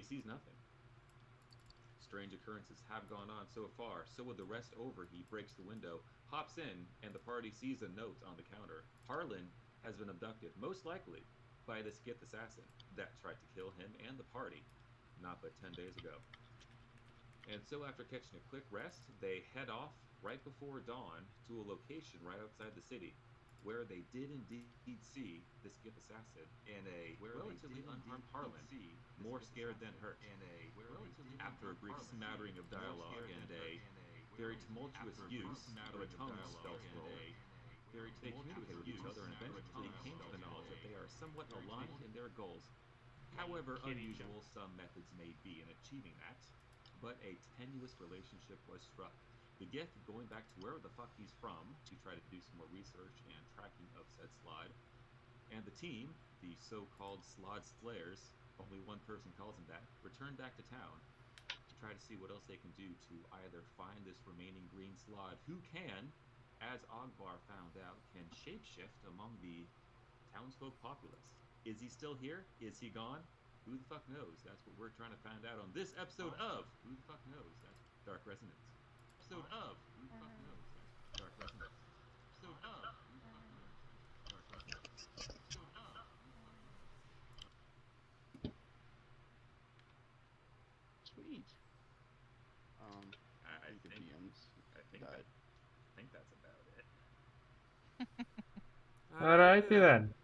sees nothing. Strange occurrences have gone on so far, so with the rest over, he breaks the window, hops in, and the party sees a note on the counter. Harlan has been abducted, most likely by the Skith assassin that tried to kill him and the party not but 10 days ago. And so after catching a quick rest, they head off right before dawn to a location right outside the city, where they did indeed see the Skith assassin and a relatively unharmed Harlan, more scared than hurt. After a brief smattering of dialogue and a very tumultuous use of a tongue spell scroll, they communicated with each other and eventually came to the knowledge that they are somewhat aligned in their goals. However unusual some methods may be in achieving that, but a tenuous relationship was struck. The gift going back to wherever the fuck he's from to try to do some more research and tracking of said Slaad, and the team, the so-called Slaad Slayers, only one person calls them that, return back to town to try to see what else they can do to either find this remaining green Slaad who can, as Ogvar found out, can shapeshift among the townsfolk populace. Is he still here? Is he gone? Who the fuck knows? That's what we're trying to find out on this episode of Who the Fuck Knows? That's Dark Resonance. Episode of Who the Fuck Knows? That's Dark Resonance. Episode of Who the Fuck Knows? That's Dark Resonance. Episode of Sweet. I the think DMs I think that's about it. Alrighty then.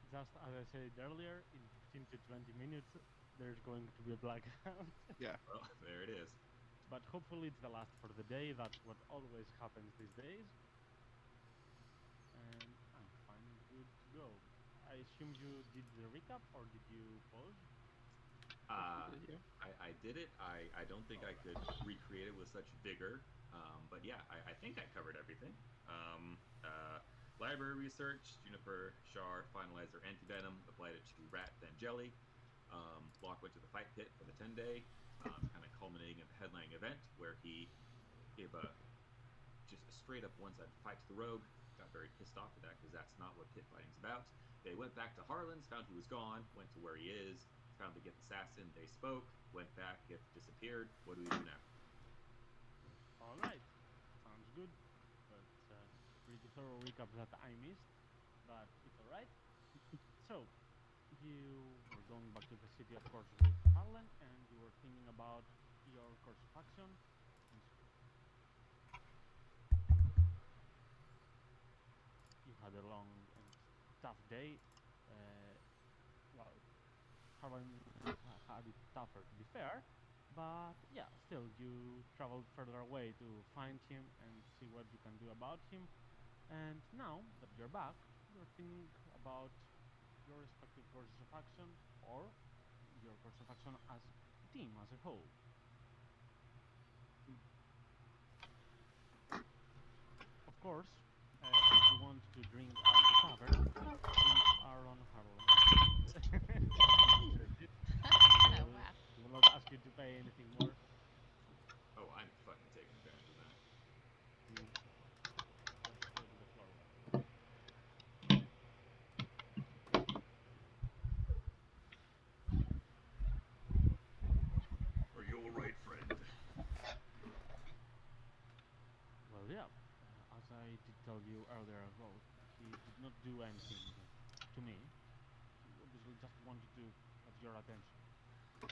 Just as I said earlier, in 15 to 20 minutes, there's going to be a blackout. Yeah. Well, there it is. But hopefully it's the last for the day. That's what always happens these days. And I'm fine, good to go. I assume you did the recap, or did you pause? I did it. I don't think I could recreate it with such vigor. But yeah, I think I covered everything. Library research, Juniper, Shar finalized their antivenom, applied it to rat, then jelly. Locke went to the fight pit for the 10-day, kind of culminating at the headlining event where he gave just a straight up one-sided fight to the rogue. Got very pissed off at that because that's not what pit fighting's about. They went back to Harlan's, found he was gone, went to where he is, found the Gith assassin, they spoke, went back, Gith disappeared. What do we do now? Alright, sounds good. But pretty thorough recap that I missed, but it's alright. So, you were going back to the city, of course, with Harlan, and you were thinking about your course of action. You had a long and tough day. Well, Harlan had it tougher, to be fair, but yeah, still, you traveled further away to find him and see what you can do about him. And now that you're back, you're thinking about your respective courses of action, or your course of action as a team, as a whole. Of course, if you want to drink at the tavern, drinks are on Harlan. He will not ask you to pay anything more. Oh, I'm fucking taking advantage of that. Just go to the floor. Are you alright, friend? Well, yeah. As I did tell you earlier as well, he did not do anything to me. He obviously just wanted to get your attention,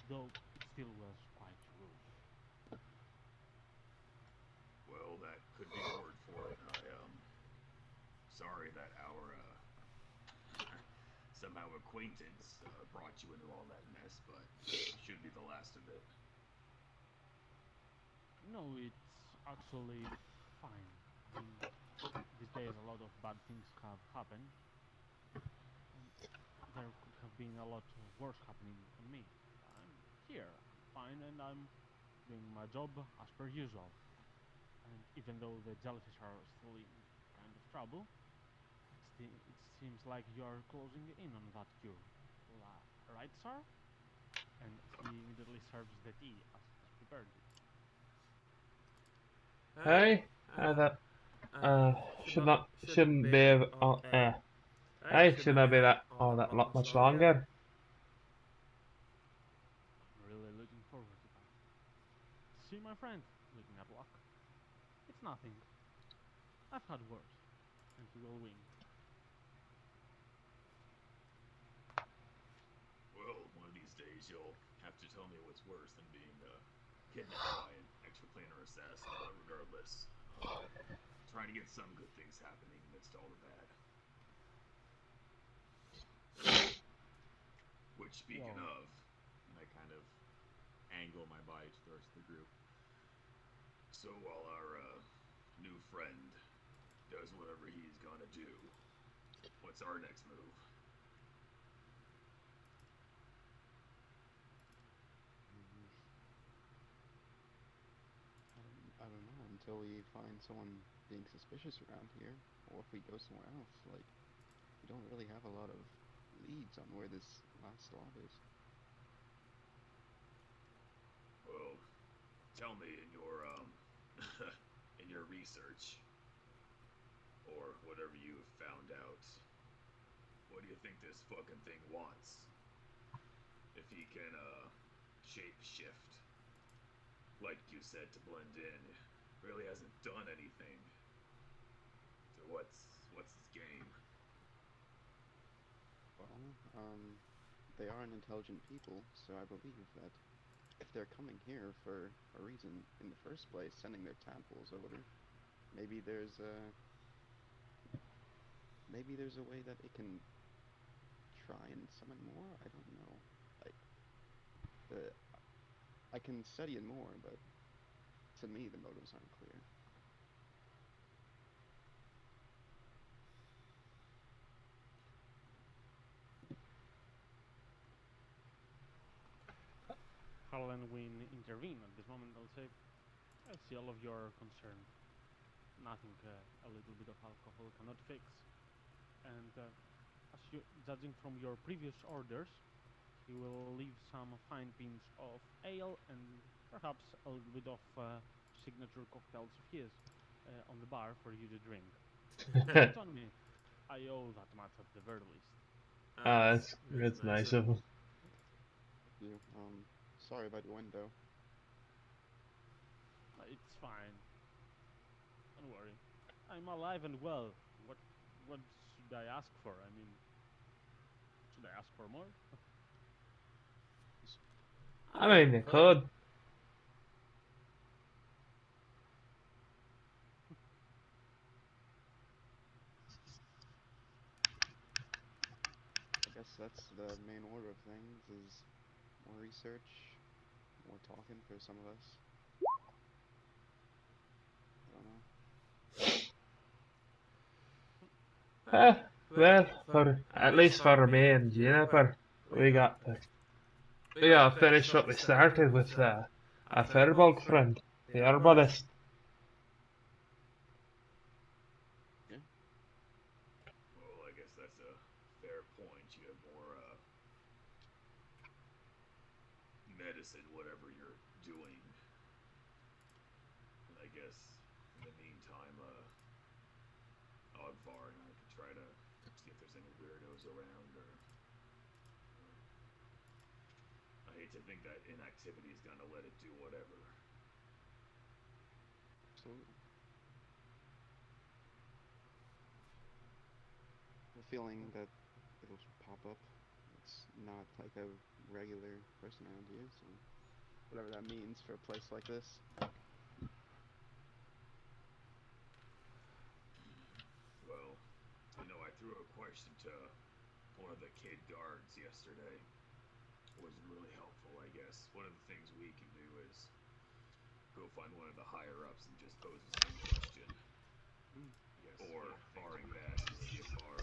though it still was quite rude. Well, that could be a word for it. Sorry that our somehow acquaintance brought you into all that mess, but it should be the last of it. No, it's actually fine. I mean, these days a lot of bad things have happened. And there could have been a lot worse happening to me. I'm here, I'm fine, and I'm doing my job as per usual. And even though the jellyfish are still in kind of trouble, it seems like you're closing in on that cure. Right, sir? And he immediately serves the tea as prepared it. Hey, that shouldn't be Hey, shouldn't be that lot much longer. I'm really looking forward to that. See my friend, looking at Locke. It's nothing. I've had worse, and he will win. Well, one of these days you'll have to tell me what's worse than being kidnapped by an extraplanar assassin. But regardless, trying to get some good things happening amidst all the bad. Which, speaking of, I kind of angle my body to the rest of the group. So while our new friend does whatever he's gonna do, what's our next move? I don't know, until we find someone being suspicious around here, or if we go somewhere else. Like, we don't really have a lot of leads on where this last slot is. Well, tell me in your in your research, or whatever you have found out, what do you think this fucking thing wants? If he can shape shift, like you said, to blend in, really hasn't done anything. So what's his game? Well, they are an intelligent people, so I believe that if they're coming here for a reason in the first place, sending their tadpoles over, maybe there's a way that it can try and summon more. I don't know. Like, I can study it more, but to me the motives aren't clear. Harlan will intervene at this moment. I'll say, I see all of your concern. Nothing a little bit of alcohol cannot fix. And as you, judging from your previous orders, he will leave some fine pinch of ale and perhaps a little bit of signature cocktails of his on the bar for you to drink. Count on me. I owe that much at the very least. That's nice of him. You, sorry about the window. It's fine. Don't worry. I'm alive and well. What should I ask for? I mean, should I ask for more? I mean, they could. I guess that's the main order of things, is more research, more talking for some of us. I don't know. Well, for at least for me and Jennifer, we got to finish what we started with a Firbolg friend, the herbalist. Yeah. Well, I guess that's a fair point. You have more medicine, whatever you're doing. And I guess in the meantime, Ogvar and I could try to see if there's any weirdos around, or I hate to think that inactivity is gonna let it do whatever. Absolutely. The feeling that it'll pop up. It's not like a regular person around here, so whatever that means for a place like this. Well, you know, I threw a question to one of the kid guards yesterday. It wasn't really helpful, I guess. One of the things we can do is go find one of the higher ups and just pose the same question. Yes, or, barring that, see if our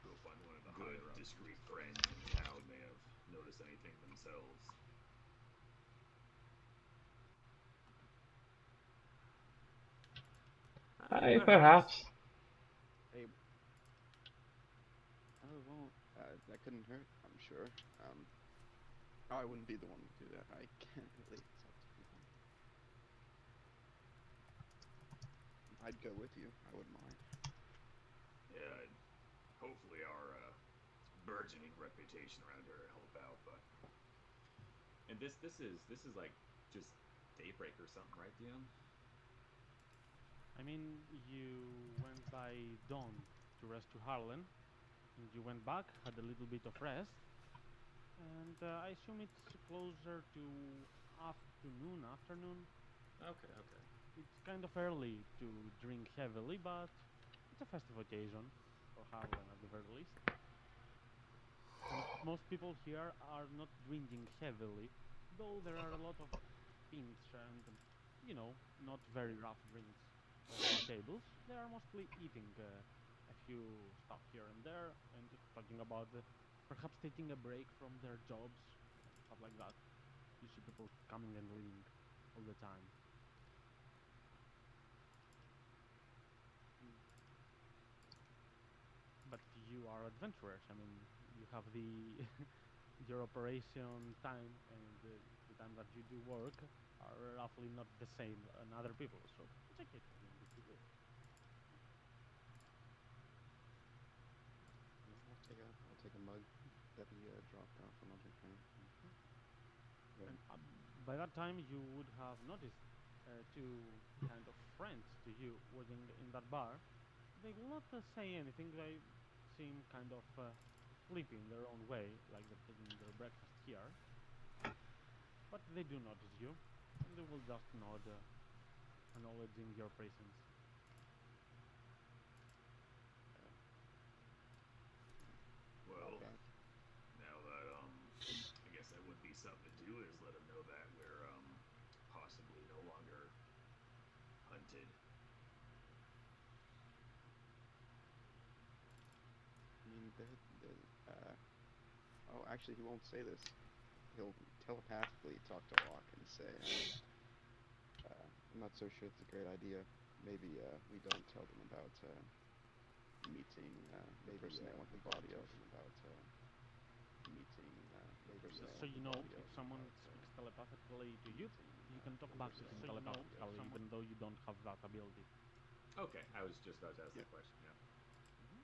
go find one of the good, discreet friends in town may have noticed anything themselves. Aye, perhaps. Hey. Oh, well, that couldn't hurt, I'm sure. I wouldn't be the one to do that. I can't really accept people. I'd go with you. I wouldn't mind. Yeah, hopefully our burgeoning reputation around here to help out, but and this is like just daybreak or something, right, DM? I mean, you went by dawn to rescue Harlan, and you went back, had a little bit of rest, and I assume it's closer to afternoon. Okay, okay. It's kind of early to drink heavily, but it's a festive occasion for Harlan at the very least. And most people here are not drinking heavily, though there are a lot of pints and, not very rough drinks on the tables. They are mostly eating a few stuff here and there and talking about perhaps taking a break from their jobs and stuff like that. You see people coming and leaving all the time. But you are adventurers. I mean, you have the your operation time and the time that you do work are roughly not the same than other people. So it's okay to drink if you wish. Yeah, I'll take a mug that he dropped off, and I'll drink my. Go And ahead. by that time, you would have noticed two kind of friends to you working in that bar. They will not say anything. They seem kind of sleepy in their own way, like they're taking their breakfast here. But they do notice you, and they will just nod, acknowledging your presence. Well, Back. now that I guess that would be something to do is let them know that we're possibly no longer hunted. I mean, oh, actually, he won't say this. He'll telepathically talk to Locke and say, I'm not so sure it's a great idea. Maybe we don't tell them about meeting the person they want the body of. Just so you know, if someone speaks telepathically to you, you can talk back to him telepathically, even though you don't have that ability. Okay, I was just about to ask Yeah. that question. Yeah, Mhm.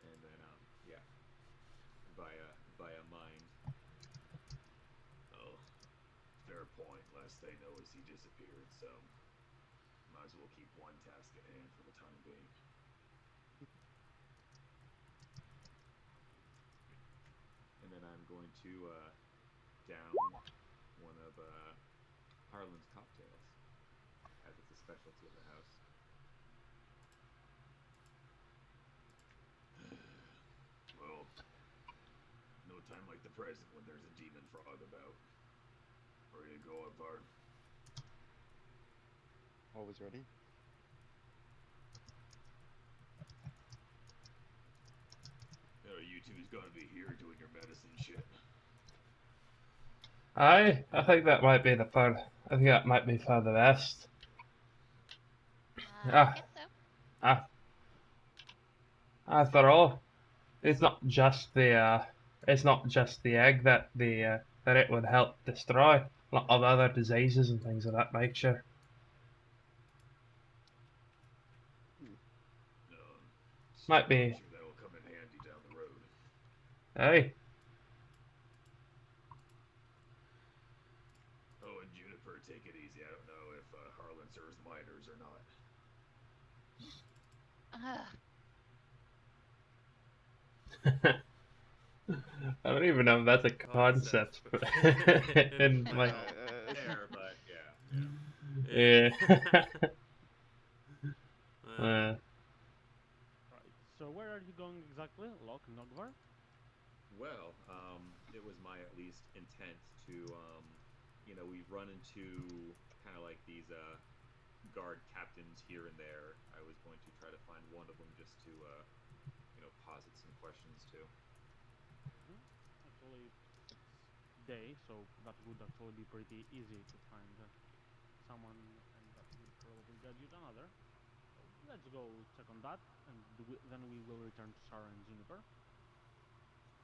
and then yeah, via mind. Oh, fair point. Last they know is he disappeared, so might as well keep one task at hand for the time being. And then I'm going to down one of Harlan's cocktails, as it's a specialty of the house. Well, no time like the present when there's a demon frog about. Ready to go, Ogvar? Always ready. You two's gonna be here doing your medicine shit. I think that might be I think that might be for the best. I Ah, guess so. ah, after all, it's not just the egg that that it would help destroy. A lot of other diseases and things of that nature. Might be. I'm sure that'll come in handy down the road. Hey, Oh, and Juniper, take it easy. I don't know if Harlan serves minors or not. I don't even know if that's a concept. In like, There, but yeah. yeah. Right. So where are you going exactly, Locke and Ogvar? Well, it was my at least intent to, we've run into kind of like these guard captains here and there. I was going to try to find one of them just to, posit some questions to. Actually, it's day, so that would actually be pretty easy to find someone, and that would probably guide you to another. So let's go check on that, and then we will return to Sarah and Juniper.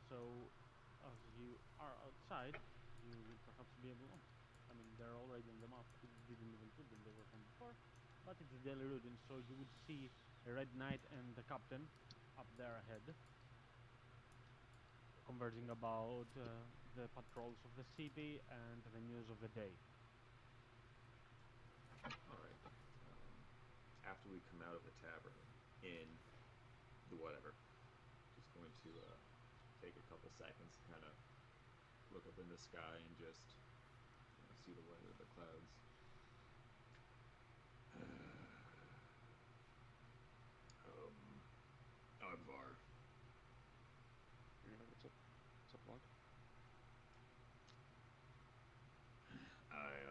So, as you are outside, you would perhaps be able. Oh, I mean, they're already on the map. We didn't even put them; they were from before. But it's a daily routine, so you would see a red knight and the captain up there ahead, conversing about the patrols of the city and the news of the day. All right. After we come out of the tavern, in the whatever, just going to take a couple seconds to kind of look up in the sky and just see the weather, the clouds. Ogvar. Yeah, what's up? What's up, Locke? I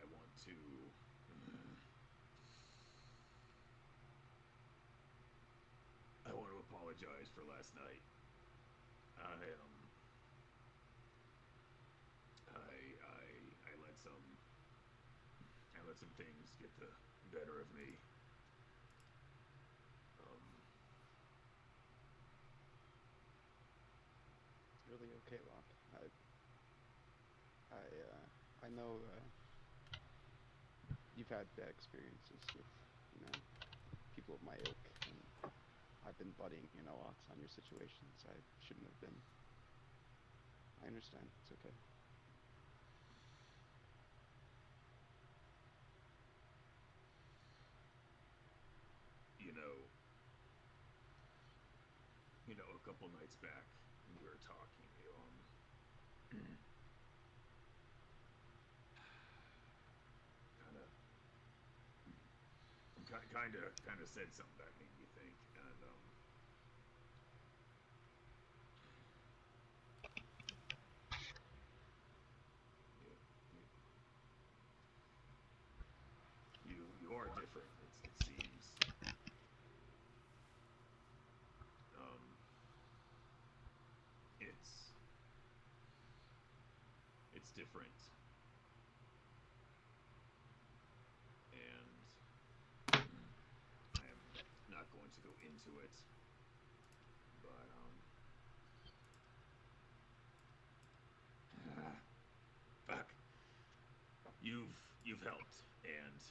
want to. I want to apologize for last night. I let some things get the better of me. It's really okay, Locke. I know you've had bad experiences with, people of my ilk, and I've been buddying in a lot on your situations I shouldn't have been. I understand. It's okay. A couple nights back, we were talking. Kind of said something that made me think, and you are different. It seems. It's different, and I am not going to go into it, but fuck, you've helped, and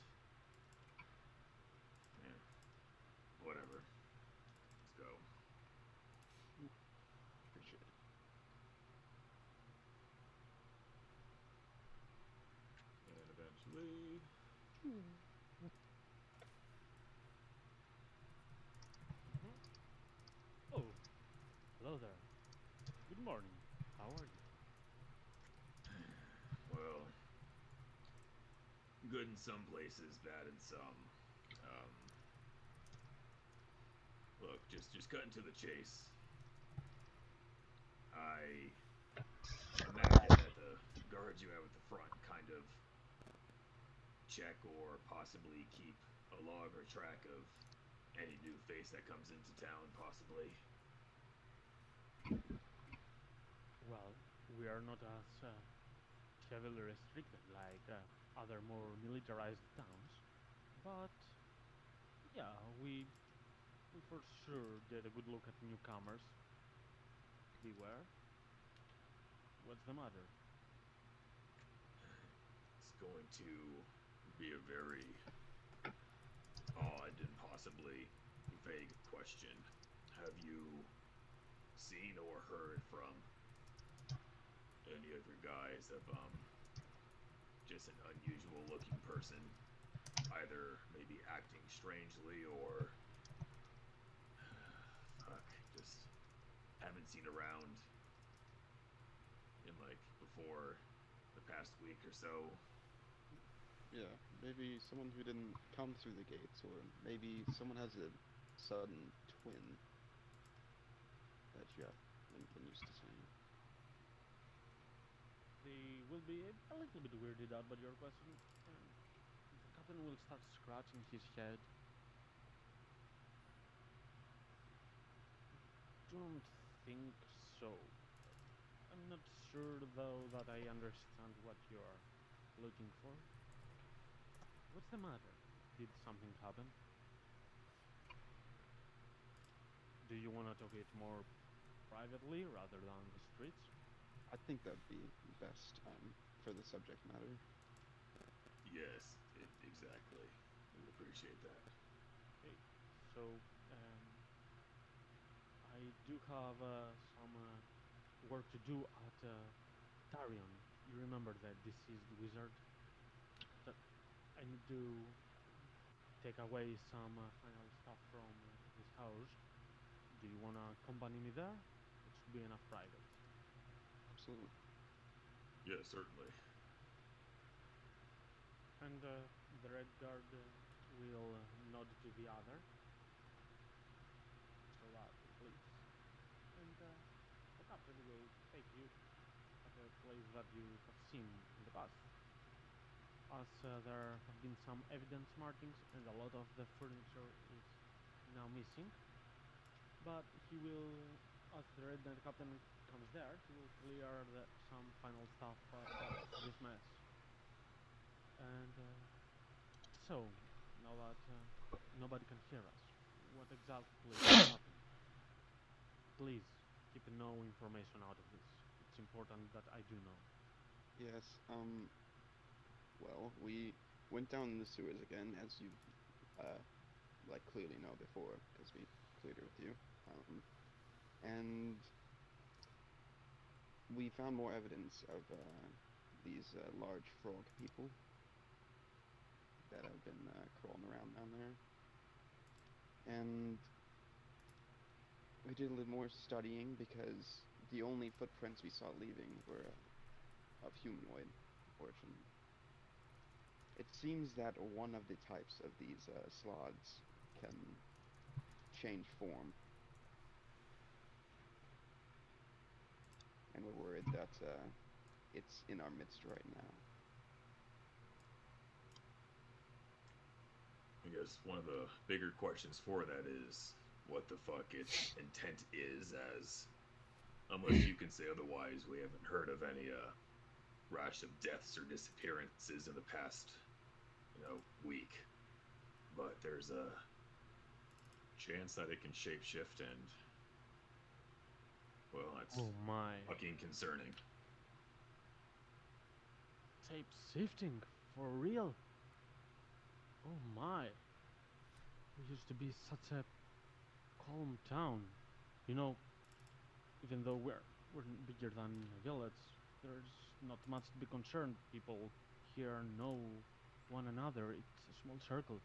whatever. Let's go. Appreciate it. And eventually. Oh, hello there. Good morning. How are you? Well, good in some places, bad in some. Look, just cutting to the chase. I imagine that the guards you have at the front kind of check or possibly keep a log or track of any new face that comes into town, possibly. Well, we are not as heavily restricted like other more militarized towns, but yeah, we for sure get a good look at newcomers. Beware. What's the matter? It's going to be a very odd and possibly vague question. Have you seen or heard from any of your guys of just an unusual looking person, either maybe acting strangely or just haven't seen around in before the past week or so? Yeah, maybe someone who didn't come through the gates, or maybe someone has a sudden twin that you haven't been used to seeing. They will be a little bit weirded out by your question, and the captain will start scratching his head. Don't think so. I'm not sure though that I understand what you are looking for. What's the matter? Did something happen? Do you want to talk it more privately rather than on the streets? I think that'd be best for the subject matter. Yes, exactly. I would appreciate that. So I do have some work to do at Tarion. You remember that deceased wizard? That I need to take away some final stuff from his house. Do you wanna accompany me there? It should be enough private. Absolutely. Yeah, certainly. And the red guard will nod to the other. So that please. And the captain will take you at a place that you have seen in the past. As there have been some evidence markings and a lot of the furniture is now missing. But he will, as the red guard captain comes there, he will clear some final stuff out of this mess. And so, now that nobody can hear us, what exactly happened? Please keep no information out of this. It's important that I do know. Yes, well, we went down the sewers again, as you, uh, like, clearly know before, because we cleared it with you. And we found more evidence of, these, large frog people that have been, crawling around down there. And we did a little more studying because the only footprints we saw leaving were of humanoid, unfortunately. It seems that one of the types of these Slaads can change form, and we're worried that it's in our midst right now. I guess one of the bigger questions for that is what the fuck its intent is, as unless you can say otherwise, we haven't heard of any rash of deaths or disappearances in the past, week. But there's a chance that it can shapeshift, and well, that's Oh my. fucking concerning. Tape shifting? For real? Oh my. We used to be such a calm town. You know, even though we're bigger than a village, there's not much to be concerned. People here know one another. It's a small circle.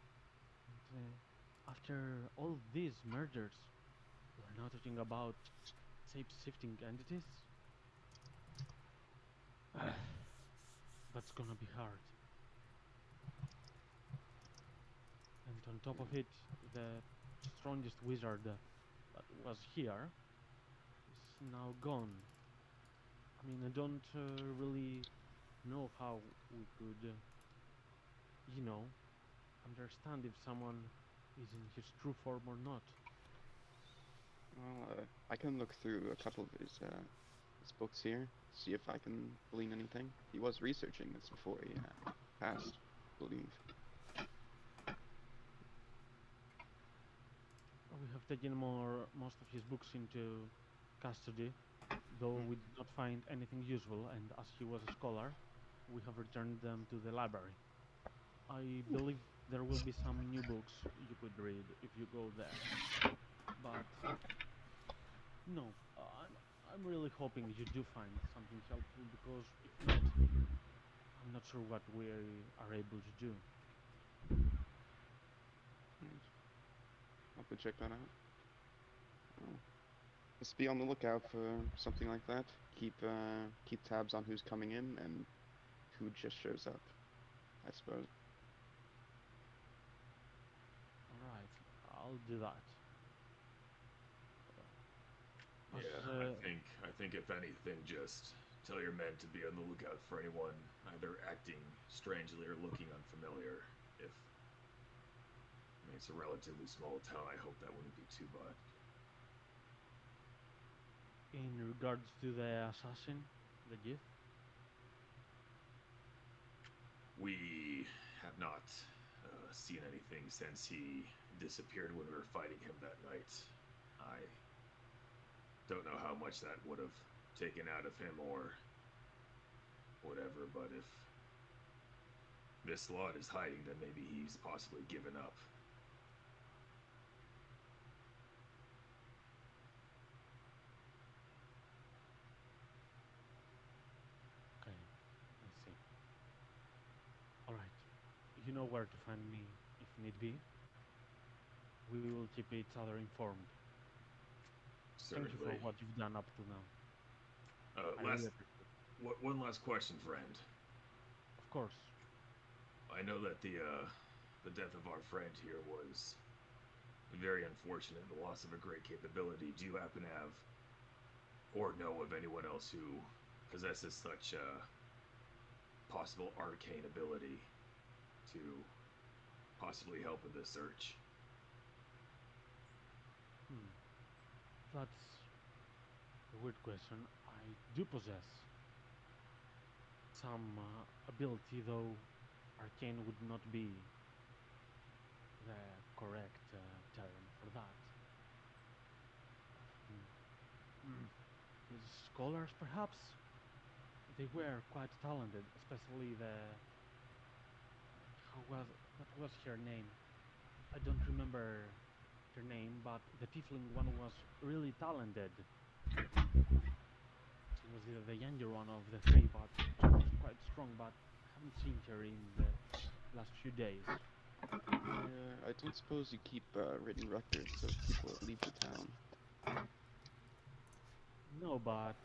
And, after all these murders, we're now talking about shape-shifting entities? That's gonna be hard. And on top of it, the strongest wizard that was here is now gone. I mean, I don't really know how we could, understand if someone is in his true form or not. Well, I can look through a couple of his books here, see if I can glean anything. He was researching this before he passed, I believe. We have taken most of his books into custody, though we did not find anything useful, and as he was a scholar, we have returned them to the library. I believe there will be some new books you could read if you go there. But no, I'm really hoping you do find something helpful, because if not, I'm not sure what we are able to do. Right. I'll have to check that out. Well, just be on the lookout for something like that. Keep tabs on who's coming in and who just shows up, I suppose. Alright, I'll do that. Yeah, I think if anything, just tell your men to be on the lookout for anyone either acting strangely or looking unfamiliar. It's a relatively small town, I hope that wouldn't be too bad. In regards to the assassin, the youth, We have not seen anything since he disappeared when we were fighting him that night. I don't know how much that would have taken out of him or whatever, but if this Slaad is hiding, then maybe he's possibly given up. know where to find me if need be. We will keep each other informed. Thank you for Certainly. what you've done up to now. I Last, really appreciate it. one last question, friend. Of course. I know that the death of our friend here was very unfortunate, the loss of a great capability. Do you happen to have, or know of anyone else who possesses such possible arcane ability to possibly help with this search? That's a weird question. I do possess some ability, though arcane would not be the correct term for that. The scholars, perhaps? They were quite talented, especially what was her name? I don't remember her name, but the tiefling one was really talented. She was the younger one of the three, but she was quite strong, but I haven't seen her in the last few days. I don't suppose you keep written records of people that leave the town. No, but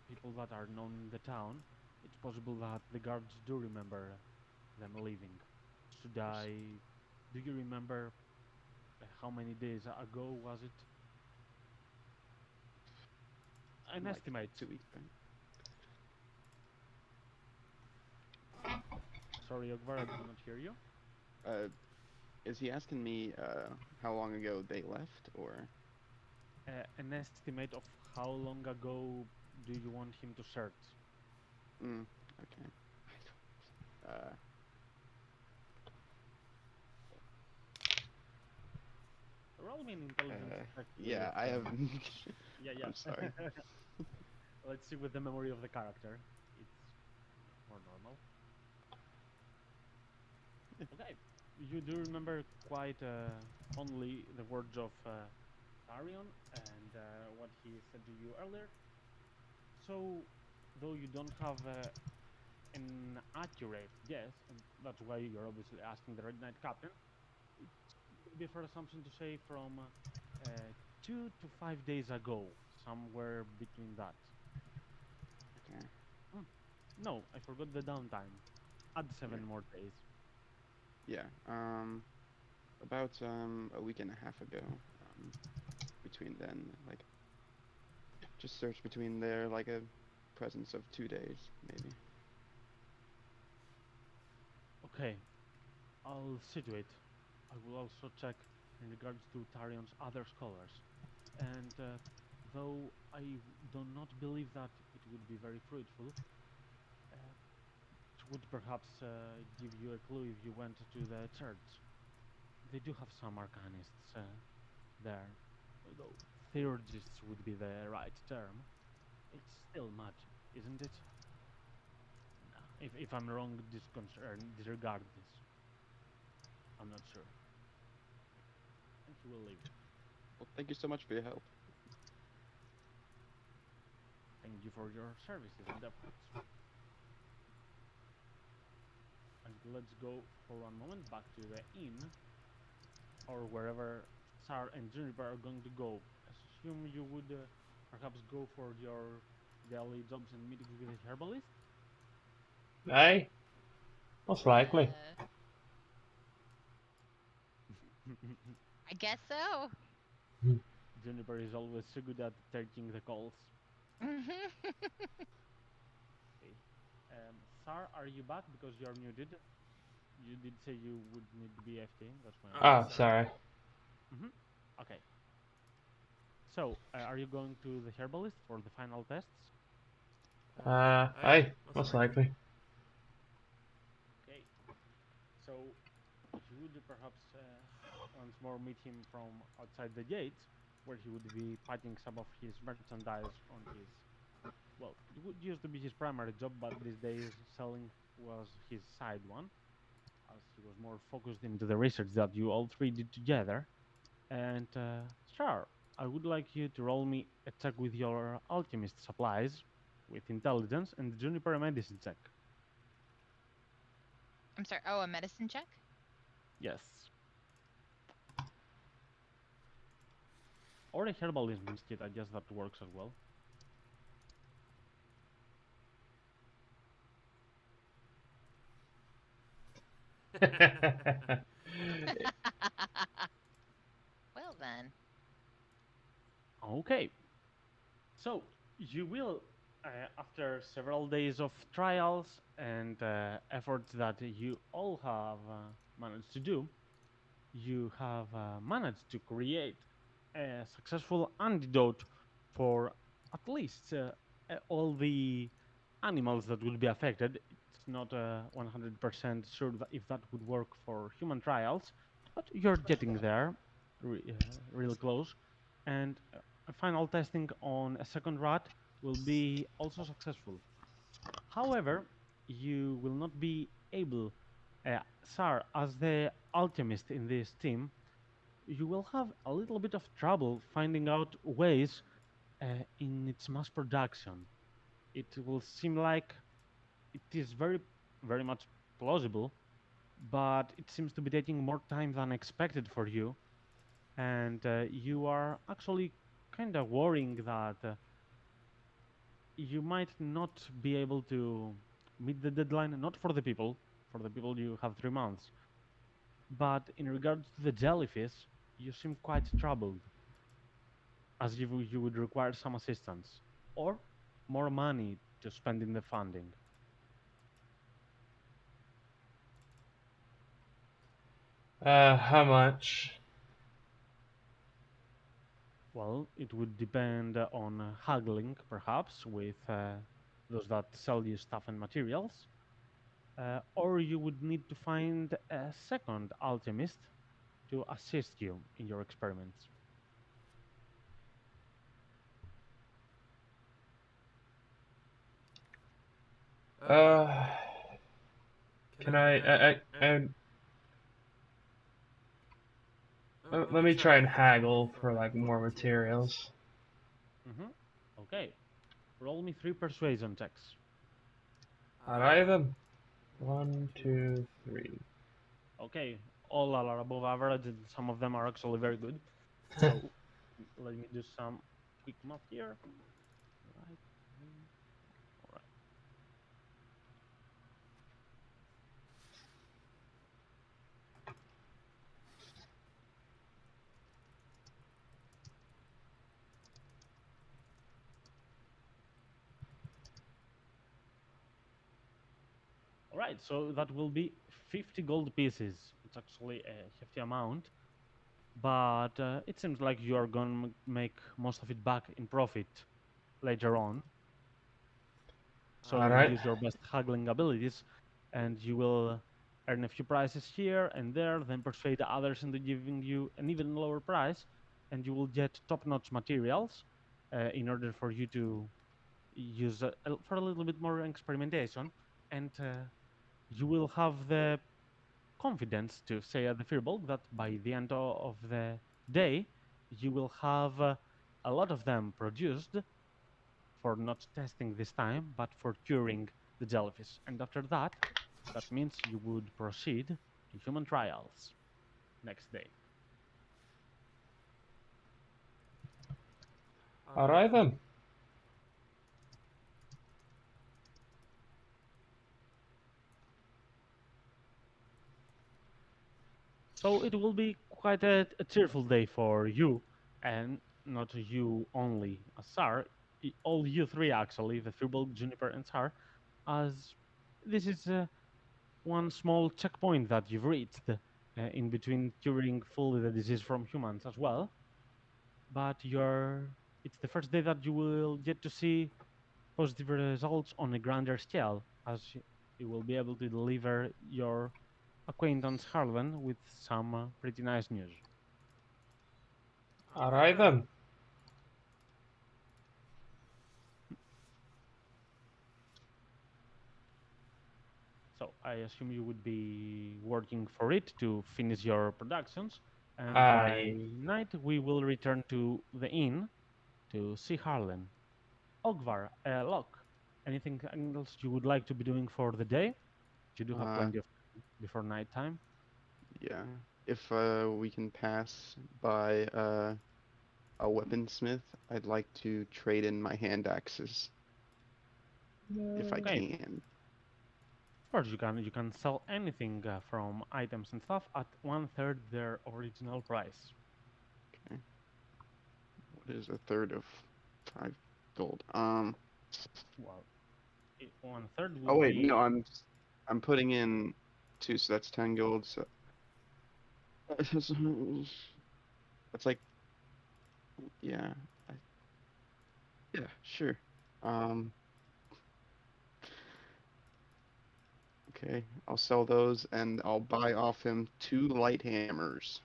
people that are known in the town, it's possible that the guards do remember them leaving. Should I... Do you remember how many days ago was it? An Like estimate. 2 weeks, right? Sorry, Ogvar, I did not hear you. Is he asking me how long ago they left, or? An estimate of how long ago do you want him to search? Okay. Roll me an intelligence check. Yeah, I have. Yeah. I'm sorry. Let's see with the memory of the character. It's more normal. Okay, you do remember quite only the words of Arion and what he said to you earlier. So, though you don't have an accurate guess, and that's why you're obviously asking the Red Knight Captain, it would be a fair assumption to say from 2 to 5 days ago, somewhere between that. Okay. No, I forgot the downtime. Add 7 Yeah. more days. Yeah. About a week and a half ago. Between then, like, just search between there, like a presence of 2 days, maybe. Okay, I'll see to it. I will also check in regards to Tarion's other scholars. And though I do not believe that it would be very fruitful, it would perhaps give you a clue if you went to the church. They do have some arcanists there, though theurgists would be the right term. It's still magic, isn't it? No, if I'm wrong, disregard this. I'm not sure. And he will leave. Well, thank you so much for your help. Thank you for your services and efforts. And let's go for one moment back to the inn, or wherever Saar and Juniper are going to go. Assume you would perhaps go for your daily jobs and meetings with the herbalist? Aye, most likely. I guess so. Juniper is always so good at taking the calls. Okay. Saar, are you back? Because you're muted. You did say you would need BFT. That's why. Ah, sorry. Okay. So, are you going to the herbalist for the final tests? Aye, most likely. Okay. So, you would perhaps once more meet him from outside the gate, where he would be packing some of his merchandise on his. Well, it would used to be his primary job, but these days selling was his side one, as he was more focused into the research that you all three did together. And sure, I would like you to roll me a check with your alchemist supplies, with intelligence, and Juniper a medicine check. I'm sorry. Oh, a medicine check? Yes. Or a herbalism kit, I guess that works as well. Well then. Okay. So you will, after several days of trials and efforts that you all have managed to do, you have managed to create a successful antidote for at least all the animals that will be affected. It's not 100% sure that if that would work for human trials, but you're getting there, real close. And final testing on a second rat will be also successful. However, you will not be able, Sar, as the alchemist in this team, you will have a little bit of trouble finding out ways in its mass production. It will seem like it is very much plausible, but it seems to be taking more time than expected for you, and you are actually kind of worrying that you might not be able to meet the deadline, not for the people you have 3 months, but in regards to the jellyfish, you seem quite troubled, as if you would require some assistance or more money to spend in the funding. How much? Well, it would depend on haggling, perhaps, with those that sell you stuff and materials, or you would need to find a second alchemist to assist you in your experiments. Uh, can let me try and haggle for like more materials. Okay, roll me 3 persuasion checks. Alright then. 1, 2, 3. Okay, all are above average, and some of them are actually very good. So let me do some quick math here. Right. All right. All right, so that will be 50 gold pieces. It's actually a hefty amount, but it seems like you are going to make most of it back in profit later on. So you will Alright. use your best haggling abilities, and you will earn a few prizes here and there, then persuade the others into giving you an even lower price, and you will get top-notch materials in order for you to use for a little bit more experimentation, and you will have the confidence to say at the Firbolg that by the end of the day, you will have a lot of them produced for not testing this time, but for curing the jellyfish. And after that, that means you would proceed to human trials next day. Alright then. So it will be quite a cheerful day for you, and not you only, Sar, all you three actually, the Firbolg, Juniper, and Sar, as this is one small checkpoint that you've reached in between curing fully the disease from humans as well. But it's the first day that you will get to see positive results on a grander scale, as you will be able to deliver your acquaintance Harlan with some pretty nice news. Alright then. So I assume you would be working for it to finish your productions, and Aye. by night we will return to the inn to see Harlan. Ogvar, Locke, anything else you would like to be doing for the day? You do have Uh, plenty of time before nighttime. Yeah. If we can pass by a weaponsmith, I'd like to trade in my hand axes if I Okay. can. Of course, you can sell anything from items and stuff at 1/3 their original price. Okay. What is a third of 5 gold? Well, 1/3 Oh would wait, be no, I'm putting in 2, so that's 10 gold. So that's like, yeah, I, yeah, sure. Um, okay, I'll sell those and I'll buy off him 2 light hammers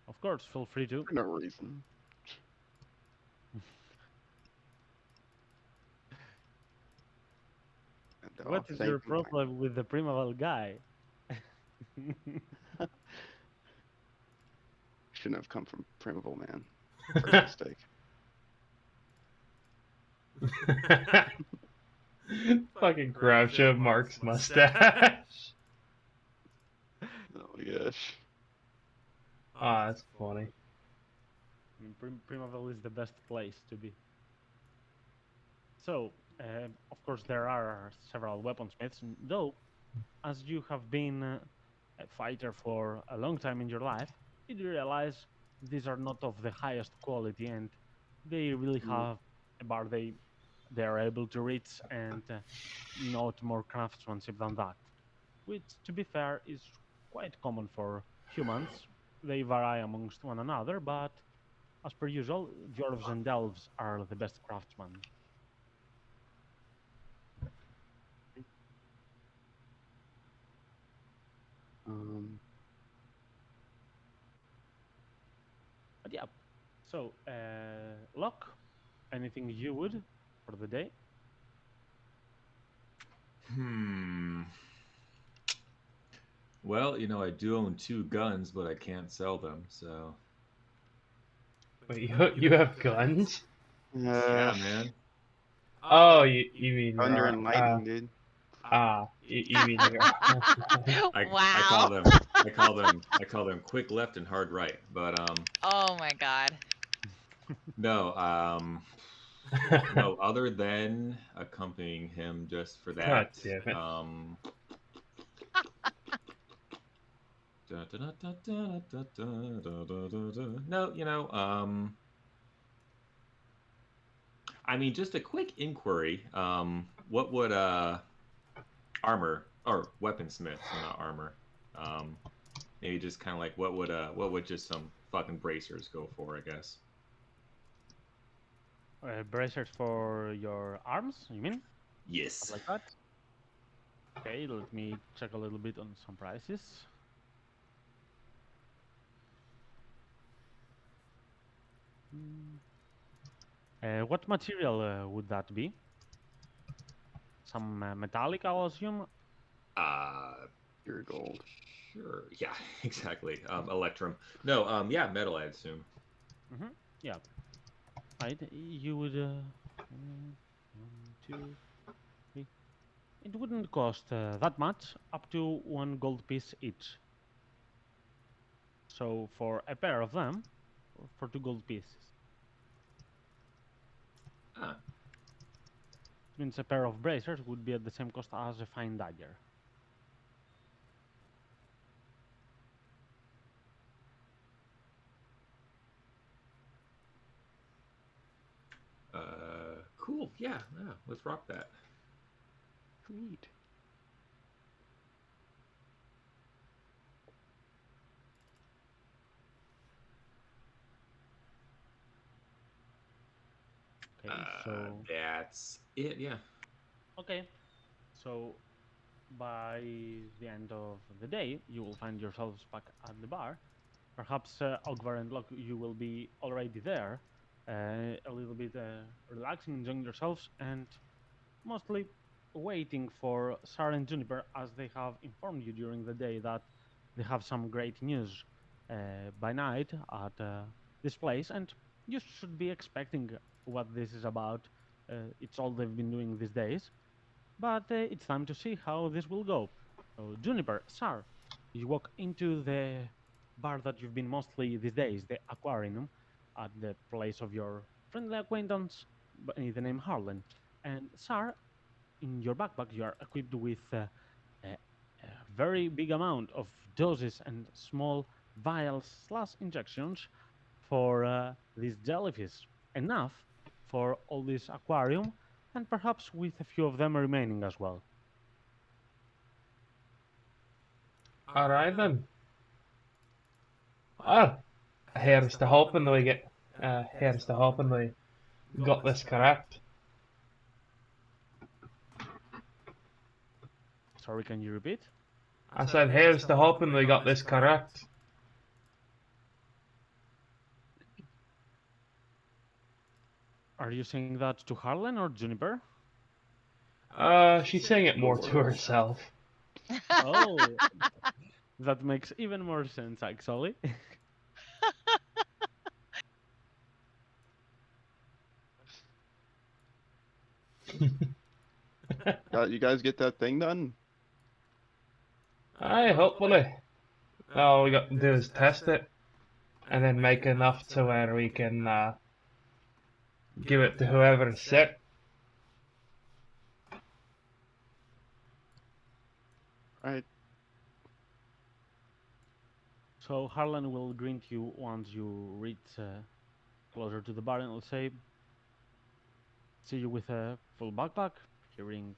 Of course, feel free to. for no reason. And What I'll is thank your him. problem with the Primaval guy? Shouldn't have come from Primeval, man. First mistake. Fucking Groucho Mark's mustache. Oh my gosh. Ah, that's funny. I mean, Primaval is the best place to be. So, of course, there are several weaponsmiths, though, as you have been a fighter for a long time in your life, you realize these are not of the highest quality, and they really have a bar they are able to reach, and not more craftsmanship than that. Which, to be fair, is quite common for humans. They vary amongst one another, but as per usual, dwarves and elves are the best craftsmen. Um, But yeah, so Locke, anything you would for the day? Well, I do own 2 guns, but I can't sell them, so. Wait, you have guns? Yeah, man. Oh, you mean thunder your and lightning, dude. you mean your I Wow. call them quick left and hard right. But Oh my god. no, no, other than accompanying him just for God that. damn it. No, I mean, just a quick inquiry. What would armor or weaponsmith, so not armor? Maybe just kind of like what would just some fucking bracers go for? I guess. Bracers for your arms, you mean? Yes. Stuff like that? Okay, let me check a little bit on some prices. What material would that be? Some metallic, I'll assume? Pure gold. Sure. Yeah, exactly. Electrum. No, yeah, metal, I assume. Yeah. Right, you would... 1, 2, 3... It wouldn't cost that much, up to 1 gold piece each. So for a pair of them, for 2 gold pieces. Ah. It means a pair of bracers would be at the same cost as a fine dagger. Cool. Yeah, let's rock that. Sweet. Okay, so... That's it, yeah. Okay, so by the end of the day, you will find yourselves back at the bar. Perhaps Ogvar and Locke, you will be already there, a little bit relaxing, enjoying yourselves, and mostly waiting for Saar and Juniper, as they have informed you during the day that they have some great news by night at this place, and you should be expecting what this is about. It's all they've been doing these days, but it's time to see how this will go. So, Juniper, Sar, you walk into the bar that you've been mostly these days, the aquarium, at the place of your friendly acquaintance by the name Harlan. And Sar, in your backpack, you are equipped with a, a very big amount of doses and small vials/injections for these jellyfish. Enough for all this aquarium, and perhaps with a few of them remaining as well. Alright then. Well, here's to hoping we get. Here's to hoping we got this correct. Sorry, can you repeat? I said, here's to hoping we got this correct. Are you saying that to Harlan or Juniper? She's saying it more to herself. Oh, that makes even more sense, actually. You guys get that thing done? Aye, hopefully. All we got to do is test it, and then make enough to where we can give it to whoever's sick. Right. So Harlan will greet you once you reach closer to the bar, and will say, "See you with a full backpack, hearing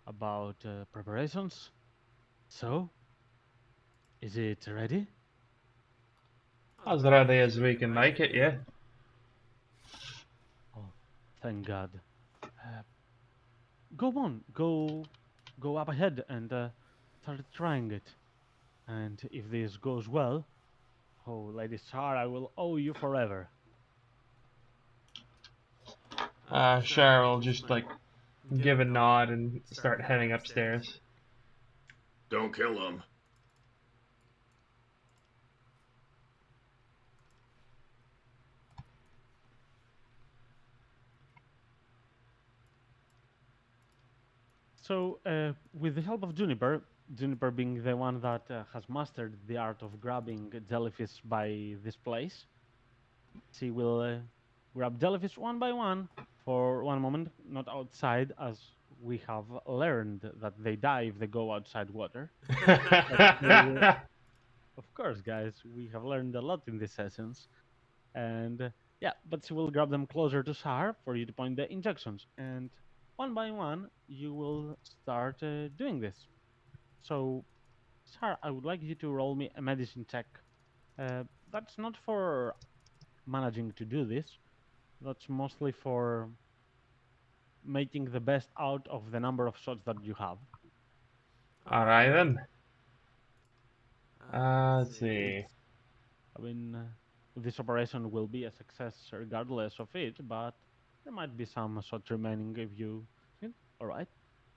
about preparations. So, is it ready?" As ready as we can make it, yeah. Oh, thank God. Go on, go up ahead and start trying it. And if this goes well, oh, Lady Sar, I will owe you forever. Sure, we'll just like give a nod and start heading upstairs. Don't kill him. So, with the help of Juniper, Juniper being the one that has mastered the art of grabbing jellyfish by this place, she will grab jellyfish one by one for one moment, not outside, as we have learned that they die if they go outside water. Of course, guys, we have learned a lot in these sessions. And yeah, but she will grab them closer to Sar for you to point the injections. And one by one, you will start doing this. So, Sar, I would like you to roll me a medicine check. That's not for managing to do this, that's mostly for making the best out of the number of shots that you have. Alright then. Let's see. I mean, this operation will be a success regardless of it, but there might be some shots remaining if you. All right.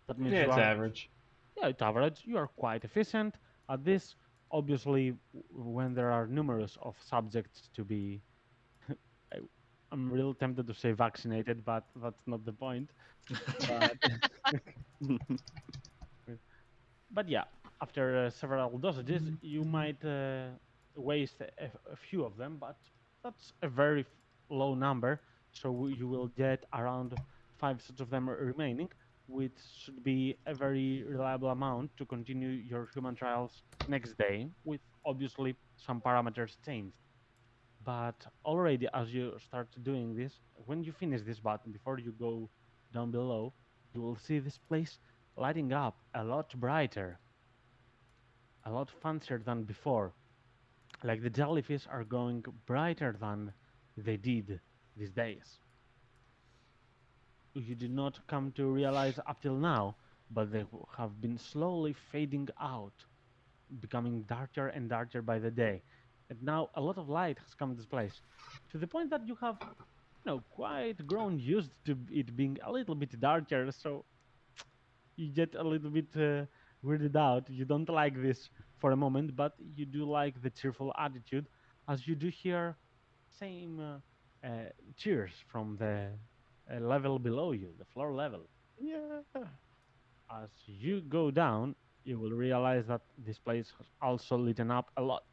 That means Yeah, you it's are. average. Yeah, it's average. You are quite efficient at this. Obviously, when there are numerous of subjects to be, I, I'm real tempted to say vaccinated, but that's not the point. But, but yeah, after several dosages, you might waste a few of them, but that's a very low number. So you will get around 5 sets of them remaining, which should be a very reliable amount to continue your human trials next day, with obviously some parameters changed. But already, as you start doing this, when you finish this button, before you go down below, you will see this place lighting up a lot brighter, a lot fancier than before. Like the jellyfish are going brighter than they did these days. You did not come to realize up till now, but they have been slowly fading out, becoming darker and darker by the day. And now a lot of light has come to this place, to the point that you have, quite grown used to it being a little bit darker. So you get a little bit weirded out. You don't like this for a moment, but you do like the cheerful attitude, as you do hear same cheers from the level below you, the floor level. Yeah. As you go down, you will realize that this place has also lit up a lot.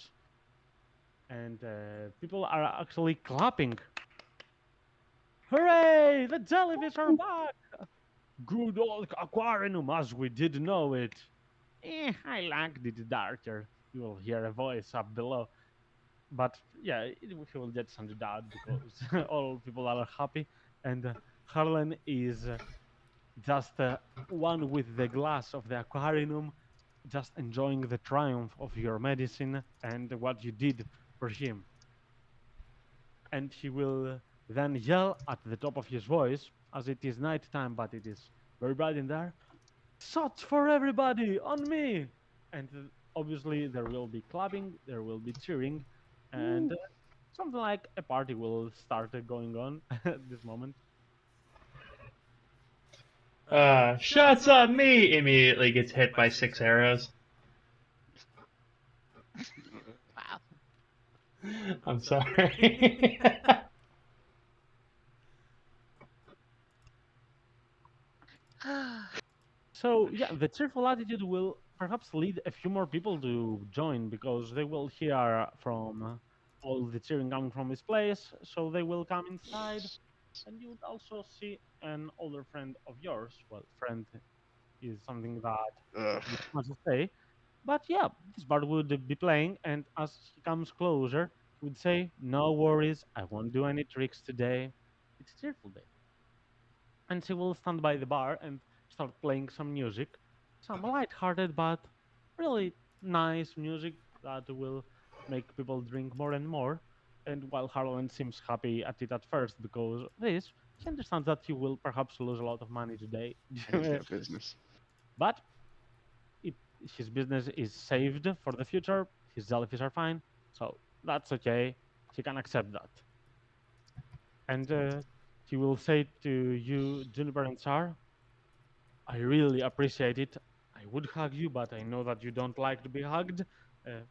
And people are actually clapping. Hooray! The jellyfish are back! Good old aquarium as we did know it. I liked it darker. You will hear a voice up below. But yeah, he will get sent out because all people are happy. And Harlan is just one with the glass of the aquarium, just enjoying the triumph of your medicine and what you did for him. And he will then yell at the top of his voice, as it is night time, but it is very bright in there. Shots for everybody, on me! And obviously there will be clapping, there will be cheering, and something like a party will start going on at this moment. Shots on me! Immediately gets hit by 6 arrows. Wow. I'm sorry. So yeah, the cheerful attitude will perhaps lead a few more people to join because they will hear from all the cheering coming from this place. So they will come inside, and you would also see an older friend of yours. Well, friend is something that Ugh. you want to say, but yeah, this part would be playing, and as he comes closer, he would say, "No worries, I won't do any tricks today. It's a cheerful day." And she will stand by the bar and start playing some music, some light-hearted but really nice music that will make people drink more and more. And while Harlan seems happy at it at first because of this, he understands that he will perhaps lose a lot of money today. He's got business. But it, his business is saved for the future. His jellyfish are fine, so that's okay. He can accept that. And he will say to you, Juniper and Saar, I really appreciate it. I would hug you, but I know that you don't like to be hugged.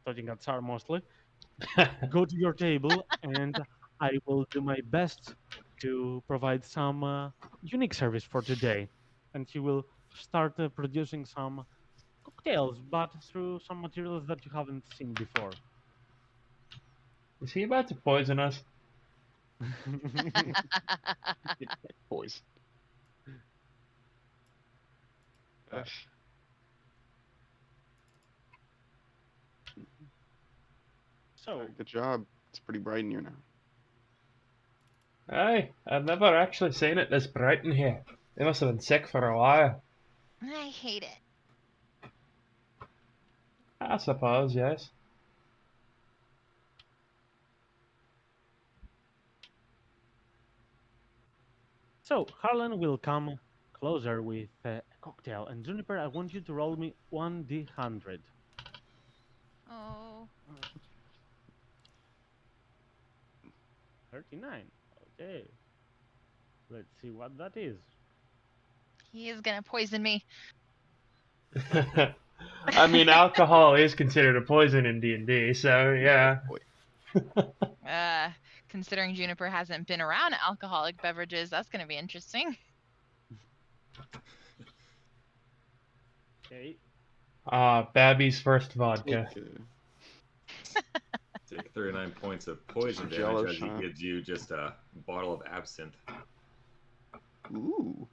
Talking at Saar mostly. Go to your table, and I will do my best to provide some unique service for today. And he will start producing some cocktails, but through some materials that you haven't seen before. Is he about to poison us? Boys. Ugh. So, Good job. It's pretty bright in here now. Aye, I've never actually seen it this bright in here. They must have been sick for a while. I hate it. I suppose, yes. so Harlan will come closer with a cocktail. And Juniper, I want you to roll me 1d100. Oh. 39. Okay. Let's see what that is. He is gonna poison me. I mean, alcohol is considered a poison in D&D, so yeah. Boy. Considering Juniper hasn't been around alcoholic beverages, that's gonna be interesting. Okay. Babby's first vodka. Take 39 points of poison damage Jealous, as he huh? gives you just a bottle of absinthe. Ooh.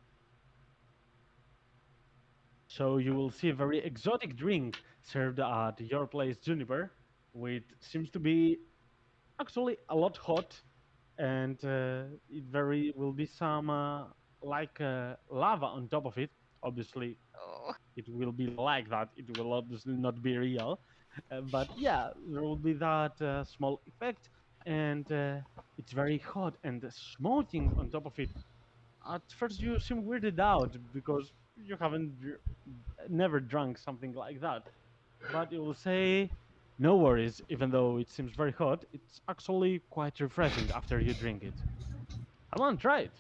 So you will see a very exotic drink served at your place, Juniper, which seems to be actually a lot hot, and it will be some lava on top of it. Obviously, Oh. it will be like that. It will obviously not be real, but yeah, there will be that small effect, and it's very hot and smoking on top of it. At first, you seem weirded out because you haven't never drunk something like that, but you will say, "No worries." Even though it seems very hot, it's actually quite refreshing after you drink it. Come on, try it,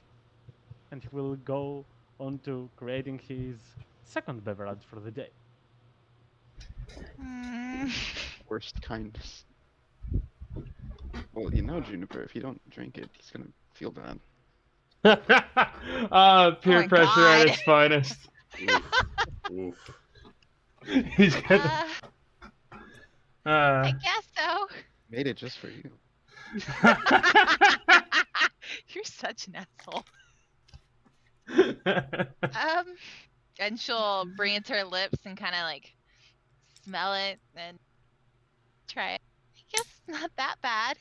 and he will go on to creating his second beverage for the day. Mm. Worst kindness. Well, you know, Juniper, if you don't drink it, he's gonna feel bad. Peer my pressure at God. its finest. Oof. Oof. He's gonna. I guess so. Made it just for you. You're such an asshole. And she'll bring it to her lips and kind of like smell it and try it. I guess it's not that bad.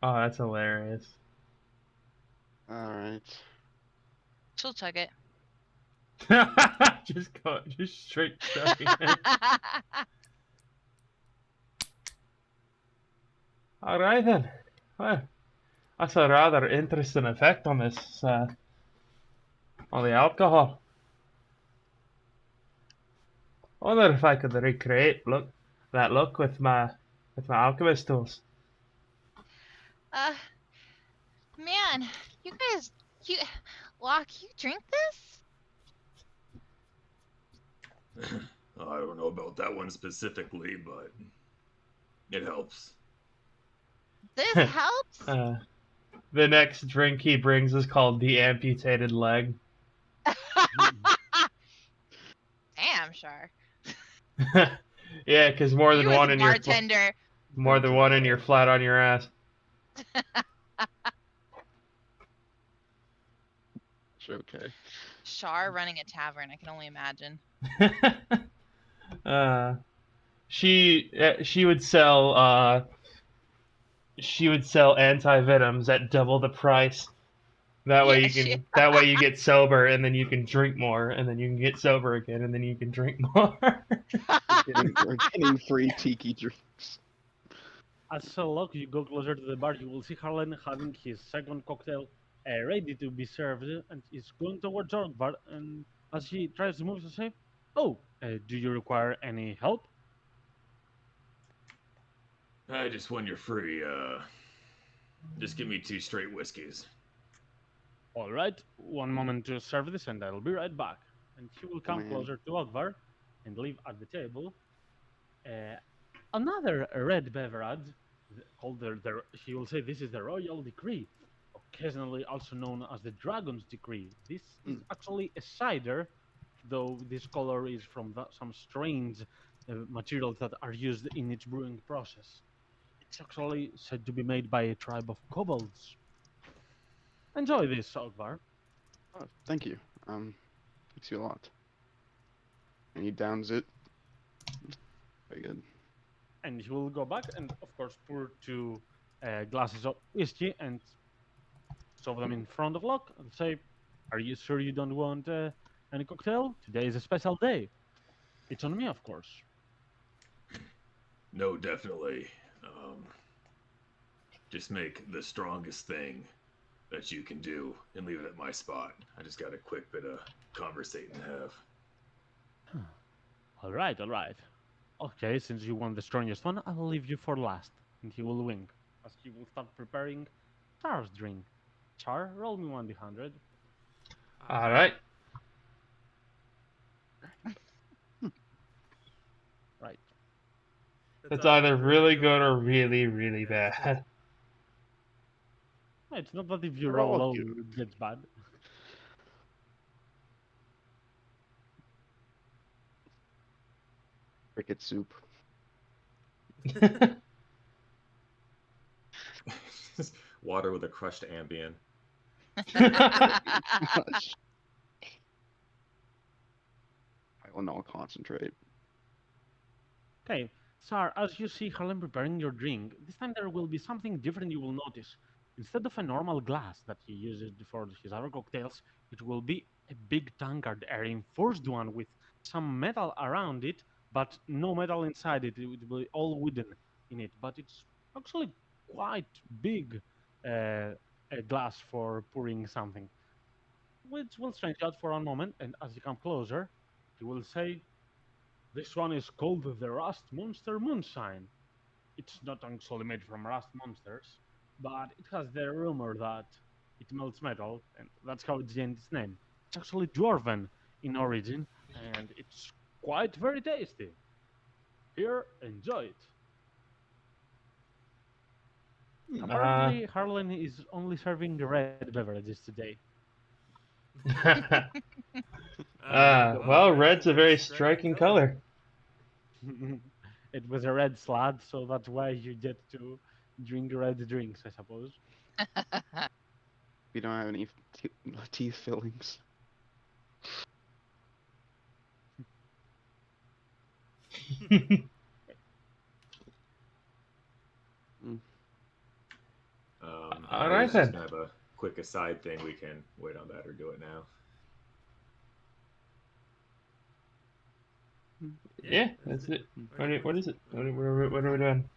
Oh, that's hilarious. Alright. She'll chug it. just straight chugging it. All right then. Well, that's a rather interesting effect on this, on the alcohol. I wonder if I could recreate that look with my alchemist tools. Man, you guys, Locke, you drink this? I don't know about that one specifically, but it helps. This helps? The next drink he brings is called the amputated leg. Damn, Shar. Yeah, because more than You as one a in your bartender. more than one in your flat on your ass. Okay. Shar running a tavern, I can only imagine. She would sell anti-venoms at double the price. That way you get sober and then you can drink more and then you can get sober again and then you can drink more. We're getting free tiki drinks. As Locke, you go closer to the bar, you will see Harlan having his second cocktail ready to be served, and he's going towards Ogvar, and as he tries to move to say, "Oh, do you require any help?" I just won your free, just give me 2 straight whiskeys. All right, one moment to serve this, and I'll be right back. And he will come closer to Ogvar and leave at the table another red beverage called he will say this is the Royal Decree, occasionally also known as the Dragon's Decree. This is actually a cider, though this color is from some strange materials that are used in its brewing process. It's actually said to be made by a tribe of kobolds. Enjoy this, Ogvar. Oh, thank you. Thanks you a lot. And he downs it. Very good. And he will go back and, of course, pour 2 glasses of whiskey and shove them in front of Locke and say, "Are you sure you don't want any cocktail? Today is a special day. It's on me, of course." No, definitely. Just make the strongest thing that you can do and leave it at my spot. I just got a quick bit of conversating to have. All right. Okay, since you want the strongest one, I'll leave you for last. And he will wink as he will start preparing Char's drink. Char, roll me 1d100. All right. Right. It's either really good or really, really bad. It's not that if you They're roll all low, good. it gets bad. Cricket soup. Water with a crushed Ambien. Gosh. Tylenol concentrate. Okay, Sar, as you see Harlan preparing your drink, this time there will be something different you will notice. Instead of a normal glass that he uses for his other cocktails, it will be a big tankard, a reinforced one with some metal around it, but no metal inside it. It will be all wooden in it, but it's actually quite big a glass for pouring something. Which will strange out for a moment, and as you come closer, he will say, "This one is called the Rust Monster Moonshine. It's not actually made from rust monsters, but it has the rumor that it melts metal, and that's how it gained its name. It's actually dwarven in origin, and it's quite very tasty. Here, enjoy it." Apparently, Harlan is only serving the red beverages today. Well, red's a very striking color. It was a red Slaad, so that's why you get to drink red drinks, I suppose. We don't have any teeth fillings. Mm. I Alright was just then. gonna have a quick aside thing. We can wait on that or do it now. Yeah, that's it. What is it? What are we doing?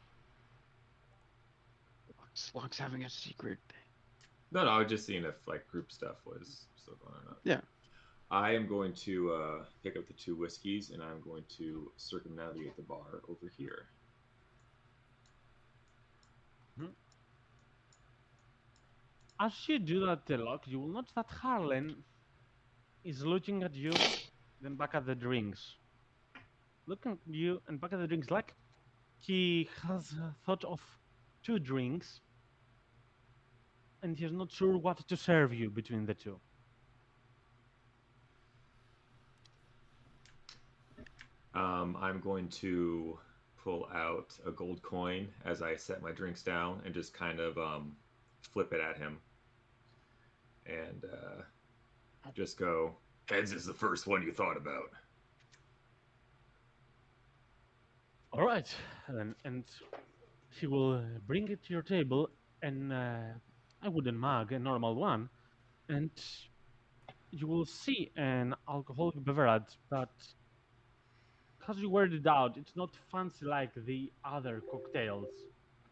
Locke's having a secret. No, I was just seeing if like group stuff was still going on or not. Yeah. I am going to pick up the 2 whiskeys and I'm going to circumnavigate the bar over here. As you do that, Locke, you will notice that Harlan is looking at you, then back at the drinks. Looking at you and back at the drinks, like he has thought of 2 drinks, and he's not sure what to serve you between the 2. I'm going to pull out a gold coin as I set my drinks down and just kind of flip it at him. And just go, heads is the first one you thought about. All right, and he will bring it to your table, and I wouldn't mug a normal one, and you will see an alcoholic beverage, but because you word it out, it's not fancy like the other cocktails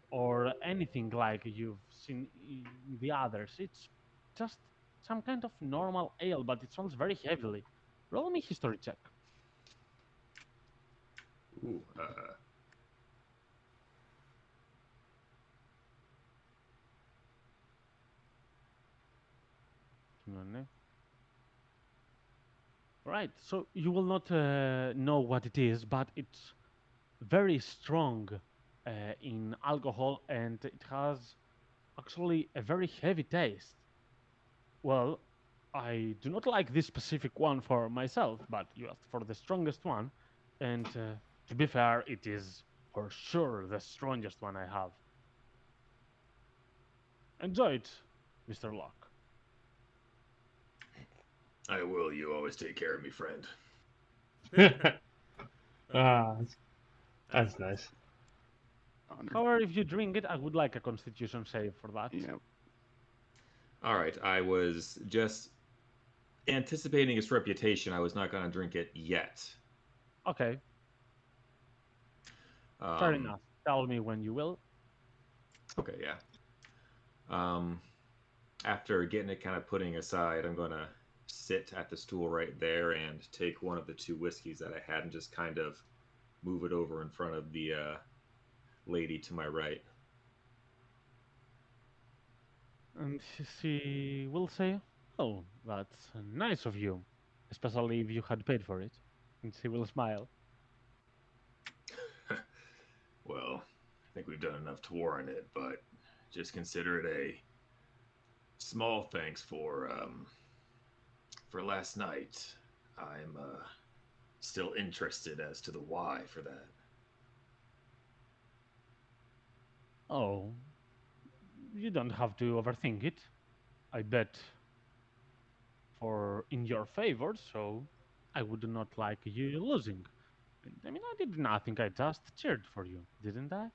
or anything like you've seen in the others. It's just some kind of normal ale, but it smells very heavily. Roll me history check. Ooh, Right, so you will not know what it is, but it's very strong in alcohol and it has actually a very heavy taste. Well, I do not like this specific one for myself, but you asked for the strongest one, and to be fair, it is for sure the strongest one I have. Enjoy it, Mr. Locke. I will. You always take care of me, friend. Ah, that's nice. Honor. However, if you drink it, I would like a constitution save for that. Yeah. all right, I was just anticipating its reputation. I was not going to drink it yet. Okay, fair enough. Tell me when you will. Okay, yeah. After getting it kind of putting aside, I'm going to sit at the stool right there and take one of the 2 whiskeys that I had and just kind of move it over in front of the lady to my right. And she will say, "Oh, that's nice of you, especially if you had paid for it." And she will smile. Well, I think we've done enough to warrant it, but just consider it a small thanks for last night. I'm still interested as to the why for that. Oh, you don't have to overthink it. I bet for in your favor, so I would not like you losing. I mean, I did nothing. I just cheered for you, didn't I?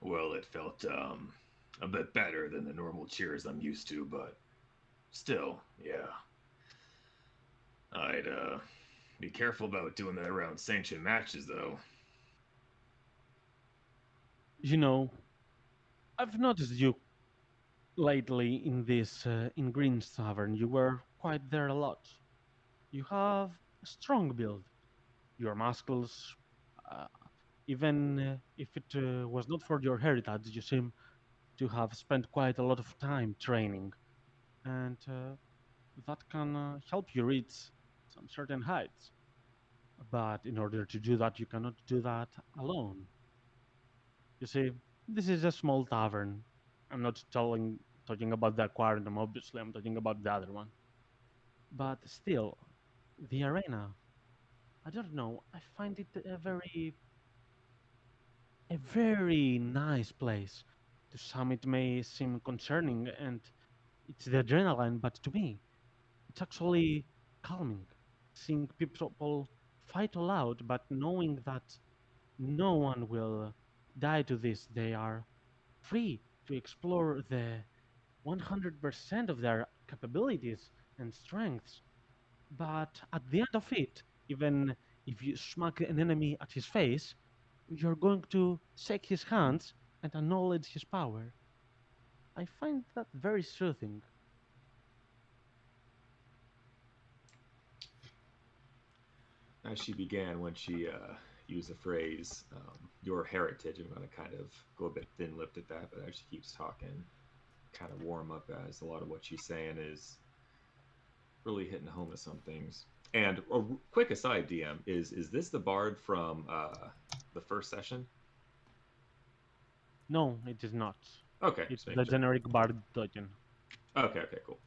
Well, it felt a bit better than the normal cheers I'm used to, but still, yeah. I'd be careful about doing that around sanctioned matches, though. You know, I've noticed you lately in this in Green's Tavern. You were quite there a lot. You have a strong build. Your muscles, uh, even if it was not for your heritage, you seem to have spent quite a lot of time training, and that can help you reach some certain heights. But in order to do that, you cannot do that alone. You see, this is a small tavern. I'm not talking about the aquarium, obviously. I'm talking about the other one. But still, the arena. I don't know. I find it a very nice place. To some, it may seem concerning, and it's the adrenaline, but to me, it's actually calming. Seeing people fight aloud, but knowing that no one will die to this, they are free to explore the 100% of their capabilities and strengths. But at the end of it, even if you smack an enemy at his face, you're going to shake his hands and acknowledge his power. I find that very soothing. As she began, when she used the phrase "your heritage," I'm going to kind of go a bit thin-lipped at that, but as she keeps talking, kind of warm up as a lot of what she's saying is really hitting home to some things. And a quick aside, DM, is this the bard from the first session? No, it is not. Okay, It's just the making sure. generic bard token. Okay, okay, cool.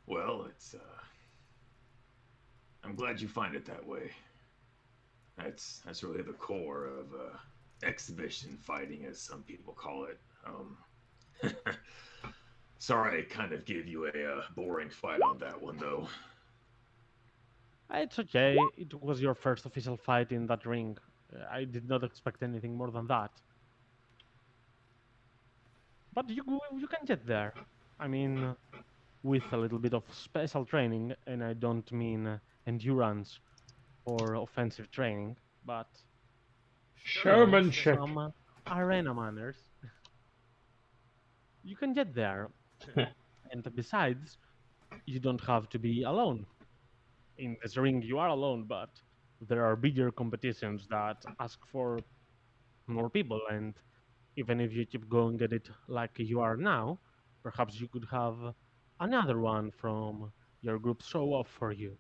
Well, it's I'm glad you find it that way. That's really the core of exhibition fighting, as some people call it. Sorry, I kind of gave you a boring fight on that one, though. It's okay. It was your first official fight in that ring. I did not expect anything more than that. But you can get there. I mean, with a little bit of special training, and I don't mean endurance or offensive training, but Showmanship. some arena manners. You can get there. And besides, you don't have to be alone. In this ring, you are alone, but there are bigger competitions that ask for more people. And even if you keep going at it like you are now, perhaps you could have another one from your group show off for you.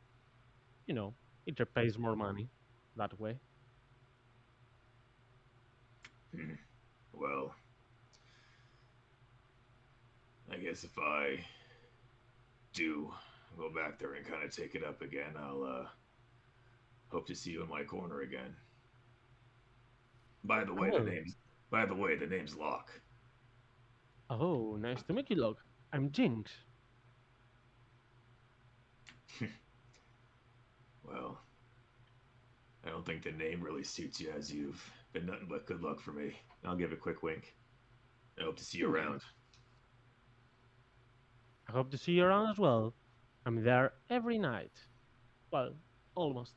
You know, it pays more money that way. Hmm. Well, I guess if I do go back there and kind of take it up again, I'll hope to see you in my corner again. By the way, the Oh, name's by the way, the name's Locke. oh, nice to meet you, Locke. I'm Jinx. Well, I don't think the name really suits you, as you've been nothing but good luck for me. I'll give a quick wink. I hope to see you around. I hope to see you around as well. I'm there every night. Well, almost.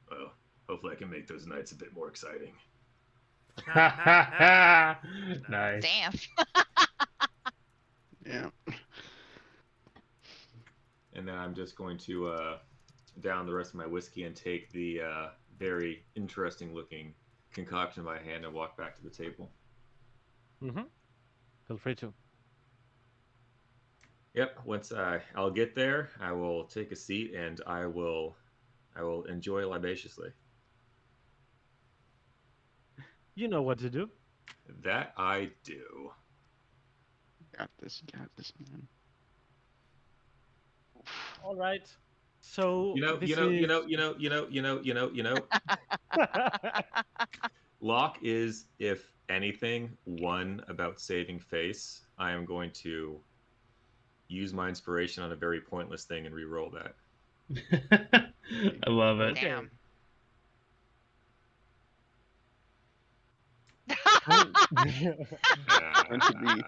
Well, hopefully I can make those nights a bit more exciting. Nice. Damn. Yeah. And then I'm just going to down the rest of my whiskey and take the very interesting looking concoction in my hand and walk back to the table. Mm-hmm. Feel free to. Yep. Once I'll get there, I will take a seat and I will enjoy libaciously. You know what to do. That I do. Got this, man. All right. So You know, this you know, you is. know, you know, you know, you know, you know, you know. Locke is, if anything, one about saving face. I am going to use my inspiration on a very pointless thing and re-roll that. I love it. Okay. Damn. Meant to be.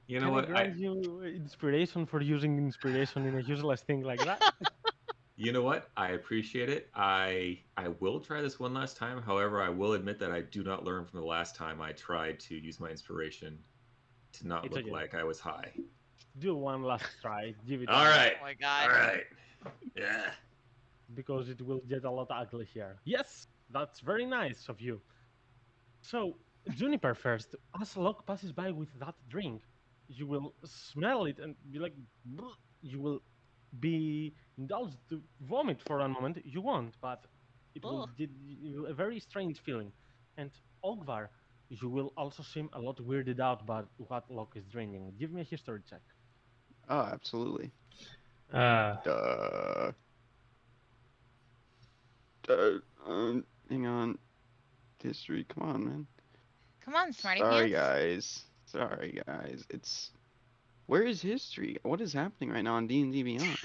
You know Can I what? grant you inspiration for using inspiration in a useless thing like that? You know what? I appreciate it. I will try this one last time. However, I will admit that I do not learn from the last time I tried to use my inspiration to not It's look okay. like I was high. Do one last try. Give it. All a- right. Oh my god. All right. Yeah. Because it will get a lot ugly here. Yes, that's very nice of you. So, Juniper first, as Locke passes by with that drink, you will smell it and be like, "Bleh." You will be indulged to vomit for a moment. You won't, but it will Ugh. give you a very strange feeling. And Ogvar, You will also seem a lot weirded out by what Locke is drinking. Give me a history check. Oh, absolutely. Uh, Duh. Hang on. History, come on, man. Come on, smarty Sorry, pants. guys. Sorry, guys. It's where is history? What is happening right now on D&D Beyond?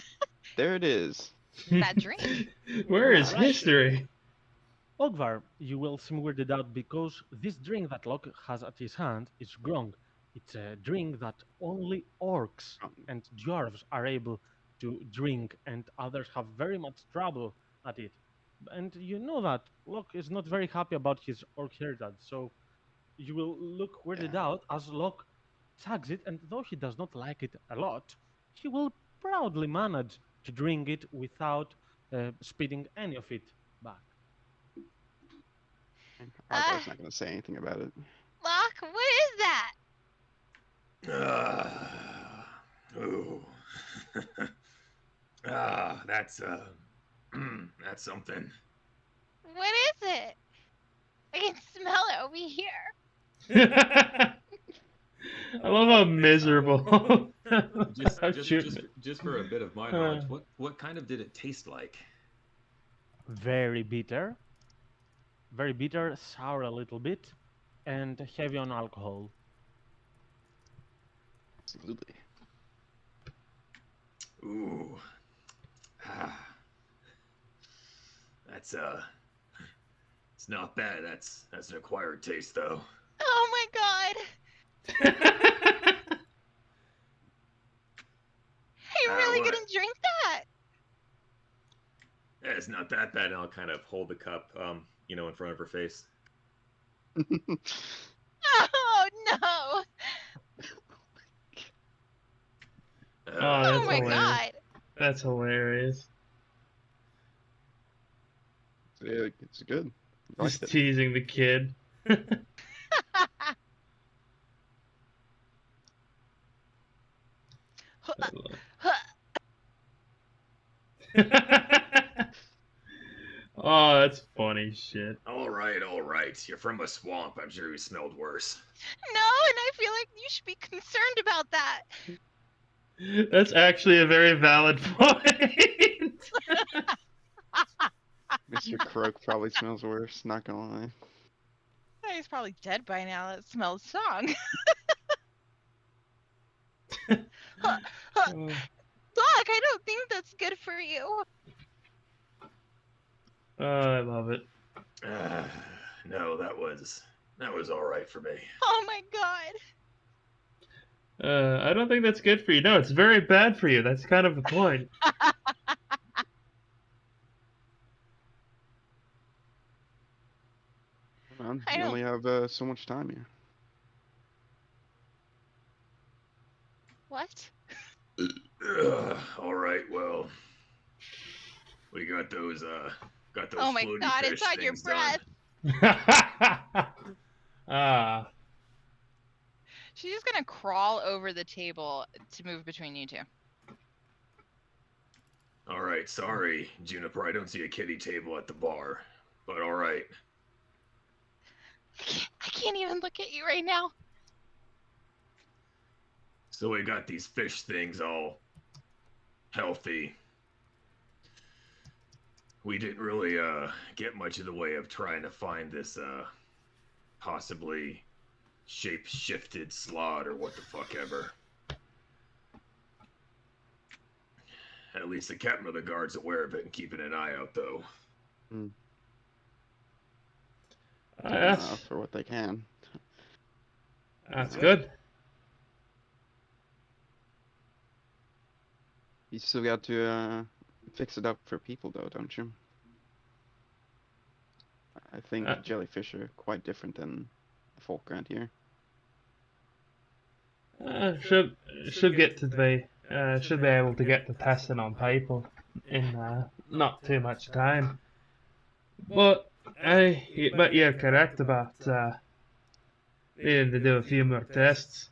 There it is. That drink. where is Alright. history? Ogvar, you will seem weirded out because this drink that Locke has at his hand is grog. It's a drink that only orcs and dwarves are able to drink, and others have very much trouble at it. And you know that Locke is not very happy about his orc heritage, so you will look weirded Yeah. out as Locke chugs it, and though he does not like it a lot, he will proudly manage to drink it without spitting any of it back. Ogvar's not gonna say anything about it. Locke, what is that? Ooh. That's that's something. What is it? I can smell it over here. I love how miserable. Just for a bit of my knowledge, what kind of did it taste like? Very bitter, sour a little bit, and heavy on alcohol. Absolutely. Ooh. That's it's not bad. That's an acquired taste though. Oh my god. You're really What? gonna drink that? Yeah, it's not that bad. And I'll kind of hold the cup, in front of her face. Oh no. Oh, Oh that's my hilarious. god. That's hilarious. Yeah, it's good. I Just liked it. teasing the kid. Oh, that's funny shit. All right. You're from a swamp. I'm sure you smelled worse. No, and I feel like you should be concerned about that. That's actually a very valid point. Mr. Croak probably smells worse, not gonna lie. He's probably dead by now. That smells strong. Look, I don't think that's good for you. I love it. No, that was all right for me. Oh my god. I don't think that's good for you. No, it's very bad for you. That's kind of the point. Man, I you don't- only have so much time here. What? All right. Well, we got those Oh my floaty god, fish it's on your things done. Ah. She's just gonna crawl over the table to move between you two. All right. Sorry, Juniper. I don't see a kiddie table at the bar, but all right. I can't even look at you right now. So we got these fish things all healthy. We didn't really get much in the way of trying to find this possibly shape-shifted Slaad or what the fuck ever. At least the captain of the guard's aware of it and keeping an eye out, though. For what they can. That's good. You still got to fix it up for people, though, don't you? I think jellyfish are quite different than folk around here. Should get to be should be able to get to testing on people in not too much time. But you're correct about needing to do a few more tests.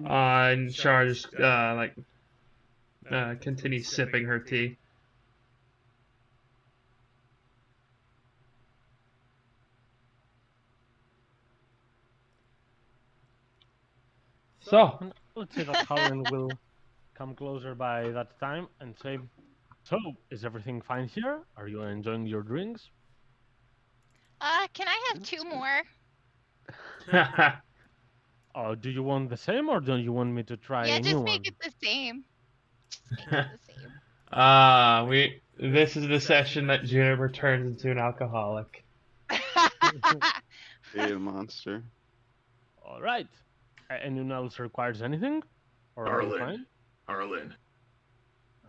And Char just continues sipping her tea. So, And let's say that Harlan will come closer by that time and say, "So, is everything fine here? Are you enjoying your drinks?" Can I have 2 more? Do you want the same, or do you want me to try Yeah, a new just one? make it the same. Just make it the same. this is the session that Juniper turns into an alcoholic. Be a monster. All right. Anyone else requires anything? Or are you fine? Harlan,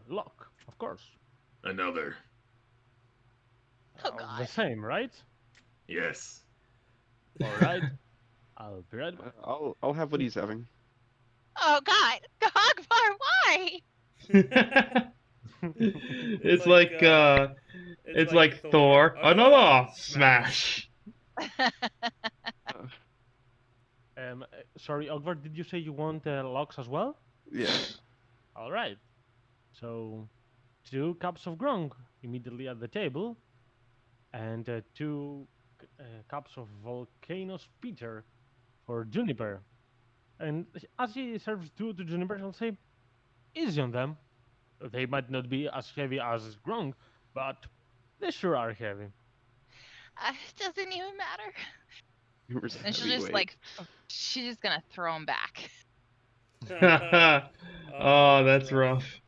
Locke, of course. another. Oh, The God. same, right? Yes. All right. I'll be right back. I'll have what he's having. Oh, God. Ogvar, why? It's like Thor. Another smash. Sorry, Ogvar, did you say you want locks as well? Yeah. All right. So, 2 cups of grog immediately at the table, and 2 cups of volcano's bitter for Juniper. And as he serves 2 to Juniper, he'll say, "Easy on them. They might not be as heavy as grog, but they sure are heavy." It doesn't even matter. Juniper's And she'll just heavyweight. she's just gonna throw him back. Oh, that's rough.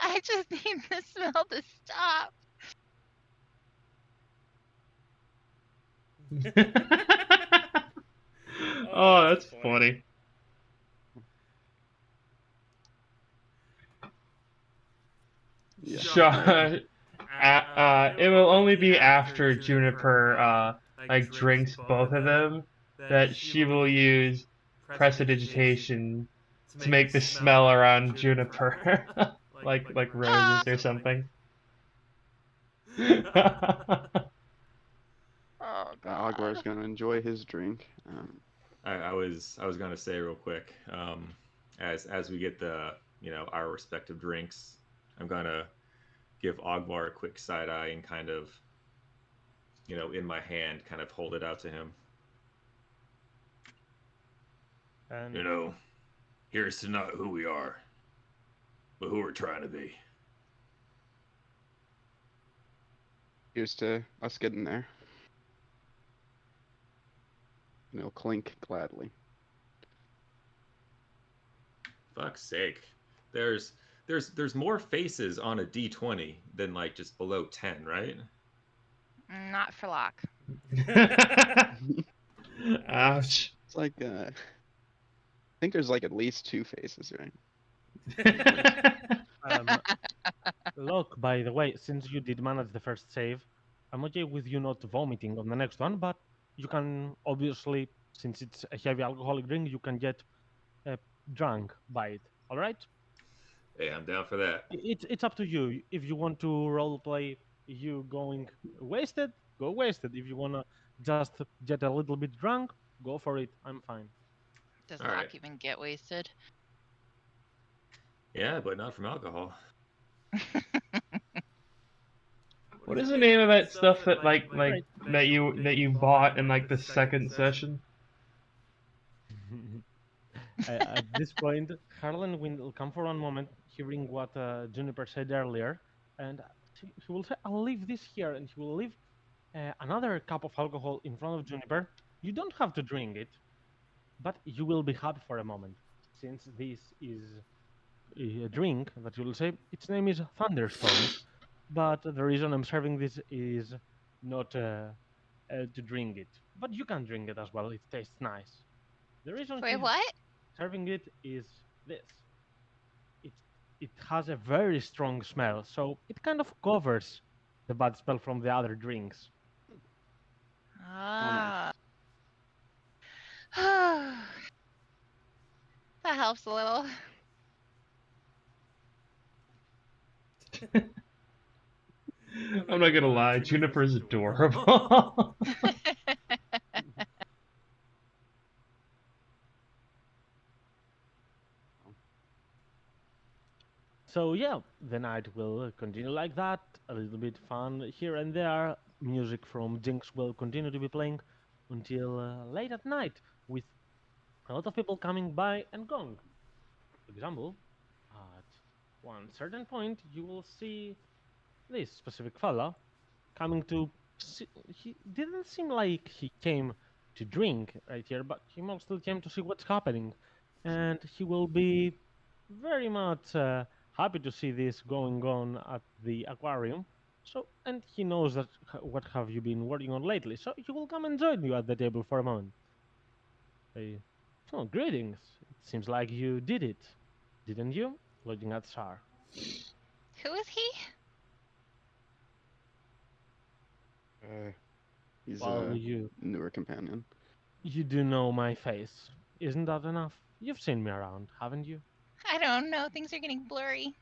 I just need the smell to stop. Oh, that's funny. Yeah. Sure. It will only be after Juniper drinks both of them that she will use prestidigitation to make the smell around Juniper like roses or something. Oh, God. Ogvar's gonna enjoy his drink. I was gonna say real quick, as we get the our respective drinks, I'm gonna give Ogvar a quick side eye and kind of in my hand kind of hold it out to him. And Here's to not who we are, but who we're trying to be. Here's to us getting there. And he'll clink gladly. Fuck's sake. There's more faces on a D20 than like just below 10, right? Not for Locke. Ouch. It's like I think there's like at least 2 faces, right? Locke, by the way, since you did manage the first save, I'm okay with you not vomiting on the next one, but you can obviously, since it's a heavy alcoholic drink, you can get drunk by it. All right? Hey, I'm down for that. It's up to you. If you want to roleplay you going wasted, go wasted. If you want to just get a little bit drunk, go for it. I'm fine. Does All Locke right. even get wasted? Yeah, but not from alcohol. What is the name of that stuff that that you bought in like the second session? At this point, Harlan will come for one moment, hearing what Juniper said earlier, and he will say, "I'll leave this here," and he will leave another cup of alcohol in front of Juniper. You don't have to drink it, but you will be happy for a moment, since this is a drink that you will say, its name is Thunderstorm, but the reason I'm serving this is not to drink it, but you can drink it as well. It tastes nice. The reason Wait, he's what? serving it is this. It has a very strong smell, so it kind of covers the bad smell from the other drinks. Ah. That helps a little. I'm not gonna lie, Juniper is adorable. So yeah, the night will continue like that. A little bit fun here and there. Music from Jinx will continue to be playing until late at night, with a lot of people coming by and going. For example, at one certain point, you will see this specific fella coming to. He didn't seem like he came to drink right here, but he mostly came to see what's happening, and he will be very much happy to see this going on at the aquarium. So, and he knows that what have you been working on lately, so he will come and join you at the table for a moment. Hey, oh, greetings. It seems like you did it, didn't you? Looking at Saar. Who is he? He's Well, a you newer companion. do know my face. Isn't that enough? You've seen me around, haven't you? I don't know. Things are getting blurry.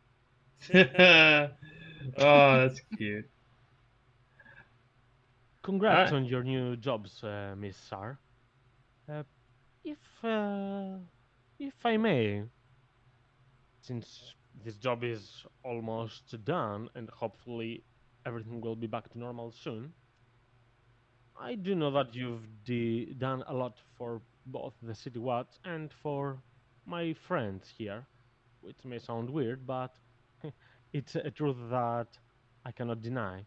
Oh, that's cute. Congrats on your new jobs, Miss Saar. Uh, if if I may, since this job is almost done and hopefully everything will be back to normal soon, I do know that you've done a lot for both the City Watts and for my friends here, which may sound weird, but it's a truth that I cannot deny.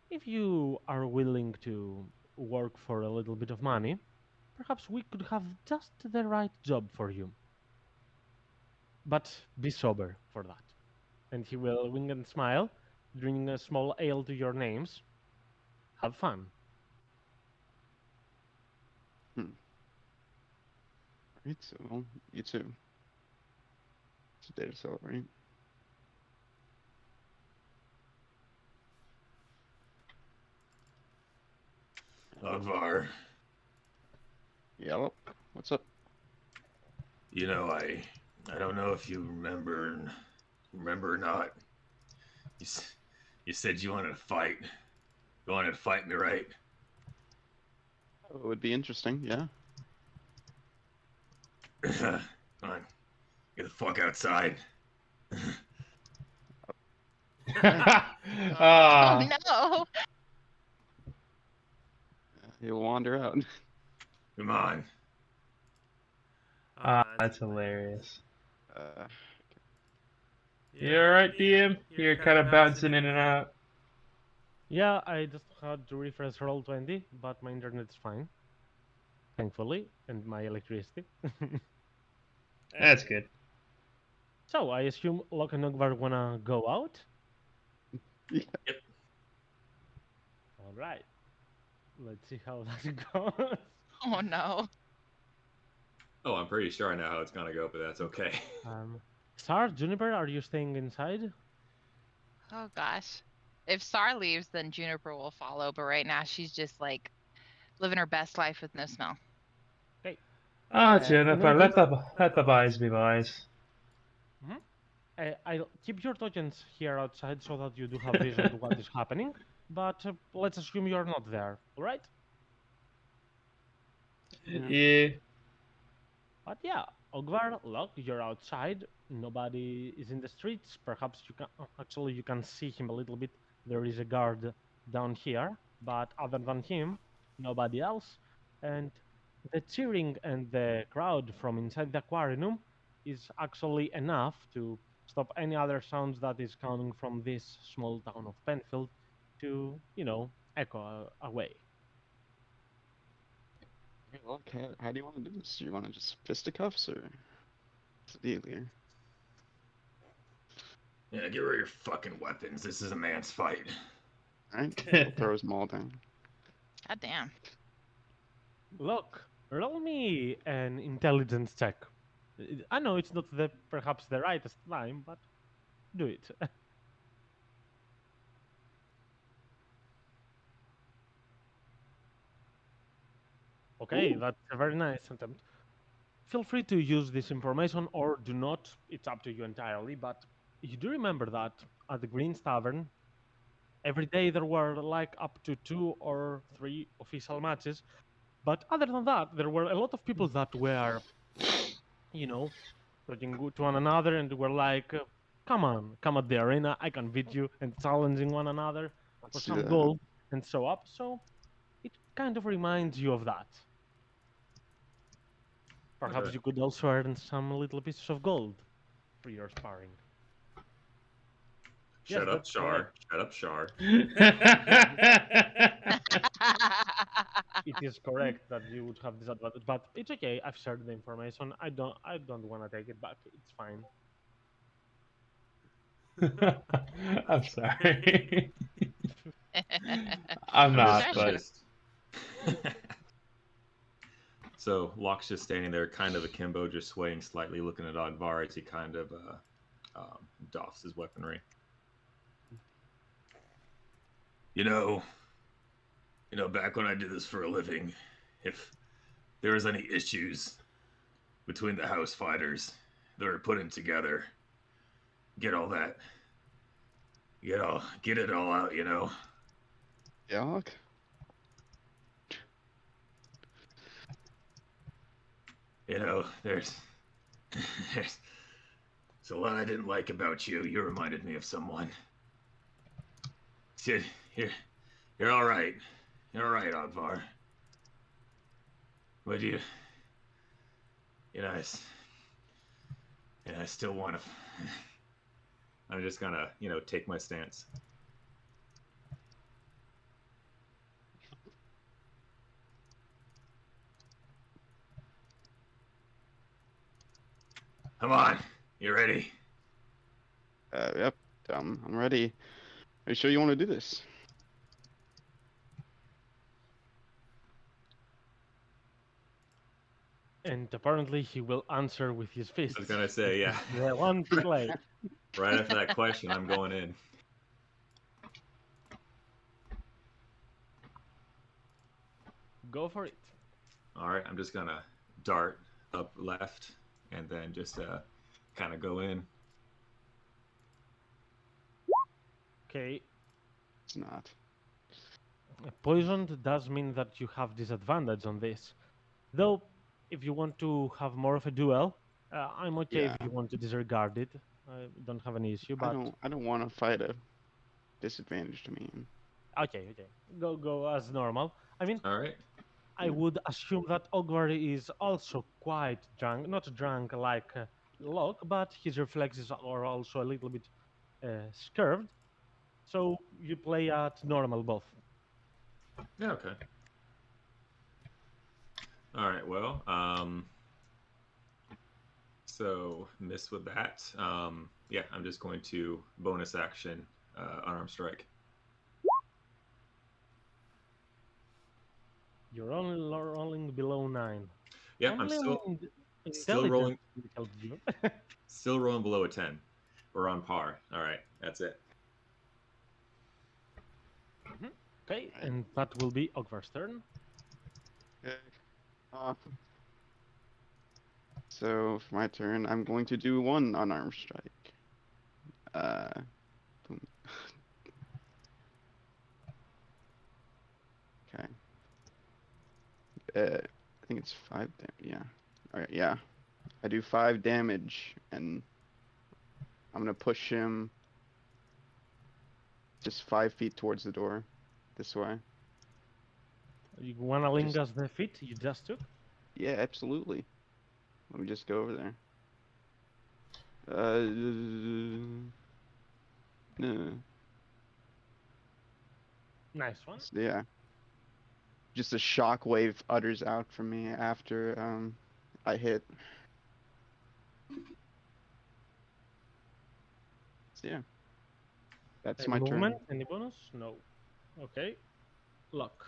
If you are willing to work for a little bit of money, perhaps we could have just the right job for you. But be sober for that. And he will wink and smile, drinking a small ale to your names. Have fun. Right, so you too. It's a day to celebrate. Ogvar, Yep. What's up? you know, I don't know if you remember or not. You said you wanted to fight. You wanted to fight me, right? It would be interesting, yeah. Come on, get the fuck outside. Ah, Oh no. He'll wander out. Come on. that's hilarious. Uh, You alright, DM? You're kind of bouncing in and out. Yeah, I just had to refresh Roll20, but my internet's fine. Thankfully, and my electricity. That's good. So, I assume Locke and Ogvar wanna go out? yeah. Alright. Let's see how that goes. Oh no. Oh, I'm pretty sure I know how it's gonna go, but that's okay. Sar, Juniper, are you staying inside? Oh gosh. If Sar leaves, then Juniper will follow. But right now, she's just like living her best life with no smell. Ah, in Jennifer, any let case- the boys be boys. I'll keep your tokens here outside so that you do have vision to what is happening. But let's assume you're not there, alright? Yeah. But yeah, Ogvar, Locke, you're outside. Nobody is in the streets. Perhaps you can actually you can see him a little bit. There is a guard down here, but other than him, nobody else. And the cheering and the crowd from inside the aquarium is actually enough to stop any other sounds that is coming from this small town of Pennfield to, echo away. Hey, look, how do you want to do this? Do you want to just fisticuffs or what's the deal here? Yeah, get rid of your fucking weapons. This is a man's fight. Alright, he'll throw his maul down. God damn. Look, roll me an intelligence check. I know it's not perhaps the rightest time, but do it. Okay, Ooh. that's a very nice attempt. Feel free to use this information or do not. It's up to you entirely. But you do remember that at the Green's Tavern, every day there were like up to 2 or 3 official matches. But other than that, there were a lot of people that were, talking to one another and were like come on, come at the arena. I can beat you and challenging one another for Let's do some that. gold and so up. So it kind of reminds you of that. Perhaps Okay. you could also earn some little pieces of gold for your sparring. Yes, Shut up, that's Shar. correct. Shut up, Shar. It is correct that you would have disadvantage, but it's okay. I've shared the information. I don't want to take it back. It's fine. I'm sorry. I'm not, Sure, but sure. So Locke's just standing there, kind of akimbo, just swaying slightly, looking at Ogvar as he kind of doffs his weaponry. You know, back when I did this for a living, if there was any issues between the house fighters that were putting together, get it all out, you know. Yeah. You know, there's a lot I didn't like about you. You reminded me of someone. Sid, you're all right. You're all right, Ogvar. But you know, I still want to. I'm just gonna, take my stance. Come on, you ready? Yep. I'm ready. Are you sure you want to do this? And apparently he will answer with his I fists. was gonna say, yeah. The one to play. Right after that question, I'm going in. Go for it. All right, I'm just gonna dart up left and then just kind of go in. Okay. It's not. Poisoned does mean that you have disadvantage on this. Though, if you want to have more of a duel, I'm okay Yeah. if you want to disregard it. I don't have any issue, I but don't want to fight a disadvantage to me. okay. Go as normal. I mean, All right. I would assume that Ogvar is also quite drunk, not drunk like Locke, but his reflexes are also a little bit scurved. So you play at normal both. Yeah. Okay. All right. Well, so miss with that. Yeah, I'm just going to bonus action unarmed strike. You're only rolling below 9. Yeah, I'm Only still intelligence rolling. helped you. Still rolling below a 10. We're on par. All right, that's it. Okay, and that will be Ogvar's turn. Okay. So for my turn, I'm going to do one unarmed strike. Boom. Okay. I think it's 5 damage. Yeah. All right. Yeah. I do 5 damage, and I'm gonna push him just 5 feet towards the door, this way. You wanna link us the feet you just took? Yeah, absolutely. Let me just go over there. No. Nice one. So, yeah. Just a shockwave utters out from me after I hit. So, yeah. That's Any my movement? turn. Any bonus? No. Okay. Luck.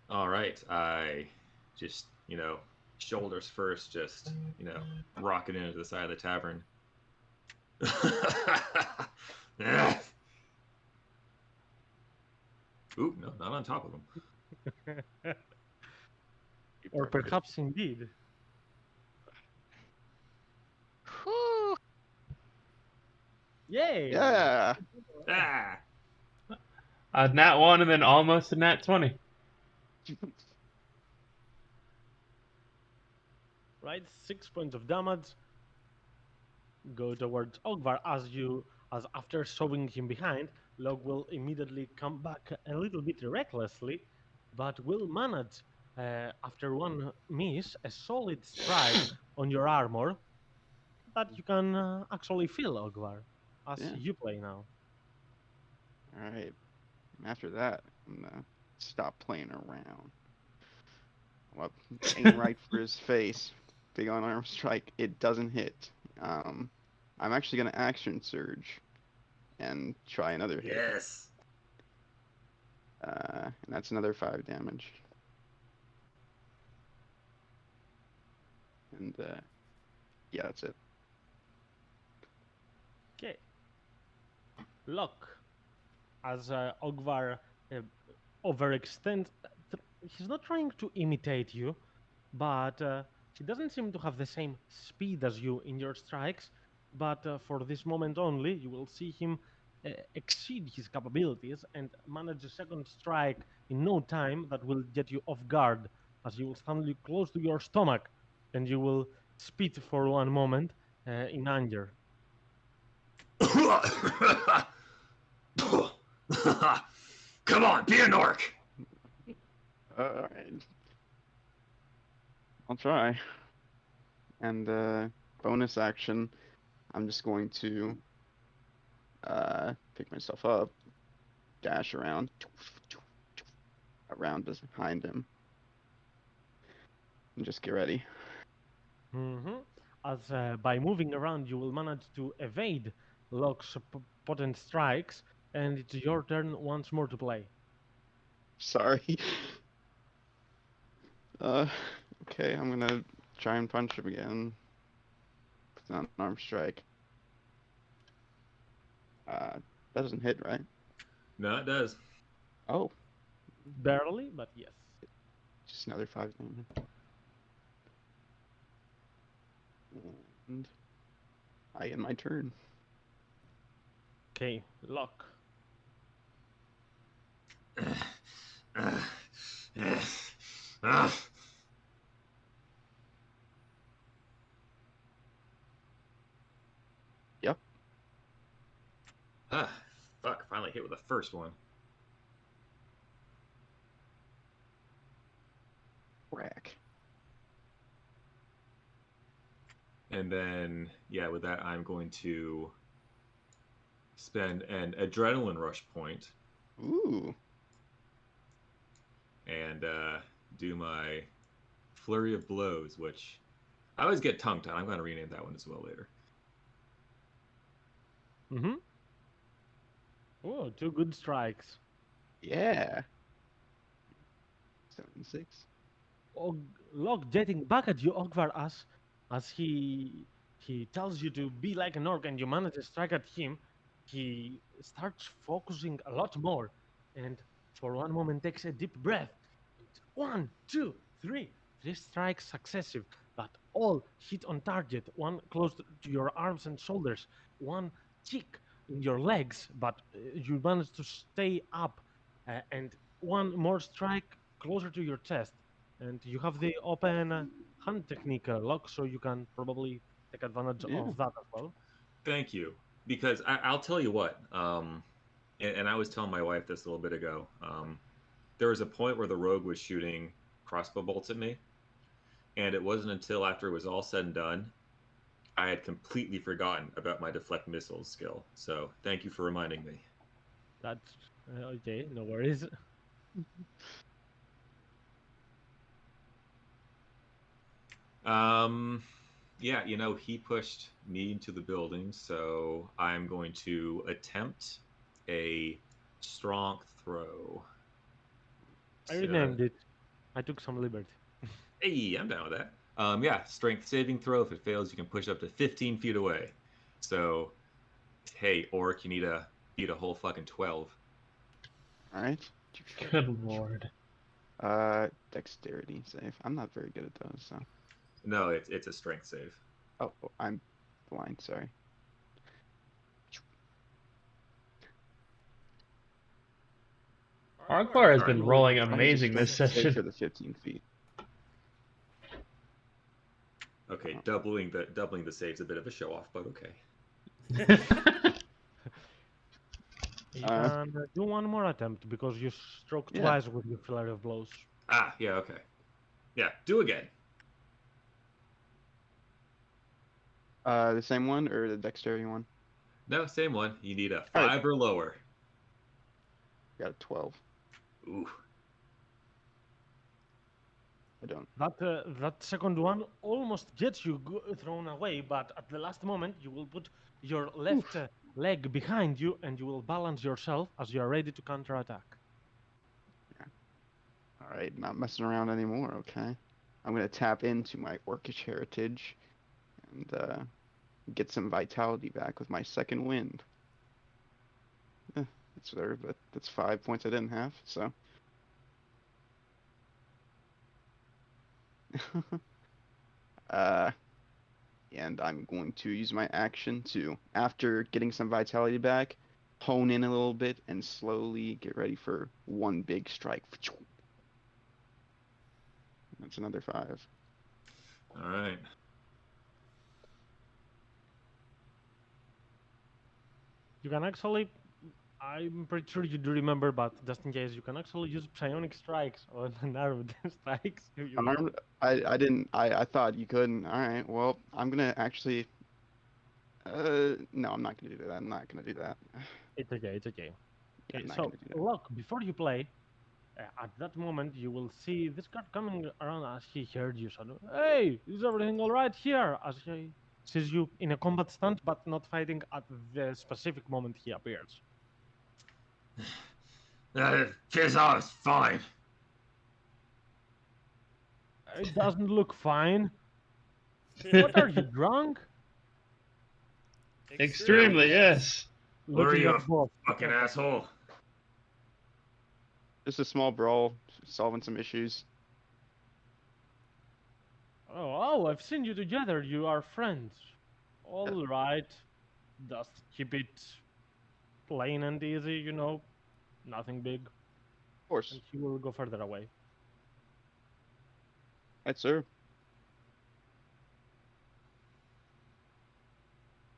All right, I just, shoulders first, just, rocking into the side of the tavern. Ooh, no, not on top of him. Or perhaps indeed. Whew. Yay! Yeah. Ah! a nat 1 and then almost a nat 20. Right, 6 points of damage. go towards Ogvar as after shoving him behind, Locke will immediately come back a little bit recklessly, but will manage after one miss a solid strike on your armor that you can actually feel, Ogvar, as Yeah. you play now. All right. And after that, I'm gonna stop playing around. Well, aim right for his face. Big unarmed strike. It doesn't hit. I'm actually gonna action surge and try another hit. Yes. And that's another 5 damage. And yeah, that's it. Okay. Locke, as Ogvar overextends, he's not trying to imitate you, but he doesn't seem to have the same speed as you in your strikes. But for this moment only, you will see him exceed his capabilities and manage a second strike in no time that will get you off guard, as you will stand close to your stomach and you will spit for one moment in anger. Come on, be an orc. All right. I'll try. And bonus action, I'm just going to pick myself up, dash around behind him, and just get ready. Mm-hmm. As by moving around, you will manage to evade Locke's potent strikes, and it's your turn once more to play. Sorry. Okay, I'm gonna try and punch him again. It's not an arm strike. That doesn't hit, right? No, it does. Oh, Barely, but yes. just another 5 damage. And I end my turn. Okay, Locke. Yep. Ah, fuck! Finally hit with the first one. Crack. And then, yeah, with that, I'm going to spend an adrenaline rush point Ooh. and do my flurry of blows, which I always get tongue-tied. I'm going to rename that one as well later. Mm-hmm. Oh, 2 good strikes. Yeah. 76. Locke jetting back at you, Ogvar, as he tells you to be like an orc, and you manage to strike at him. He starts focusing a lot more, and for one moment takes a deep breath. 1, 2, 3. 3 strikes successive, but all hit on target. One close to your arms and shoulders, one cheek in your legs, but you manage to stay up, and one more strike closer to your chest. And you have the open hand technique lock, so you can probably take advantage Yeah. of that as well. Thank you. Because I'll tell you what, and I was telling my wife this a little bit ago. There was a point where the rogue was shooting crossbow bolts at me, and it wasn't until after it was all said and done, I had completely forgotten about my deflect missiles skill. So thank you for reminding me. That's okay, no worries. Yeah, you know, he pushed me into the building, so I'm going to attempt a strong throw. I renamed it. I took some liberty. Hey, I'm down with that. Yeah, strength saving throw. If it fails, you can push up to 15 feet away. So, hey, orc, you need to beat a whole fucking 12. All right. Good lord. Dexterity save. I'm not very good at those, so. No, it's a strength save. Oh, I'm blind. Sorry. Ogvar has Alright. been rolling I'll use a amazing this strength save for session. the 15 feet. Okay. Okay, doubling the save's a bit of a show off, but okay. You can do one more attempt because you struck Yeah. twice with your flurry of blows. Ah, yeah, okay. Yeah, do again. The same one or the dexterity one? No, same one. You need a All right. 5 or lower. Got a 12. Ooh. I don't. That second one almost gets you thrown away, but at the last moment you will put your left leg behind you and you will balance yourself as you are ready to counterattack. All right, not messing around anymore. Okay, I'm gonna tap into my orcish heritage and get some vitality back with my second wind. It's there, but that's 5 points I didn't have. So. And I'm going to use my action to, after getting some vitality back, hone in a little bit and slowly get ready for one big strike. That's another 5. All right. You can actually, I'm pretty sure you do remember, but just in case, you can actually use psionic strikes on armed strikes. If you want. I didn't. I thought you couldn't. All right. Well, I'm gonna actually. No, I'm not gonna do that. I'm not gonna do that. It's okay. It's okay. I'm not So gonna do that. look, before you play, at that moment you will see this guard coming around as he heard you. So, hey, is everything all right here? As he sees you in a combat stance, but not fighting at the specific moment he appears. Fizz off, fine. It doesn't look fine. What are you, drunk? Extremely, yes. What are Looking you, at both. fucking asshole? Just a small brawl, solving some issues. Oh, I've seen you together. You are friends. All right. Just keep it plain and easy, you know. Nothing big. Of course. And he will go further away. Right, sir.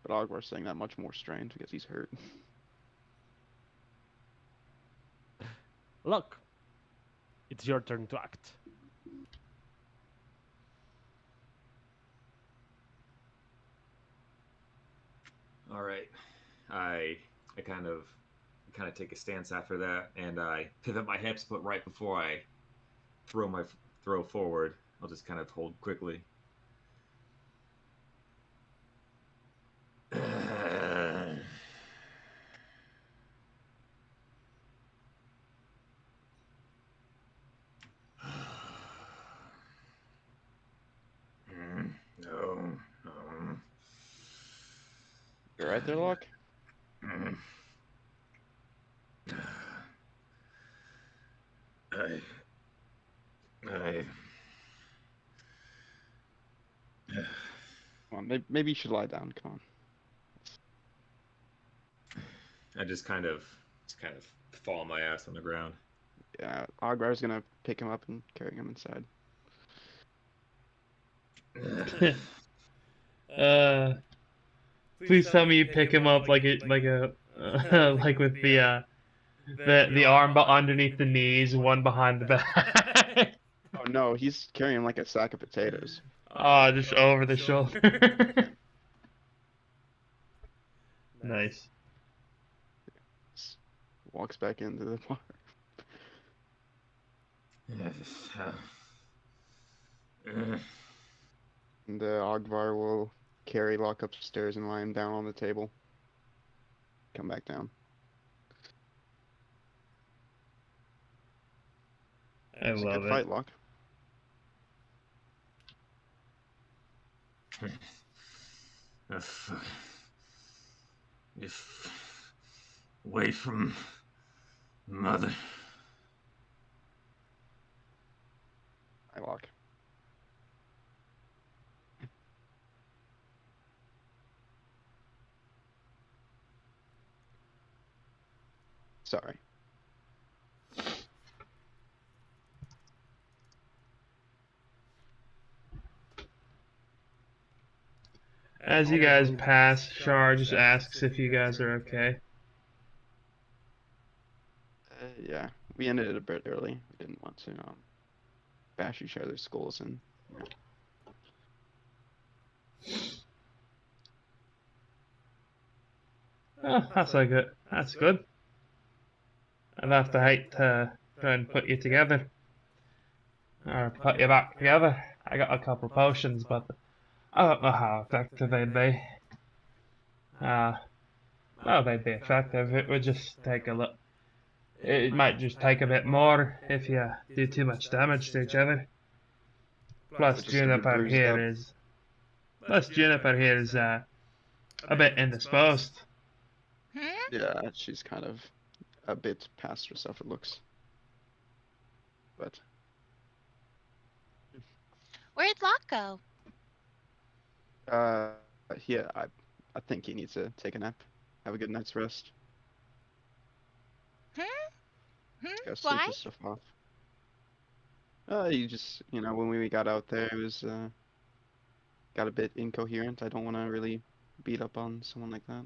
But Ogvar's saying that much more strange because he's hurt. Look, it's your turn to act. All right. I kind of take a stance after that, and I pivot my hips, but right before I throw forward, I'll just kind of hold quickly. No. You right there, Locke? Come on, maybe you should lie down. Come on. I just kind of fall on my ass on the ground. Yeah, Ogvar's gonna pick him up and carry him inside. Please tell me you pick him up like with the arm underneath the knees, one behind the back. Oh no, he's carrying him like a sack of potatoes. Oh, just over the shoulder. Nice. Walks back into the bar. And Ogvar will carry Locke upstairs and lie him down on the table. Come back down. I It's a love good it. fight, Locke. If away from mother. Hi, Locke. Sorry. as you guys pass, Shar just asks if you guys are okay. Yeah, we ended it a bit early. We didn't want to bash each other's skulls in. Oh, that's like good. That's good. I'd have to hate to try and put you together. Or put you back together. I got a couple potions, but I don't know how effective they'd be. Well, they'd be effective. It would just take a look. It might just take a bit more if you do too much damage to each other. Plus, Juniper here is. Plus, Juniper here is a bit indisposed. Yeah, she's kind of a bit past herself, it looks. But Where'd Locke go? yeah, I think he needs to take a nap. Have a good night's rest. Gotta sleep Why? his stuff off. You just, when we got out there, it was got a bit incoherent. I don't want to really beat up on someone like that.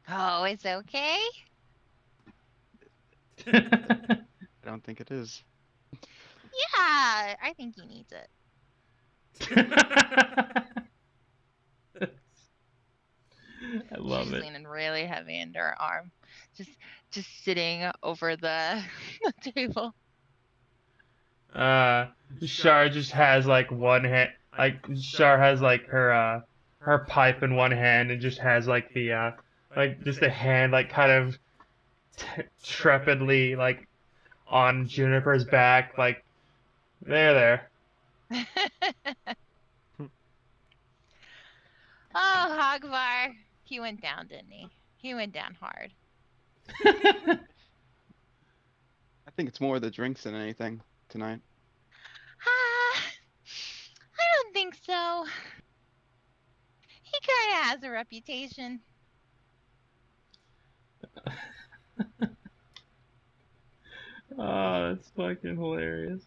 Oh, it's okay. I don't think it is. Yeah, I think he needs it. I love She's it. leaning really heavy into her arm, just sitting over the table. Shar just has like one hand, like Shar has like her pipe in one hand and just has like the just a hand like kind of trepidly like on Juniper's back, like there. Oh, Ogvar. He went down, didn't he? He went down hard. I think it's more the drinks than anything tonight. I don't think so. He kind of has a reputation. Oh, that's fucking hilarious.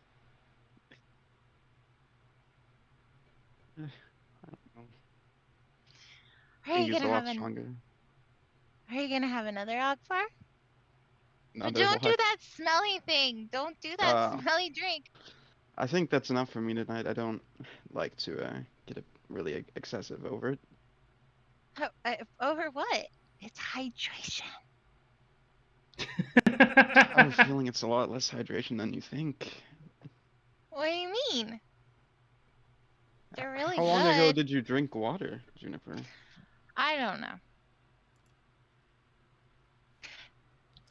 Are you He's a gonna lot have stronger. Are you gonna have another Ogvar? But Another don't do what? that smelly thing. Don't do that smelly drink. I think that's enough for me tonight. I don't like to get really excessive over it. Over what? It's hydration. I have a feeling it's a lot less hydration than you think. What do you mean? They're really How good. long ago did you drink water, Juniper? I don't know.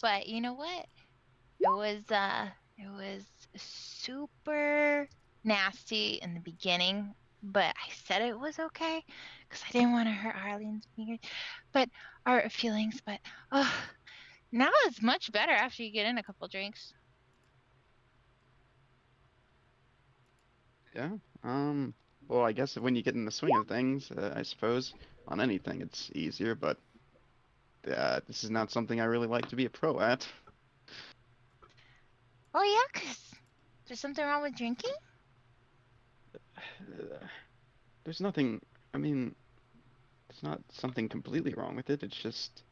But you know what? It was super nasty in the beginning, but I said it was okay because I didn't want to hurt Arlene's fingers, but our feelings. But now it's much better after you get in a couple drinks. Yeah. Well, I guess when you get in the swing of things, I suppose on anything it's easier. But this is not something I really like to be a pro at. Oh yeah, 'cause there's something wrong with drinking? There's nothing. I mean, it's not something completely wrong with it. It's just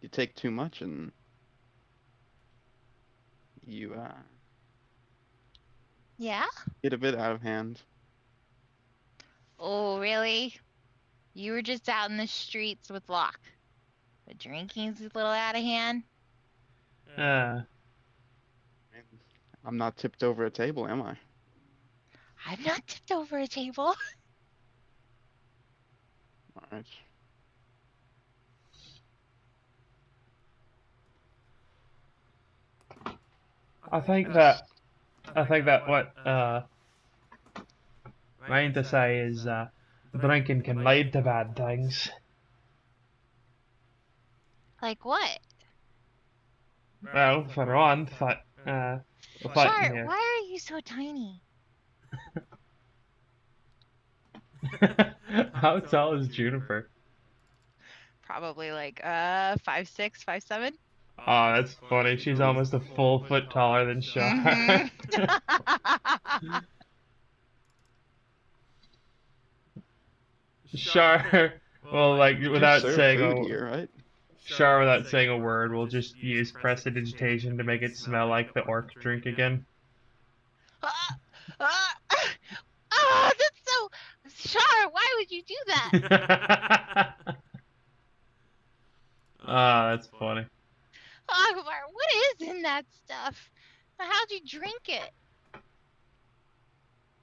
you take too much and you Yeah? get a bit out of hand. Oh, really? You were just out in the streets with Locke. But drinking's a little out of hand? I'm not tipped over a table, am I? I'm not tipped over a table. All right. I think that what I mean to say is drinking can lead to bad things. Like what? Well, for one, we're fighting Shar, here. why are you so tiny? How tall is Juniper? Probably like 5'6", 5'7". Oh, that's funny. She's almost a full foot taller than Shar. Char, well, like, You without serve saying food a here, right? Char, without saying a word, we'll just use prestidigitation to make it smell like the orc drink again. Ah, ah, ah, that's so. Char, why would you do that? Ah, that's funny. Ogvar, what is in that stuff? How'd you drink it?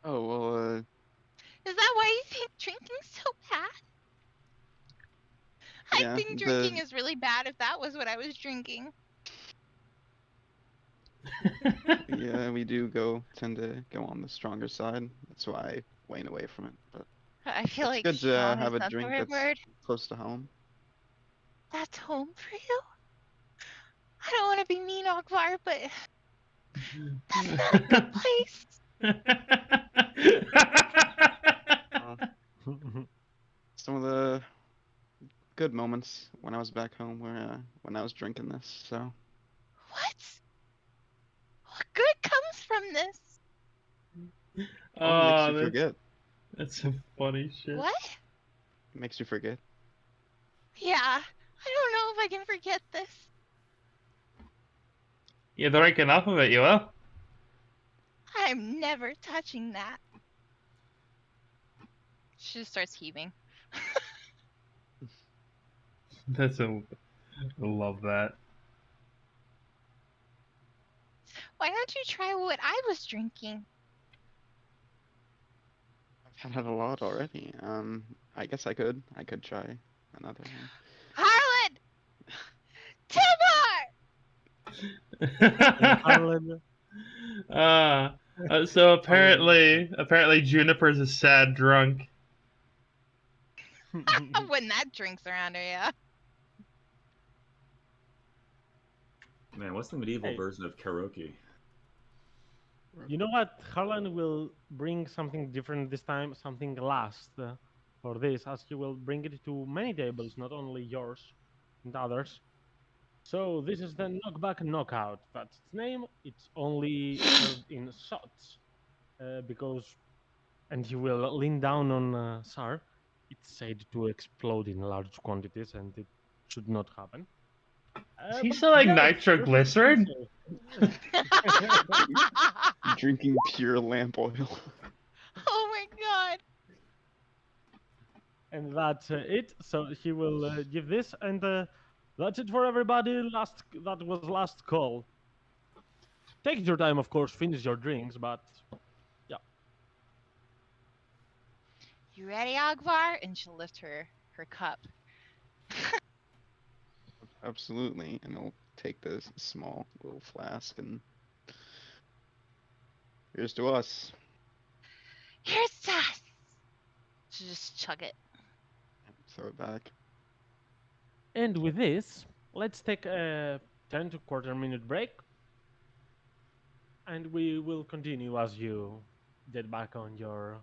Oh, well, Is that why you think drinking's so bad? yeah, I think drinking is really bad if that was what I was drinking. yeah, we do tend to go on the stronger side. That's why I wane away from it. But I feel it's like good to strong have is a not the drink right that's word. close to home. That's home for you? I don't want to be mean, Ogvar, but that's not a good place. Some of the good moments when I was back home were when I was drinking this. So What? What good comes from this? it makes Oh, you forget. that's some funny shit. What? It makes you forget. Yeah, I don't know if I can forget this. You drink enough of it, you will. I'm never touching that. She just starts heaving. I love that. Why don't you try what I was drinking? I've had a lot already. I guess I could try another one. Harlan! Timur! So apparently Juniper's a sad drunk. When that drink's around her, yeah. Man, what's the medieval Hey. version of karaoke? You know what? Harlan will bring something different this time, something last for this, as he will bring it to many tables, not only yours and others. So this is the knockback knockout. That's its name. It's only served in shots and he will lean down on Sar. It's said to explode in large quantities, and it should not happen. Is he But selling yeah, it's nitroglycerin? Drinking pure lamp oil. Oh my god. And that's it. So he will give this, and that's it for everybody. That was last call. Take your time, of course. Finish your drinks, but yeah. You ready, Ogvar? And she'll lift her cup. Absolutely, and I'll take this small little flask and here's to us. Here's to us. She'll just chug it. Throw it back. And with this, let's take a 10 to quarter minute break, and we will continue as you get back on your.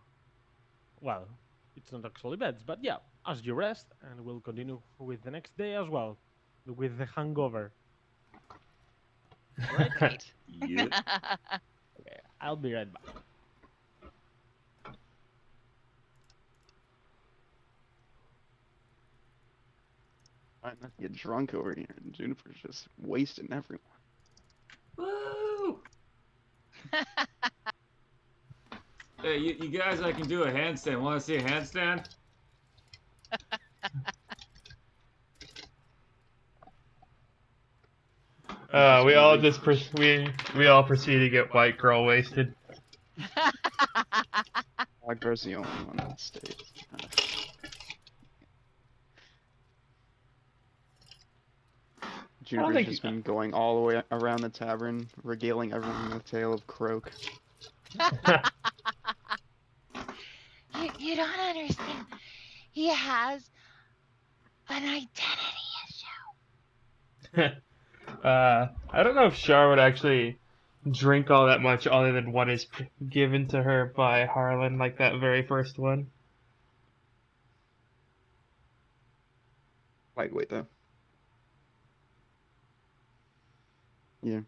Well, it's not actually beds, but yeah, as you rest, and we'll continue with the next day as well, with the hangover. Right? Great. Yep. Okay, I'll be right back. Trying not to get drunk over here, and Juniper's just wasting everyone. Woo! Hey, you guys, I can do a handstand. Want to see a handstand? We all just we all proceed to get white girl wasted. Ogvar's the only one that stays. Juniper's think- just been going all the way around the tavern, regaling everyone with a tale of Croak. You don't understand. He has an identity issue. I don't know if Char would actually drink all that much other than what is given to her by Harlan, like that very first one. Lightweight though. Yeah.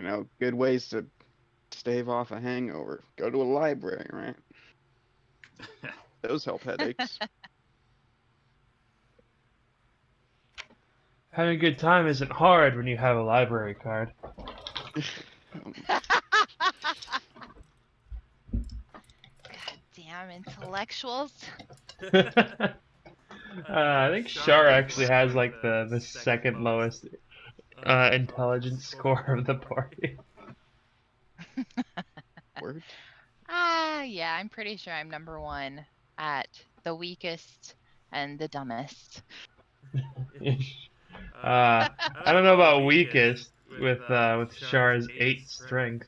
know, good ways to stave off a hangover. Go to a library, right? Those help headaches. Having a good time isn't hard when you have a library card. Damn intellectuals. I think Shar actually has like the second lowest intelligence score of the party. Word. Yeah, I'm pretty sure I'm number 1 at the weakest and the dumbest. I don't know about weakest with Shar's 8 strength.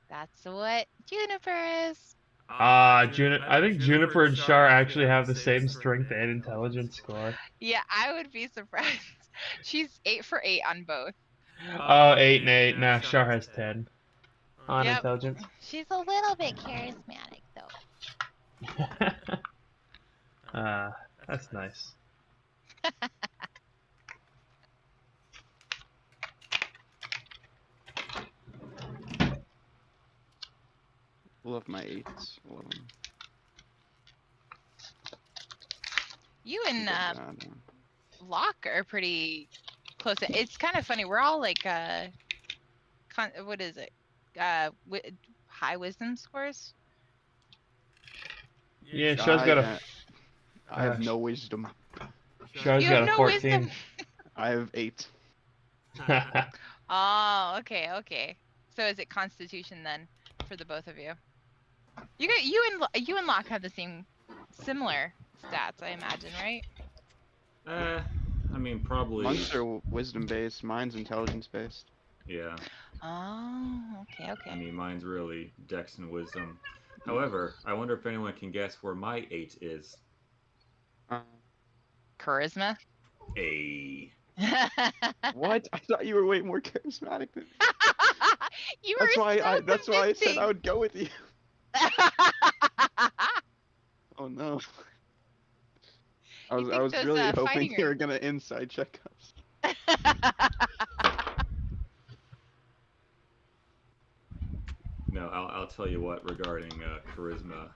That's what Juniper is. I think Juniper and Shar actually have the same strength and intelligence score. Yeah, I would be surprised. She's 8 for 8 on both. Oh, 8 and 8. Nah, Shar has 10 on Yep. intelligence. She's a little bit charismatic, though. That's nice. Love my 8s. Love 'em. You and God, Locke are pretty close. It's kind of funny. We're all like, what is it? High wisdom scores? Yeah, Shar's got a. I have no wisdom. Shar's You got have a no 14. wisdom. I have 8. Oh, okay. So is it Constitution then for the both of you? You and Locke have the similar stats, I imagine, right? I mean, probably. Mine's are wisdom based. Mine's intelligence based. Yeah. Oh, okay. I mean, mine's really dex and wisdom. However, I wonder if anyone can guess where my 8 is. Charisma? A. What? I thought you were way more charismatic than me. You That's were why so that's why I said I convincing. would go with you. Oh no. I You was think those, really hoping fighting you were gonna inside check us. No, I'll tell you what regarding charisma.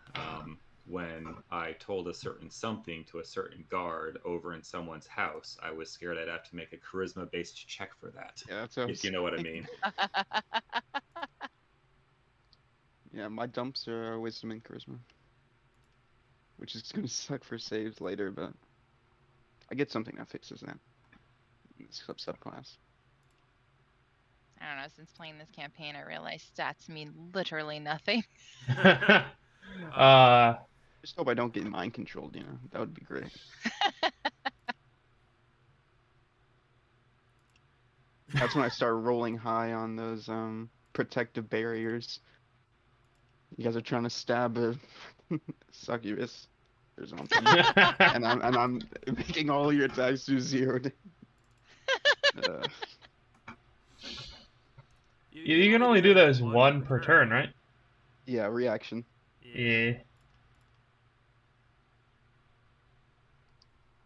When I told a certain something to a certain guard over in someone's house, I was scared I'd have to make a charisma-based check for that. Yeah, that's what I If was you know what I thinking. mean. Yeah, my dumps are wisdom and charisma. Which is gonna suck for saves later, but I get something that fixes that. In this subclass. I don't know, since playing this campaign, I realized stats mean literally nothing. Just hope I don't get mind controlled, you know? That would be great. That's when I start rolling high on those protective barriers. You guys are trying to stab a succubus or something. and I'm making all your attacks do 0. You can only do those one per turn, right? Yeah, reaction. Yeah.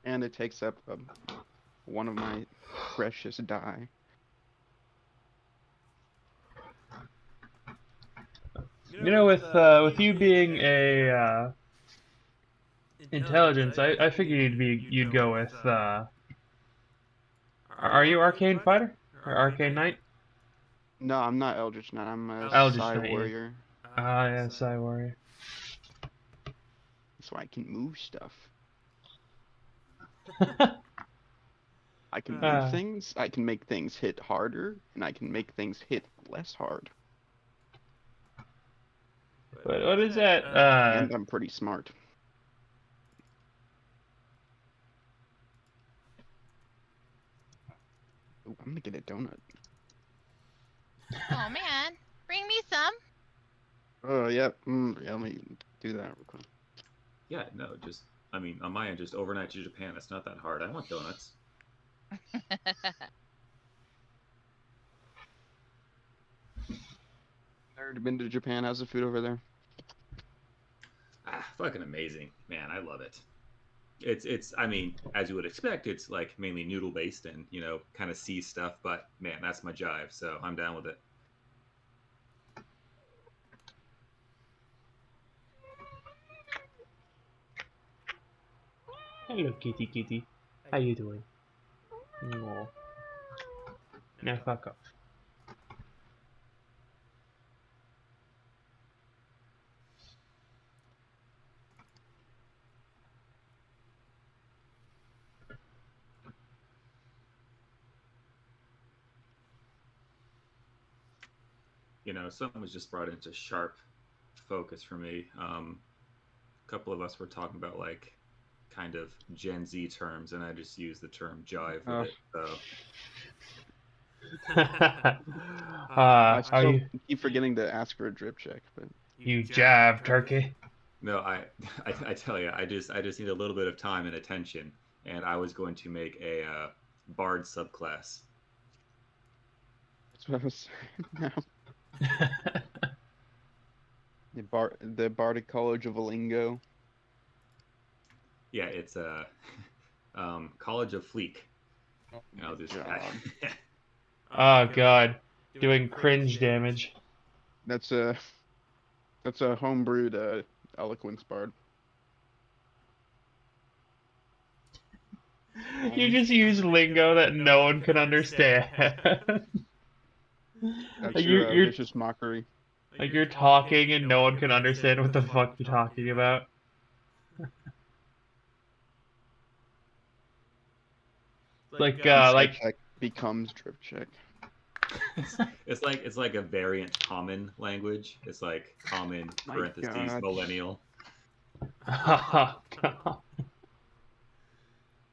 And it takes up one of my precious die. You know, with you being a intelligence, I figured you'd go with. Are you Arcane Fighter or Arcane Knight? No, I'm not Eldritch Knight. I'm a Eldritch Psy Knight, yeah. Warrior. Yeah, Psy Warrior. So I can move stuff. I can move things. I can make things hit harder, and I can make things hit less hard. What is that? And I'm pretty smart. Ooh, I'm gonna get a donut. Oh man, bring me some. Oh yeah. Yeah, let me do that real quick. Yeah, no, just, I mean, on my end, just overnight to Japan. It's not that hard. I want donuts. Never been to Japan. How's the food over there? Fucking amazing. Man, I love it. It's I mean, as you would expect, it's like mainly noodle based and kind of sea stuff. But man, that's my jive, so I'm down with it. Hello, kitty kitty. How you doing? No. Now fuck off. Something was just brought into sharp focus for me. A couple of us were talking about like kind of Gen Z terms, and I just used the term jive with it. So I are still you keep forgetting to ask for a drip check, but you jive turkey? no, I tell you, I just need a little bit of time and attention, and I was going to make a bard subclass. that's what I was saying now. The Bardic College of Alingo. Yeah, it's a College of Fleek. I'll just God. Oh god, doing cringe damage. That's a homebrewed eloquence bard. You just use lingo that no one can understand. That's Like, your you're vicious mockery. like you're talking and no one can understand what the fuck you're talking about. Like Insight check becomes drip check. it's like a variant common language. It's like common My parentheses God. millennial.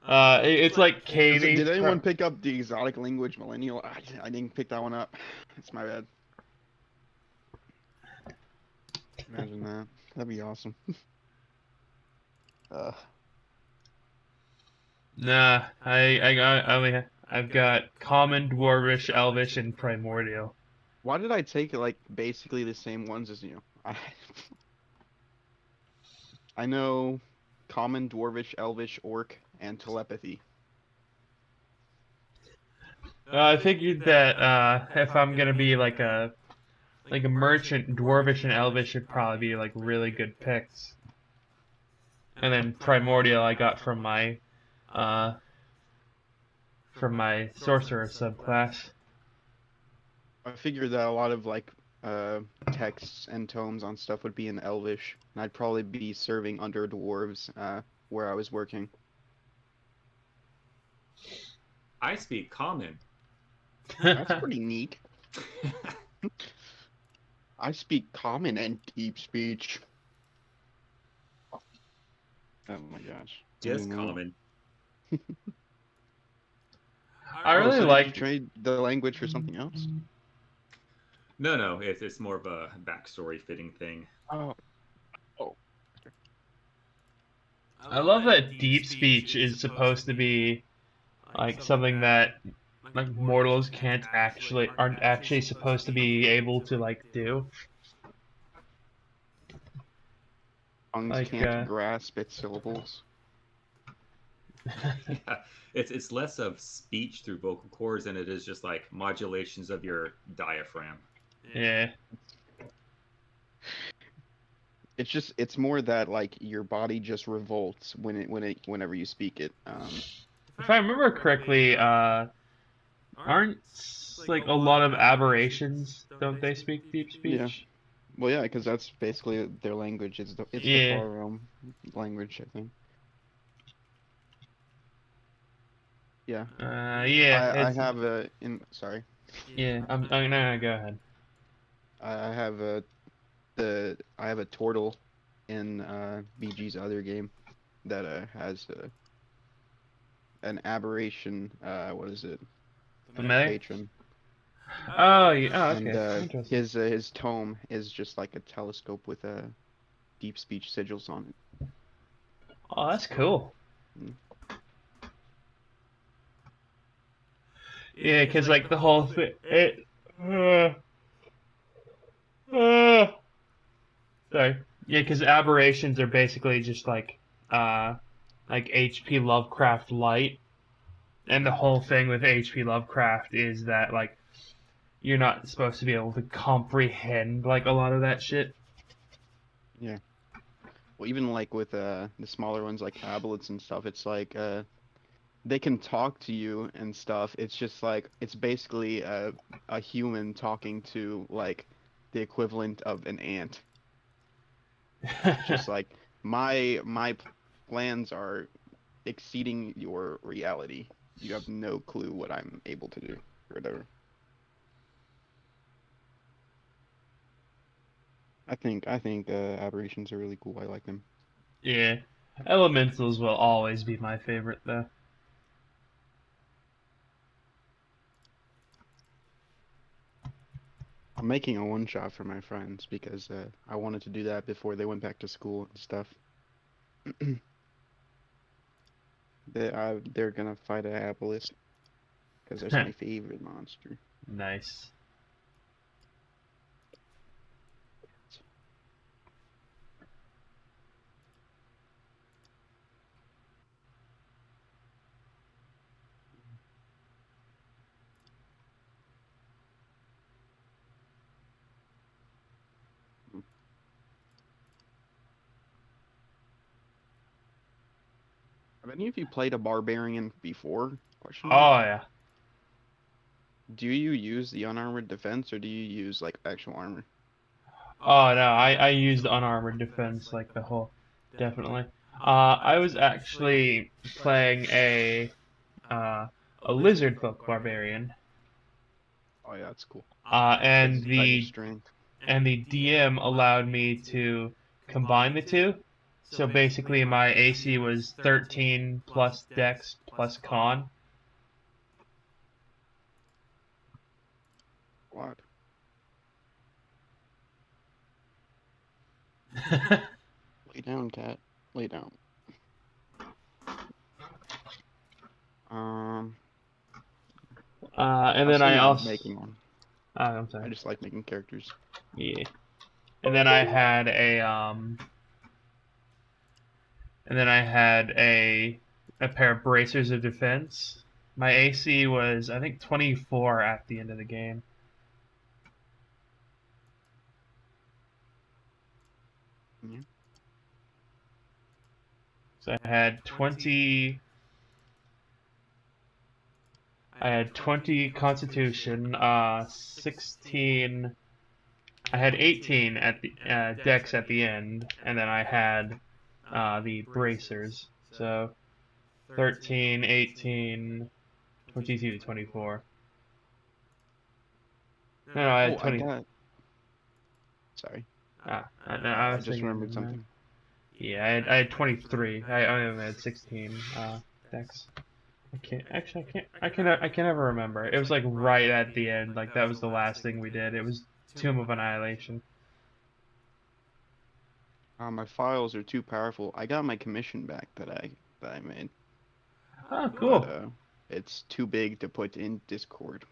It's like Katie. Did anyone pick up the exotic language millennial? I didn't pick that one up. It's my bad. Imagine that. That'd be awesome. Nah, I've got common, dwarvish, elvish, and primordial. Why did I take like basically the same ones as you? I know common, dwarvish, elvish, orc, and telepathy. I figured that if I'm gonna be like a merchant, dwarvish and elvish should probably be like really good picks. And then primordial I got from my sorcerer subclass. I figured that a lot of like texts and tomes on stuff would be in elvish, and I'd probably be serving under dwarves where I was working. I speak common. That's pretty neat. I speak common and deep speech. Oh my gosh. Just common. I really so did like you trade the language for something else? No, it's more of a backstory fitting thing. Oh. I love that deep speech is supposed to be like something that like mortals aren't actually supposed to be able to like do. Tongues Like, can't grasp its syllables. Yeah, it's less of speech through vocal cords than it is just like modulations of your diaphragm. Yeah. It's more that like your body just revolts whenever you speak it. If I remember correctly, aren't like a lot of aberrations, don't they speak deep speech? Yeah. Well, yeah, because that's basically their language. It's the Yeah. far realm language, I think. Yeah. Yeah. I have a sorry. Yeah. No, go ahead. I have a turtle in BG's other game that has an aberration. What is it? Familiar? Patron. Oh, yeah. Oh, okay. And Interesting. his tome is just like a telescope with deep speech sigils on it. Oh, that's cool. Yeah, because like the whole thing, sorry. Yeah, because aberrations are basically just like like H.P. Lovecraft light. And the whole thing with H.P. Lovecraft is that like you're not supposed to be able to comprehend like a lot of that shit. Yeah. Well, even like with the smaller ones like tablets and stuff, it's like they can talk to you and stuff. It's just like it's basically a human talking to like the equivalent of an ant. Just like my plans are exceeding your reality. You have no clue what I'm able to do or whatever. I think aberrations are really cool. I like them. Yeah. Elementals will always be my favorite though. I'm making a one shot for my friends because I wanted to do that before they went back to school and stuff. They're gonna fight a Aboleth because that's my favorite monster. Nice. Have any of you played a barbarian before? Question Oh mark. yeah. Do you use the unarmored defense or do you use like actual armor? Oh no, I used unarmored defense like the whole, definitely. I was actually playing a lizard folk barbarian, Oh yeah, that's cool. and That's fighting the strength. DM allowed me to combine the two. So basically, my AC was 13 plus Dex plus Con. What? Lay down, cat. Lay down. And I then was I thinking of also, making one. I'm I sorry. just like making characters. Yeah. And then I had a pair of bracers of defense. My AC was I think 24 at the end of the game. Yeah. So I had 20 Constitution, 16. I had 18 at the Dex at the end, and then I had the bracers. So 13, 18, 22, 24. No, I had Oh, 20. Sorry. No, I I was just thinking. remembered something. Yeah, I had 23. I only had 16 Dex. I can never remember. It was like right at the end. Like that was the last thing we did. It was Tomb of Annihilation. My files are too powerful. I got my commission back that I made, Oh, but cool. it's too big to put in Discord,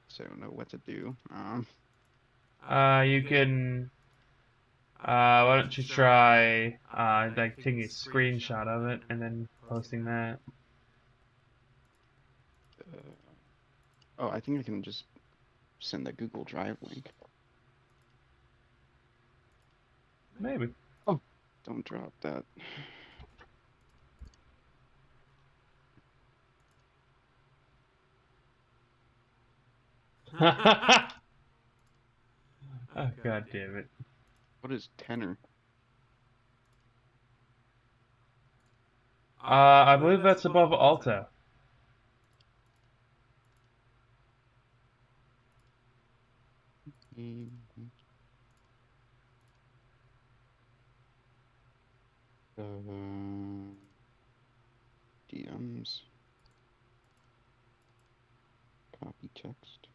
so I don't know what to do. You can. Why don't you try like taking a screenshot of it and then posting that? Oh, I think I can just send the Google Drive link. Maybe. Oh, don't drop that. Oh, God damn it. What is tenor? I believe that's above alto. DMs. Copy text.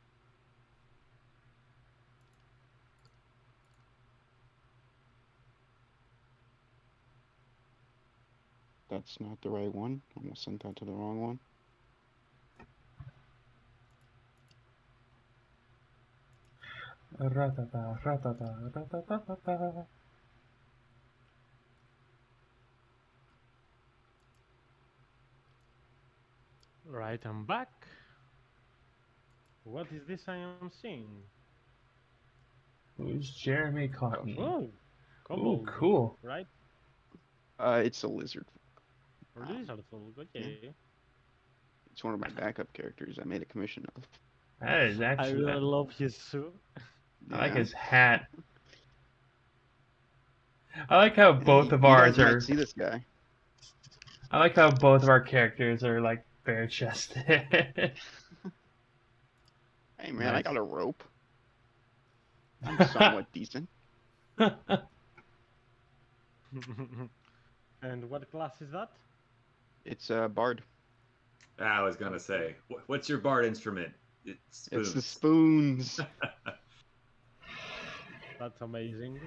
That's not the right one. I almost sent that to the wrong one. Ratata, ratata, ratatata. Alright, I'm back. What is this I am seeing? Who's Jeremy Cotton? Oh, Ooh, kobold, cool. right? It's a lizard. Or lizard folk, okay. It's one of my backup characters. I made a commission of. That is I actually. really love his suit. I like Yeah. his hat. I like how both of you ours guys are. might see this guy. I like how both of our characters are like bare chested. Hey man, I Nice. got a rope. I'm somewhat decent. And what class is that? It's bard. I was gonna say, what's your bard instrument? It's It's the spoons. spoons. That's amazing.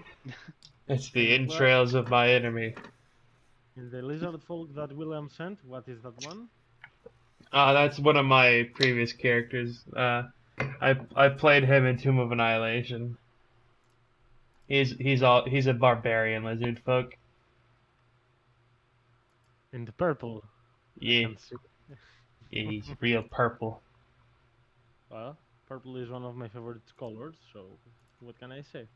It's the entrails of my enemy. In the lizard folk that William sent, what is that one? That's one of my previous characters. I played him in Tomb of Annihilation. He's a barbarian lizard folk. In the purple. Yeah, And yeah, he's real purple. well, purple is one of my favorite colors, so what can I say?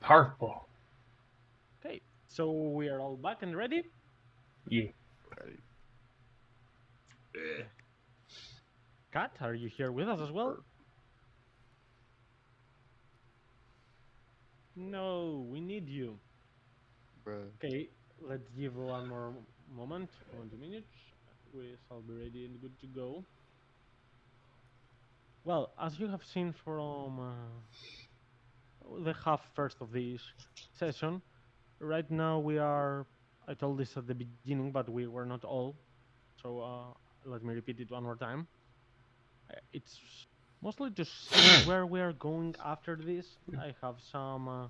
Purple. Okay, so we are all back and ready? Yeah. Eh. Kat, are you here with us as well? No, we need you. Bruh. Okay, let's give one more moment, 1 2 minutes. We shall be ready and good to go. Well, as you have seen from the half first of this session, right now we are, I told this at the beginning, but we were not all, so let me repeat it one more time. It's mostly to see where we are going after this. I have some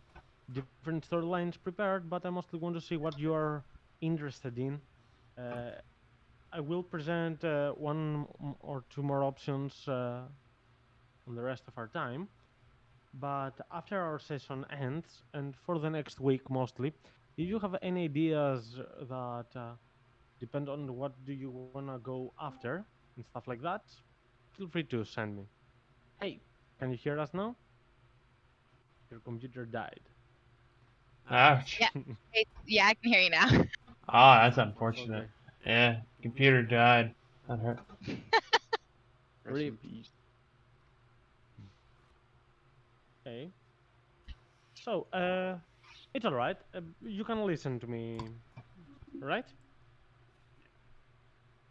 different storylines prepared, but I mostly want to see what you are interested in. I will present one or two more options on the rest of our time, but after our session ends, and for the next week mostly, if you have any ideas that depend on what do you want to go after and stuff like that, feel free to send me. Hey, can you hear us now? Your computer died. Ouch. Yeah. Yeah, I can hear you now. Ah, that's unfortunate. Okay. Yeah, computer died. That hurt. Rest in peace. Okay. So, it's alright. You can listen to me, right?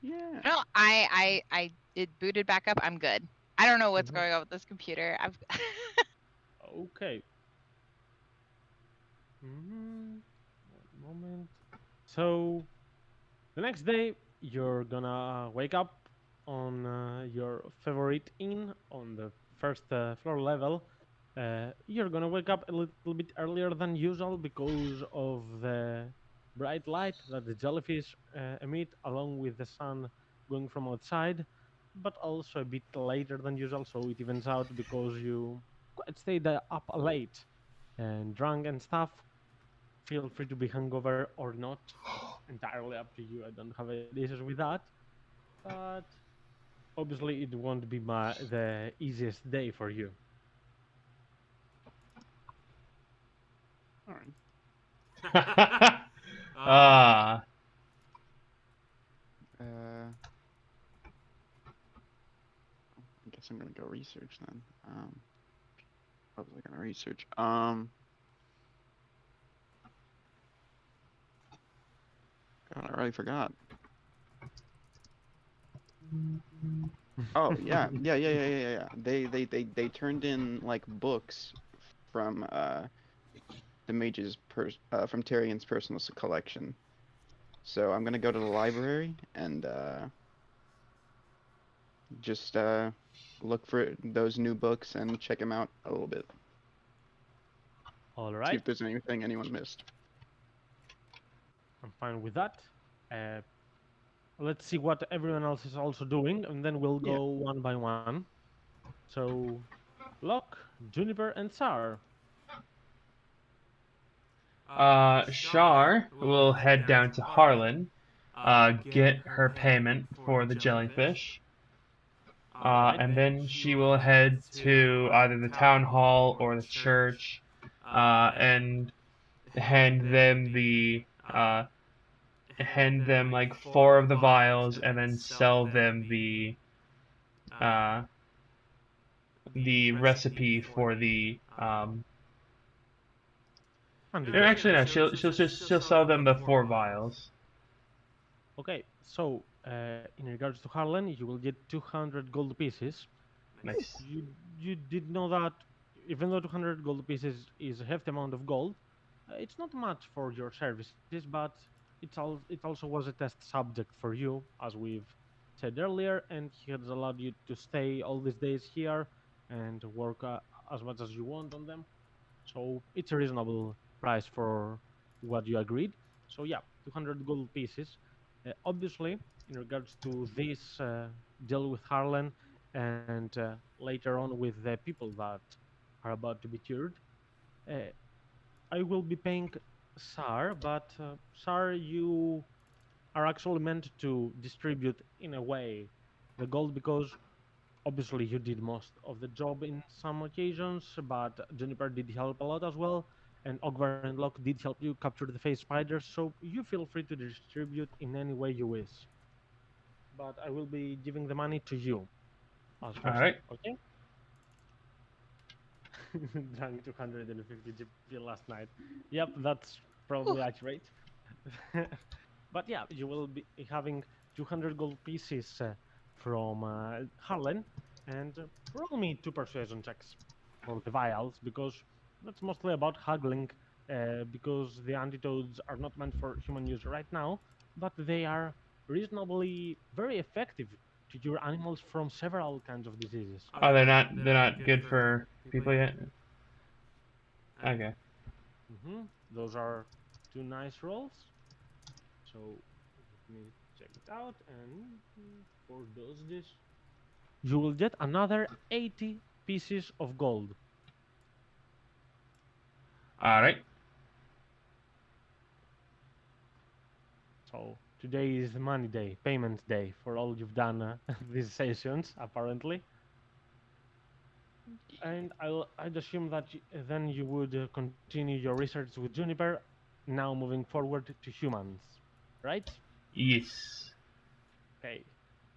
Yeah. No, it booted back up. I'm good. I don't know what's going on with this computer. I've Okay. One moment. So, the next day, you're gonna wake up on your favorite inn on the first floor level. You're gonna wake up a little bit earlier than usual because of the bright light that the jellyfish emit, along with the sun going from outside, but also a bit later than usual, so it evens out because you quite stayed up late and drunk and stuff. Feel free to be hungover or not. It's entirely up to you. I don't have any issues with that. But obviously it won't be the easiest day for you. All right. Ah. I guess I'm gonna go research then. What was I gonna research? God, I already forgot. Oh yeah. They turned in like books from the mage's from Tyrion's personal collection. So I'm gonna go to the library and just look for those new books and check them out a little bit. All See right, if there's anything anyone missed. I'm fine with that. Let's see what everyone else is also doing, and then we'll Yeah. go one by one. So, Locke, Juniper, and Saar. Shar will head down to Harlan. get her payment for the jellyfish. And then she will head to either the town hall or the church and hand them like 4 of the vials and then sell them the recipe for the actually no, she'll sell them the 4 vials. Okay, so in regards to Harlan, you will get 200 gold pieces. Nice. You did know that even though 200 gold pieces is a hefty amount of gold, it's not much for your services, but it also was a test subject for you, as we've said earlier, and he has allowed you to stay all these days here and work as much as you want on them. So it's a reasonable price for what you agreed. So yeah, 200 gold pieces. Obviously, in regards to this deal with Harlan and later on with the people that are about to be cured, I will be paying Saar, but Saar, you are actually meant to distribute in a way the gold because obviously you did most of the job in some occasions, but Juniper did help a lot as well, and Ogvar and Locke did help you capture the phase spiders, so you feel free to distribute in any way you wish. But I will be giving the money to you as first, Alright. okay? Drank 250 GP last night. Yep, that's probably accurate. But yeah, you will be having 200 gold pieces from Harlan, and roll me 2 persuasion checks for the vials, because that's mostly about haggling, because the antidotes are not meant for human use right now, but they are reasonably very effective to cure animals from several kinds of diseases. Oh, they're not good for people yet? Okay. Those are 2 nice rolls. So let me check it out, and for those this, you will get another 80 pieces of gold. Alright. So today is money day, payment day for all you've done these sessions, apparently. And I'd assume that then you would continue your research with Juniper, now moving forward to humans, right? Yes. Okay.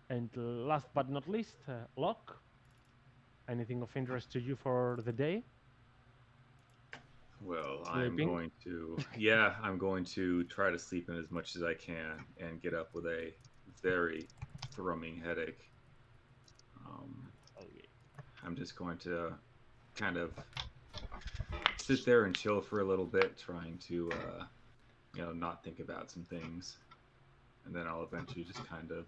And last but not least, Locke. Anything of interest to you for the day? Well, Sleeping? I'm going to try to sleep in as much as I can and get up with a very thrumming headache. Okay. I'm just going to kind of sit there and chill for a little bit, trying to, not think about some things. And then I'll eventually just kind of,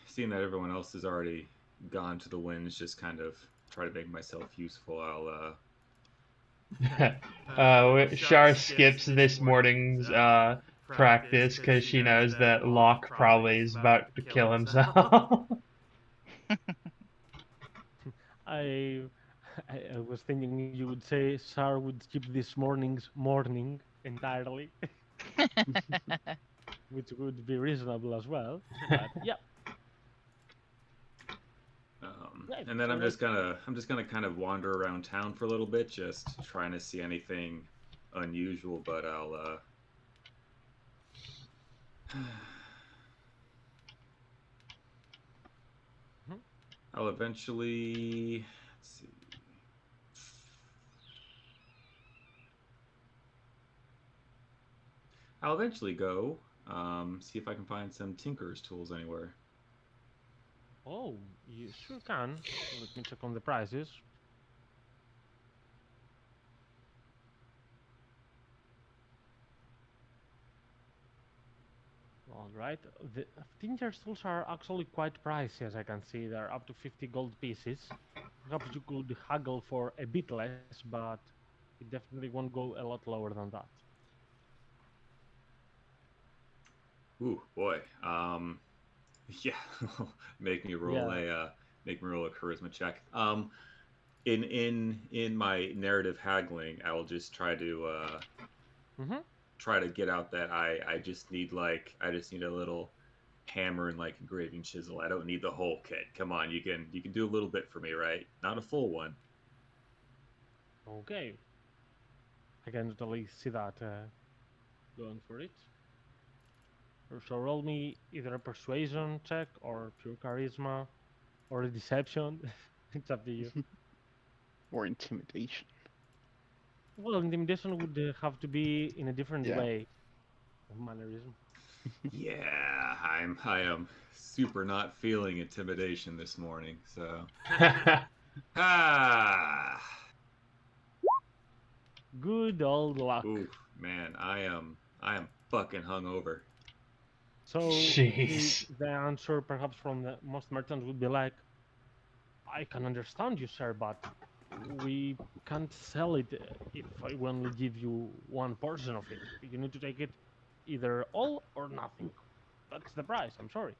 seeing that everyone else has already gone to the winds, just kind of try to make myself useful. Shar skips this morning's practice because she knows that Locke probably is about to kill himself. I was thinking you would say Sar would skip this morning's morning entirely, which would be reasonable as well. But yeah. Right, And then so I'm just gonna kind of wander around town for a little bit, just trying to see anything unusual. But I'll eventually, let's see. I'll eventually go see if I can find some tinker's tools anywhere. Oh, you sure can. Let me check on the prices. All right, the tinker's tools are actually quite pricey, as I can see. They're up to 50 gold pieces. Perhaps you could haggle for a bit less, but it definitely won't go a lot lower than that. Ooh, boy. Yeah. Make me roll a charisma check. In my narrative haggling, I will just try to try to get out that I just need I just need a little hammer and like engraving chisel. I don't need the whole kit. Come on, you can do a little bit for me, right? Not a full one. Okay. I can totally see that going for it. So roll me either a persuasion check or pure charisma or a deception. It's up to you. Or intimidation. Well, intimidation would have to be in a different Yeah. way of mannerism. Yeah, I am super not feeling intimidation this morning. So Good old luck. ooh, man, I am fucking hungover. So Jeez. the answer perhaps from the most merchants would be like, I can understand you, sir, but we can't sell it if I only give you one portion of it. You need to take it either all or nothing. That's the price, I'm sorry.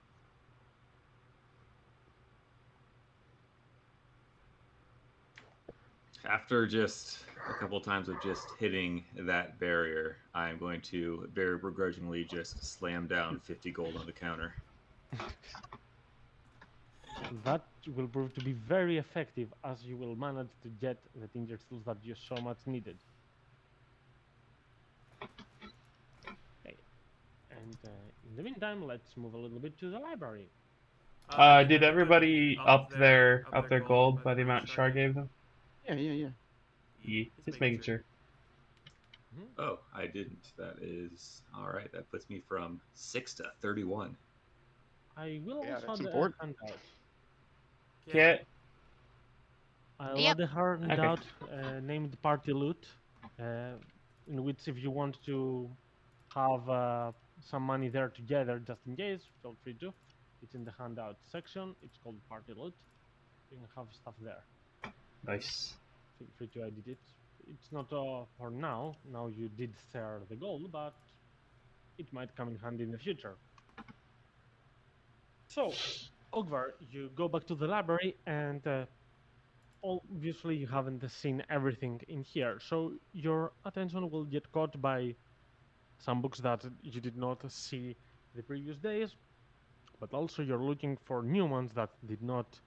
After just a couple times of just hitting that barrier, I'm going to very begrudgingly just slam down 50 gold on the counter. That will prove to be very effective as you will manage to get the tincture tools that you so much needed. Okay. And in the meantime, let's move a little bit to the library. Did everybody up their gold by the amount Shar gave them? Yeah. Yeah, just making sure. Oh, I didn't. That is all right. That puts me from 6 to 31. I will Yeah, also that's add a important. handout. Yeah. I'll Yep. add a handout named Party Loot, in which if you want to have some money there together just in case, feel free to. It's in the handout section. It's called Party Loot. You can have stuff there. Nice. Feel free to edit it. It's not for now. Now you did share the gold, but it might come in handy in the future. So, Ogvar, you go back to the library, and obviously you haven't seen everything in here. So your attention will get caught by some books that you did not see the previous days, but also you're looking for new ones that did not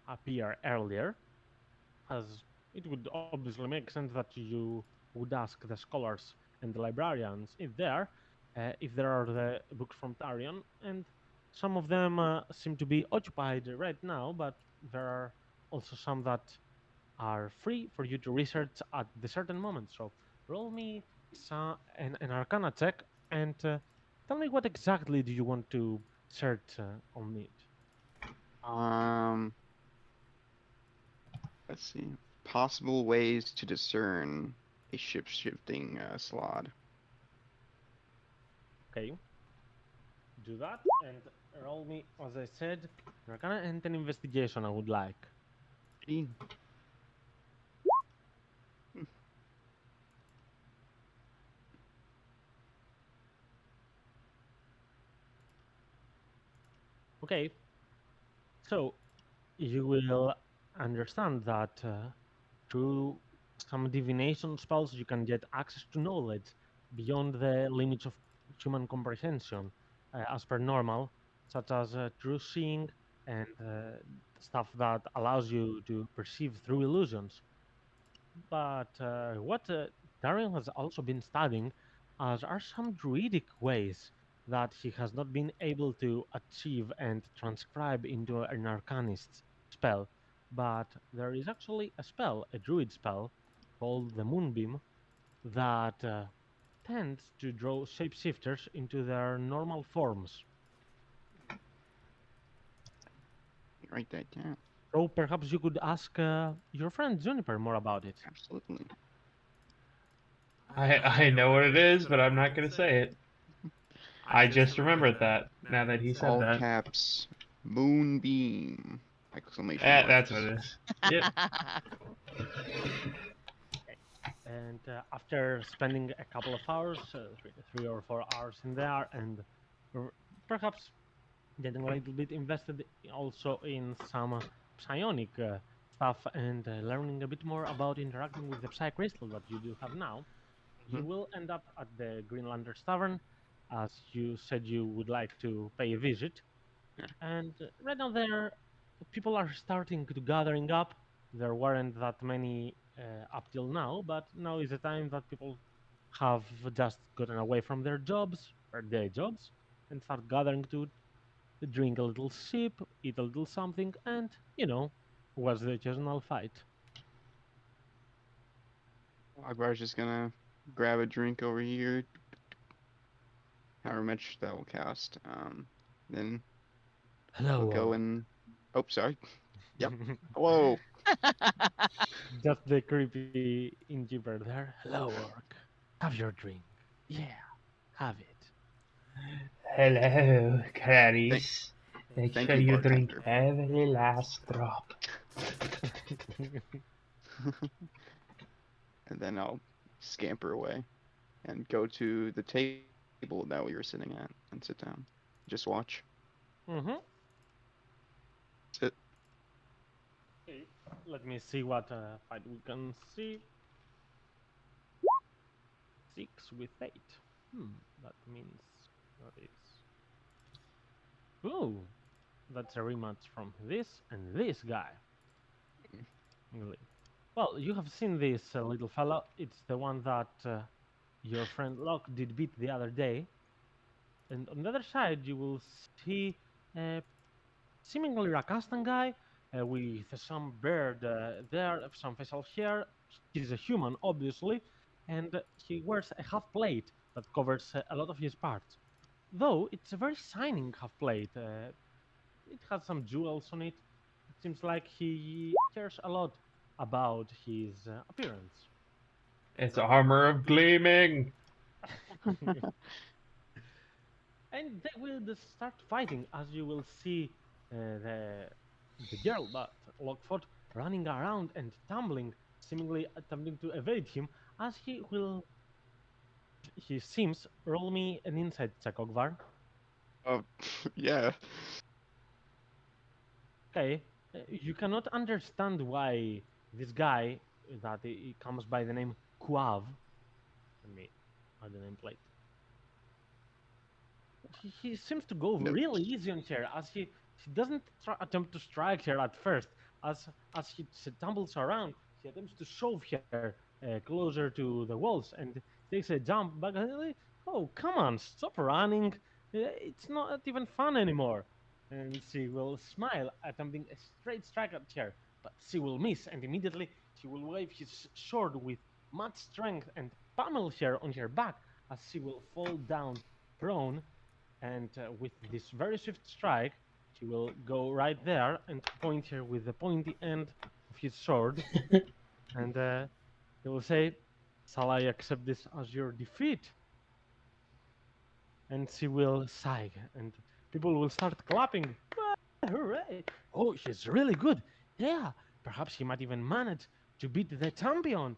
appear earlier, as it would obviously make sense that you would ask the scholars and the librarians if there are the books from Tarion, and some of them seem to be occupied right now, but there are also some that are free for you to research at the certain moment. So roll me an Arcana check and tell me what exactly do you want to search on it. Let's see. Possible ways to discern a ship-shifting Slaad. Okay. Do that and roll me, as I said, an Arcana and an investigation I would like. Okay. So you will understand that through some divination spells you can get access to knowledge beyond the limits of human comprehension as per normal, such as true seeing and stuff that allows you to perceive through illusions. But what Darian has also been studying are some druidic ways that he has not been able to achieve and transcribe into an arcanist spell. But there is actually a spell, a druid spell, called the Moonbeam, that tends to draw shapeshifters into their normal forms. Write that down. So perhaps you could ask your friend Juniper more about it. Absolutely. I know what it is, but I'm not gonna say it. I just remembered that now that he said All that. caps, Moonbeam! Exclamation mark. That's what it is. Yep. And after spending a couple of hours, 3 or 4 hours in there, and perhaps getting a little bit invested also in some psionic stuff and learning a bit more about interacting with the Psy crystal that you do have now, You will end up at the Greenlander's Tavern, as you said you would like to pay a visit. Yeah. And right now there, people are starting to gathering up. There weren't that many up till now, but now is the time that people have just gotten away from their jobs or day jobs and start gathering to drink a little sip, eat a little something, and watch the occasional fight. Ogvar's just gonna grab a drink over here, however much that will cost. Then he'll Hello, go orc. and. Oh, sorry. Yep. Hello. Just the creepy innkeeper there. Hello, orc. Have your drink. Yeah, have it. Hello, Clarice. Make Thank sure you, you drink bartender. every last drop. And then I'll scamper away and go to the table that we were sitting at and sit down. Just watch. Mm-hmm. Sit. Okay, let me see what fight we can see. 6 with 8. That means what is? Ooh, that's a rematch from this and this guy. Really. Well, you have seen this little fellow. It's the one that your friend Locke did beat the other day. And on the other side, you will see a seemingly Rakastan guy with some beard there, some facial hair. He's a human, obviously, and he wears a half plate that covers a lot of his parts. Though it's a very shining half plate. It has some jewels on it. It seems like he cares a lot about his appearance. It's armor of gleaming. And they will just start fighting, as you will see the girl that Lockford running around and tumbling, seemingly attempting to evade him, as he seems roll me an insight check, Ogvar. Oh, yeah. Okay, you cannot understand why this guy that he comes by the name Quav. Let me add the nameplate. He seems to go Note. really easy on her, as he doesn't attempt to strike her at first. As he tumbles around, he attempts to shove her closer to the walls and takes a jump back. Oh, come on, stop running. It's not even fun anymore. And she will smile, attempting a straight strike at her, but she will miss, and immediately he will wave his sword with much strength and pummel her on her back as she will fall down prone, and with this very swift strike, he will go right there and point her with the pointy end of his sword, and he will say, "Shall I accept this as your defeat?" And she will sigh, and people will start clapping. "Ah, hooray! Oh, he's really good. Yeah, perhaps he might even manage to beat the champion.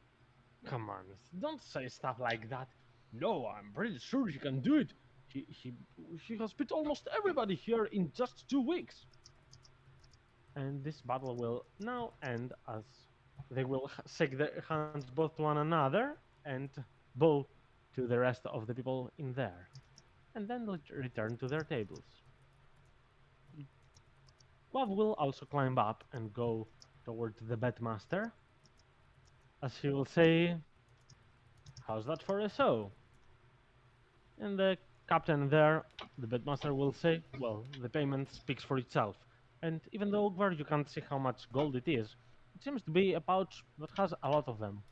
Come on, don't say stuff like that. No, I'm pretty sure he can do it. He, he, he has beat almost everybody here in just 2 weeks." And this battle will now end as they will shake their hands both to one another and bow to the rest of the people in there. And then return to their tables. Quav will also climb up and go towards the bedmaster, as he will say, "How's that for a show?" And the captain there, the bedmaster, will say, "Well, the payment speaks for itself. And even though Ogvar, you can't see how much gold it is, it seems to be a pouch that has a lot of them."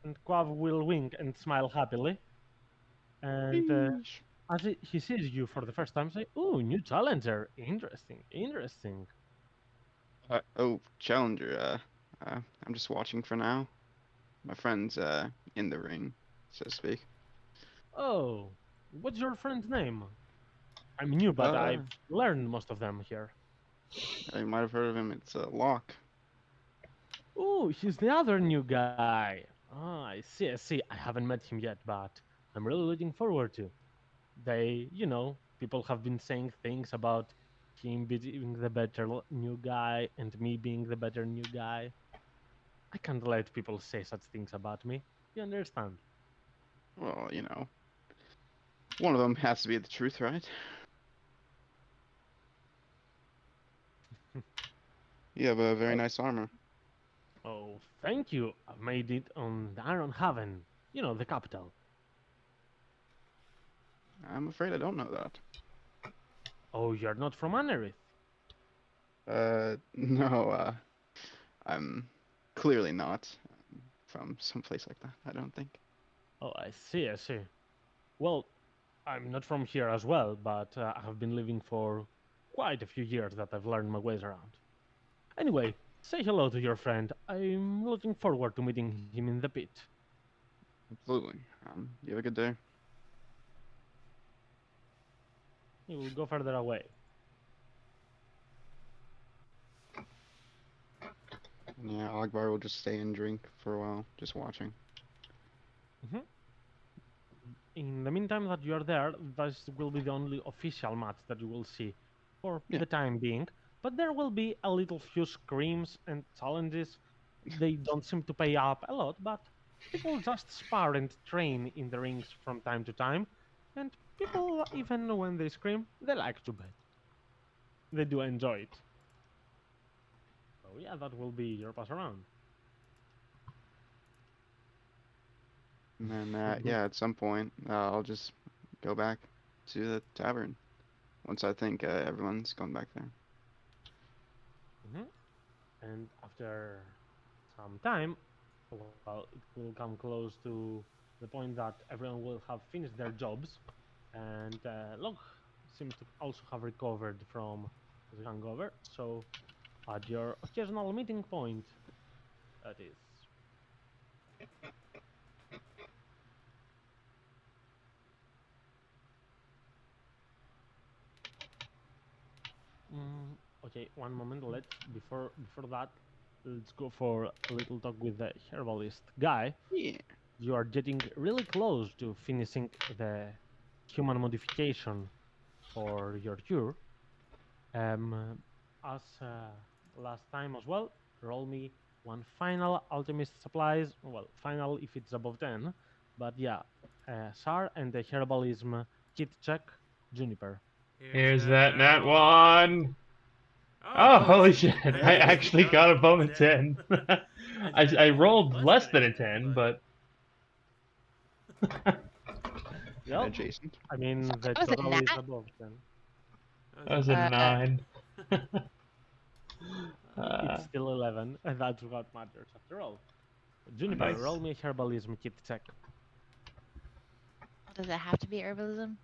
And Quav will wink and smile happily. And Sheesh. as he sees you for the first time, say, "Ooh, new challenger. Interesting, interesting." Oh, Challenger. I'm just watching for now. My friend's in the ring, so to speak. "Oh, what's your friend's name?" "I'm new, but Uh, I've learned most of them here." you might have heard of him. It's Locke. "Oh, he's the other new guy. Ah, I see, I see. I haven't met him yet, but I'm really looking forward to. People have been saying things about him being the better new guy and me being the better new guy. I can't let people say such things about me. You understand?" Well, one of them has to be the truth, right? You have a very nice armor. Oh, thank you. I made it on the Iron Haven. You know, the capital. I'm afraid I don't know that. Oh, you're not from Aneryth. No, I'm clearly not from someplace like that, I don't think. Oh, I see, I see. Well, I'm not from here as well, but I have been living for quite a few years that I've learned my ways around. Anyway, say hello to your friend. I'm looking forward to meeting him in the pit. Absolutely. You have a good day. He will go further away. Yeah, Ogvar will just stay and drink for a while, just watching. Mhm. In the meantime that you are there, this will be the only official match that you will see for Yeah. the time being. But there will be a little few screams and challenges. They don't seem to pay up a lot, but people just spar and train in the rings from time to time. And people, even when they scream, they like to bet. They do enjoy it. So yeah, that will be your pass around. And then, yeah, at some point, I'll just go back to the tavern once I think everyone's gone back there. And after some time, well, it will come close to the point that everyone will have finished their jobs, and Locke seems to also have recovered from the hangover. So, at your occasional meeting point, that is. Okay, one moment. Before that, let's go for a little talk with the herbalist guy. Yeah. You are getting really close to finishing the human modification for your cure. As last time as well, roll me one final alchemist supplies. Well, final if it's above 10, but yeah, Saar and the herbalism kit check, Juniper. Here's that nat one. Oh, holy shit. I actually got above a 10. I rolled less than a 10, but. Yep. Adjacent. I mean, the That was a total is nat? above 10. That was a 9. It's still 11, and that's what matters after all. Juniper, Nice. roll me a herbalism kit check. Does it have to be herbalism?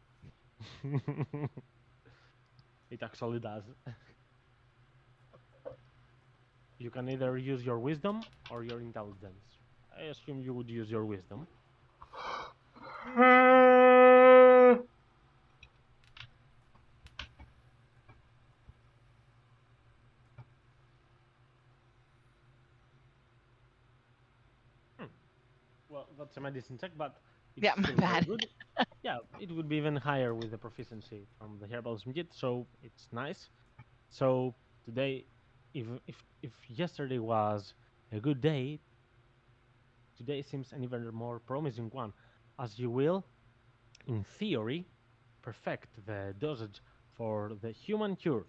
It actually does. You can either use your wisdom or your intelligence. I assume you would use your wisdom. Well, that's a medicine check, but it's Yeah, my still very bad. good. Yeah, it would be even higher with the proficiency from the herbalism kit, so it's nice. So today, if yesterday was a good day, today seems an even more promising one, as you will, in theory, perfect the dosage for the human cure,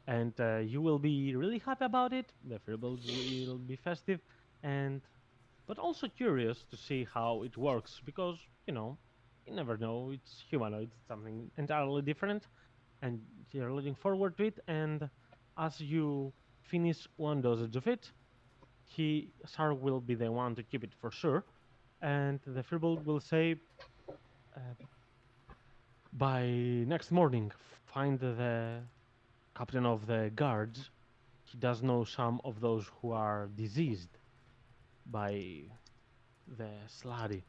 and you will be really happy about it. The firbolg will be festive, and but also curious to see how it works because you never know. It's humanoid, it's something entirely different, and you're looking forward to it. And as you finish one dosage of it, Sar will be the one to keep it for sure, and the firbolg will say, uh, by next morning, find the captain of the guards. He does know some of those who are diseased by the Slaads.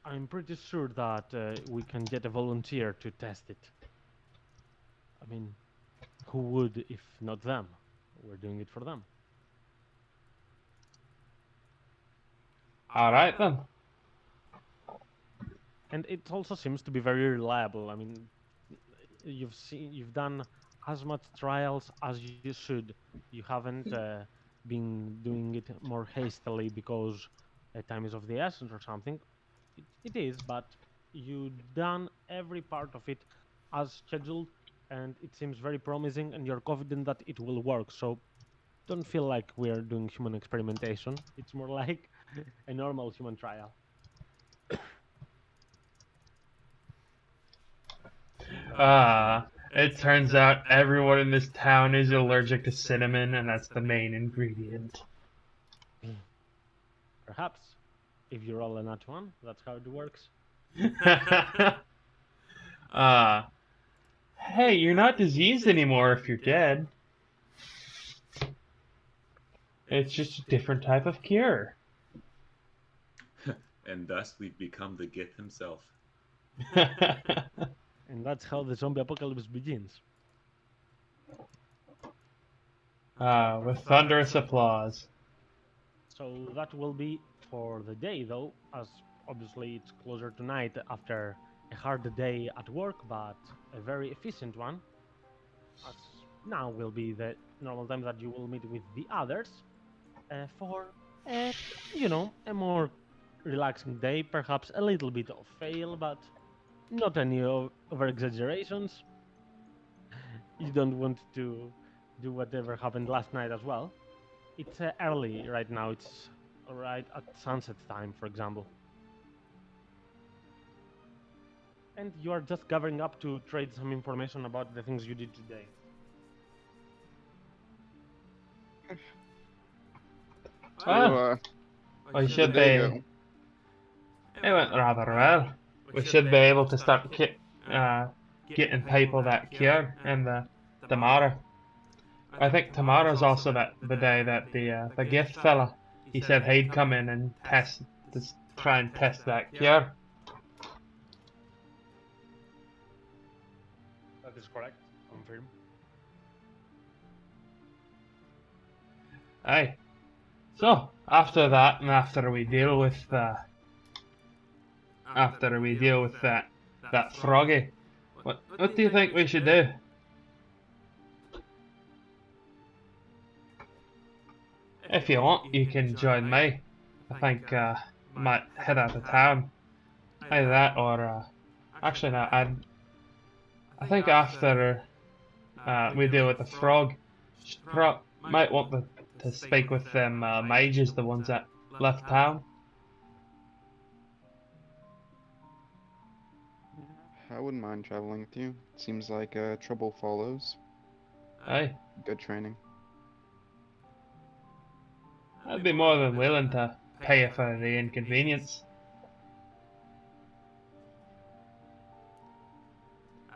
I'm pretty sure that we can get a volunteer to test it. I mean, who would if not them? We're doing it for them. Alright then. And it also seems to be very reliable. I mean, you've done as much trials as you should. You haven't been doing it more hastily because time is of the essence or something. It is, but you done every part of it as scheduled, and it seems very promising, and you're confident that it will work. So don't feel like we're doing human experimentation. It's more like a normal human trial. It turns out everyone in this town is allergic to cinnamon, and that's the main ingredient. Perhaps, if you roll a nat 1, that's how it works. Hey, you're not diseased anymore if you're dead. It's just a different type of cure. And thus we've become the Gith himself. And that's how the zombie apocalypse begins. With thunderous applause. So that will be for the day, though, as obviously it's closer to night after a hard day at work, but a very efficient one. As now will be the normal time that you will meet with the others for, a more relaxing day, perhaps a little bit of fail, but not any over exaggerations. You don't want to do whatever happened last night as well. It's early right now. It's right at sunset time, for example. And you are just gathering up to trade some information about the things you did today. Well, we should be. There you It went rather well. We should be able to start getting people that cure and tomorrow. I think tomorrow's also the day that the gift fella, he said he'd come in and try and test that cure. That is correct. Confirm. Aye. So after that, and after we deal with that froggy, what do you think we should do? If you want, you can join me. I think I might head out of town. Either that or actually no, I think after we deal with the frog, might want to speak with them mages, the ones that left town. I wouldn't mind traveling with you. Seems like trouble follows. Aye, Good training. I'd be more than willing to pay you for the inconvenience.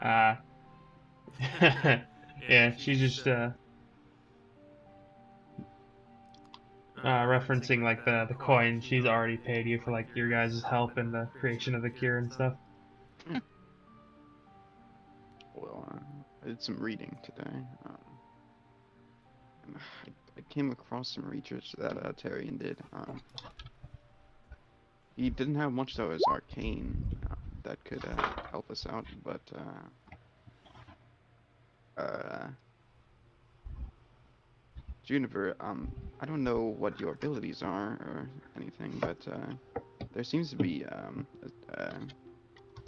Yeah, she's just referencing like the coin she's already paid you for like your guys' help in the creation of the cure and stuff. Well, I did some reading today. And I came across some research that Tyrion did. He didn't have much though as arcane that could help us out, but Juniper, I don't know what your abilities are or anything, but there seems to be a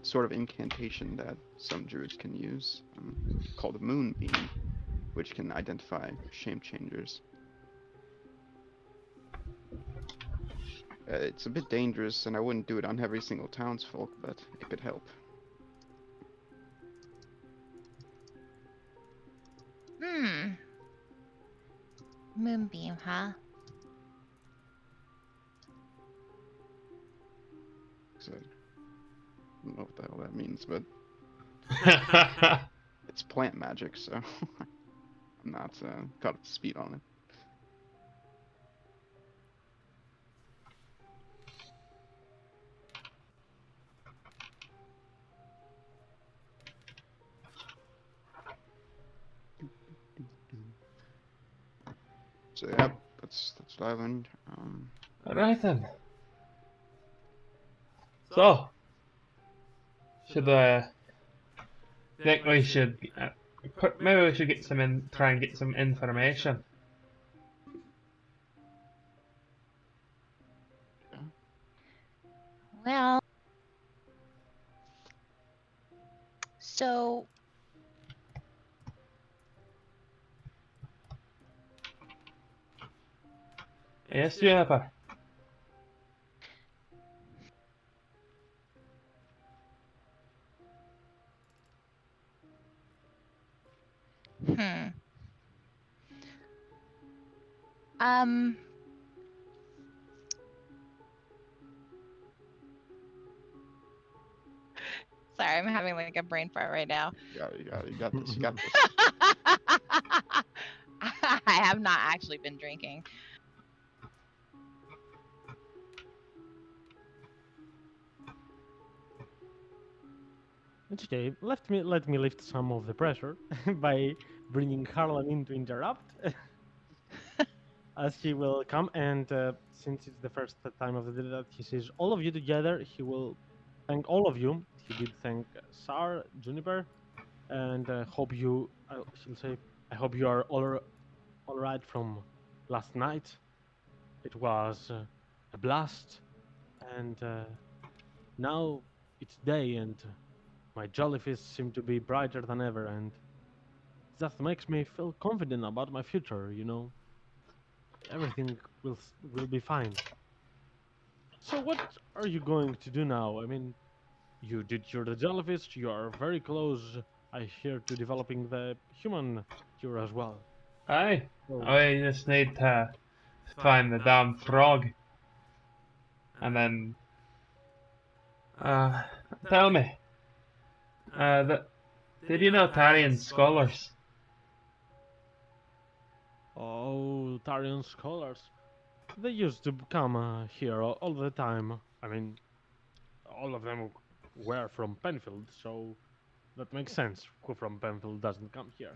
sort of incantation that some druids can use, called a moonbeam, which can identify shape changers. It's a bit dangerous, and I wouldn't do it on every single townsfolk, but it could help. Moonbeam, huh? So, I don't know what the hell that means, but it's plant magic, so I'm not caught up to speed on it. So yeah, that's what I learned. Alright then. So, should think we should maybe we should get try and get some information. Well, Yes, Juniper. Hmm. Um. Sorry, I'm having like a brain fart right now. You got this. You got this. I have not actually been drinking. It's okay. Let me lift some of the pressure by bringing Harlan in to interrupt, as he will come and since it's the first time of the day that he sees all of you together, he will thank all of you. He did thank Saar, Juniper, and hope you. He'll say, "I hope you are all right from last night. It was a blast, and now it's day, and my jellyfish seem to be brighter than ever, and that makes me feel confident about my future. You know, everything will be fine. So what are you going to do now? I mean, you did cure the jellyfish. You are very close, I hear, to developing the human cure as well. Aye. So, I just need to find the damn frog. And then... tell me. Did you know Tarian scholars? oh, Tarian scholars. They used to come here all the time. I mean, all of them were from Pennfield, so that makes sense. Who from Pennfield doesn't come here?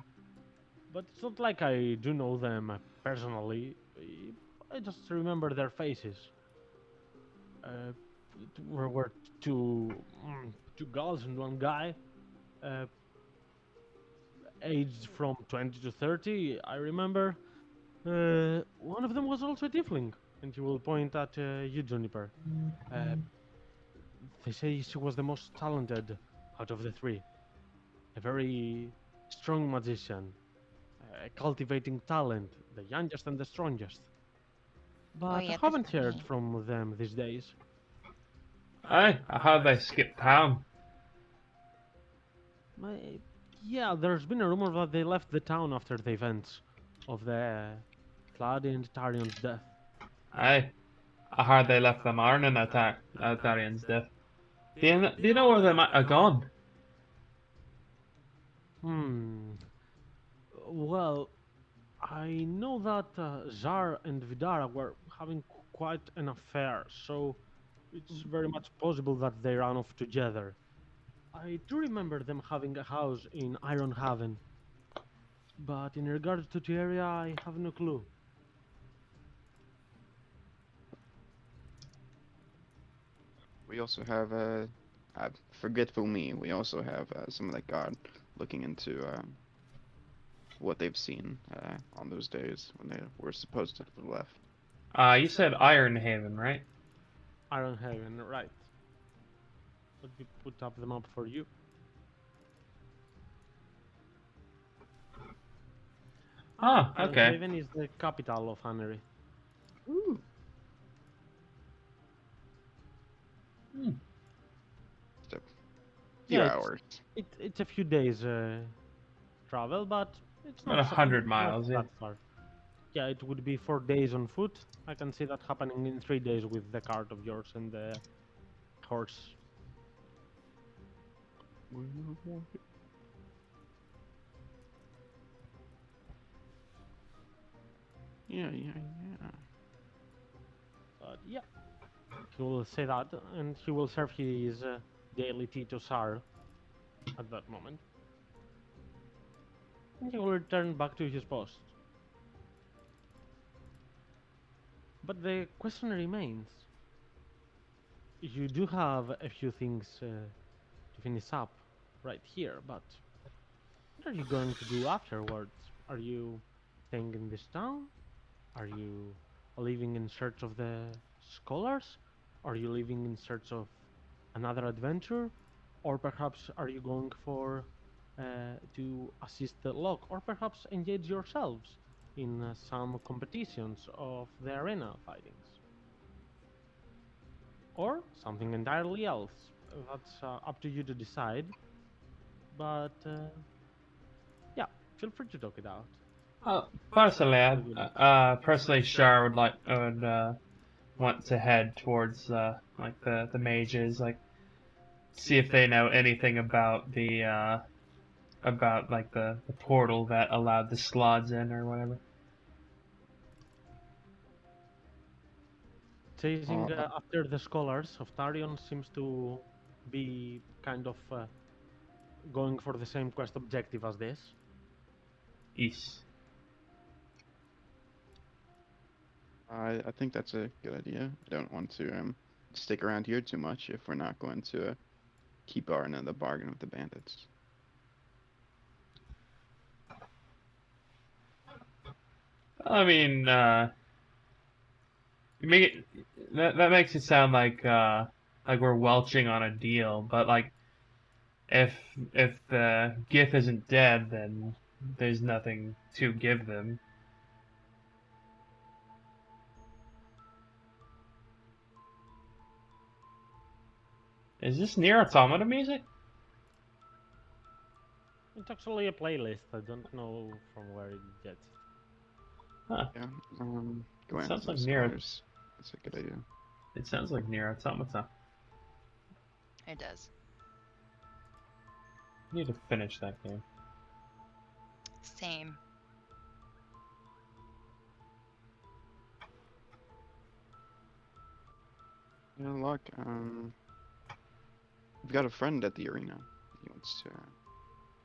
But it's not like I do know them personally. I just remember their faces. Uh, were two girls and one guy, uh, aged from 20 to 30. I remember. One of them was also a tiefling, and he will point at you, Juniper. Uh, they say she was the most talented out of the three. A very strong magician, cultivating talent, the youngest and the strongest. Oh But I yeah, that's haven't heard me. from them these days. Aye, I heard they skipped town. My, yeah, there's been a rumor that they left the town after the events of the Claudia and Tarion's death. Aye, I heard they left the morning at Tarian's death. Do you know where they might have gone? Hmm. Well, I know that Zar and Vidara were having quite an affair, so it's very much possible that they ran off together. I do remember them having a house in Iron Haven, but in regards to the area, I have no clue. We also have forgetful me. We also have some of that guard looking into what they've seen on those days when they were supposed to have left. You said Ironhaven, right? Iron Haven, right. Let me put up the map for you. Oh, Iron okay. Haven is the capital of Aneryth. Ooh. Hmm. So, few Yeah, hours. it's a few days travel, but it's not About 100 not miles, yeah. that far. Yeah, it would be 4 days on foot. I can see that happening in 3 days with the cart of yours and the horse. Yeah, yeah, yeah. But yeah, he will say that, and he will serve his daily tea to Sar at that moment. And he will return back to his post. But the question remains. You do have a few things to finish up right here, but what are you going to do afterwards? Are you staying in this town? Are you leaving in search of the scholars? Are you leaving in search of another adventure? Or perhaps are you going for to assist the Locke? Or perhaps engage yourselves in some competitions of the arena fightings. Or something entirely else. That's up to you to decide. But yeah, feel free to talk it out. Personally, Shar would want to head towards like the mages, like see if they know anything about the about like the portal that allowed the Slaads in or whatever. Chasing after the scholars of Tarion seems to be kind of going for the same quest objective as this. East. I think that's a good idea. I don't want to stick around here too much if we're not going to keep our end of the bargain with the bandits. I mean, that makes it sound like we're welching on a deal, but like if the Gith isn't dead, then there's nothing to give them. Is this near Automata music? It's actually a playlist. I don't know from where it gets. Huh. Yeah. Go It sounds after like those near. scholars. That's a good idea. It sounds like near Automata. It does. I need to finish that game. Same. You know, Locke, we've got a friend at the arena. He wants to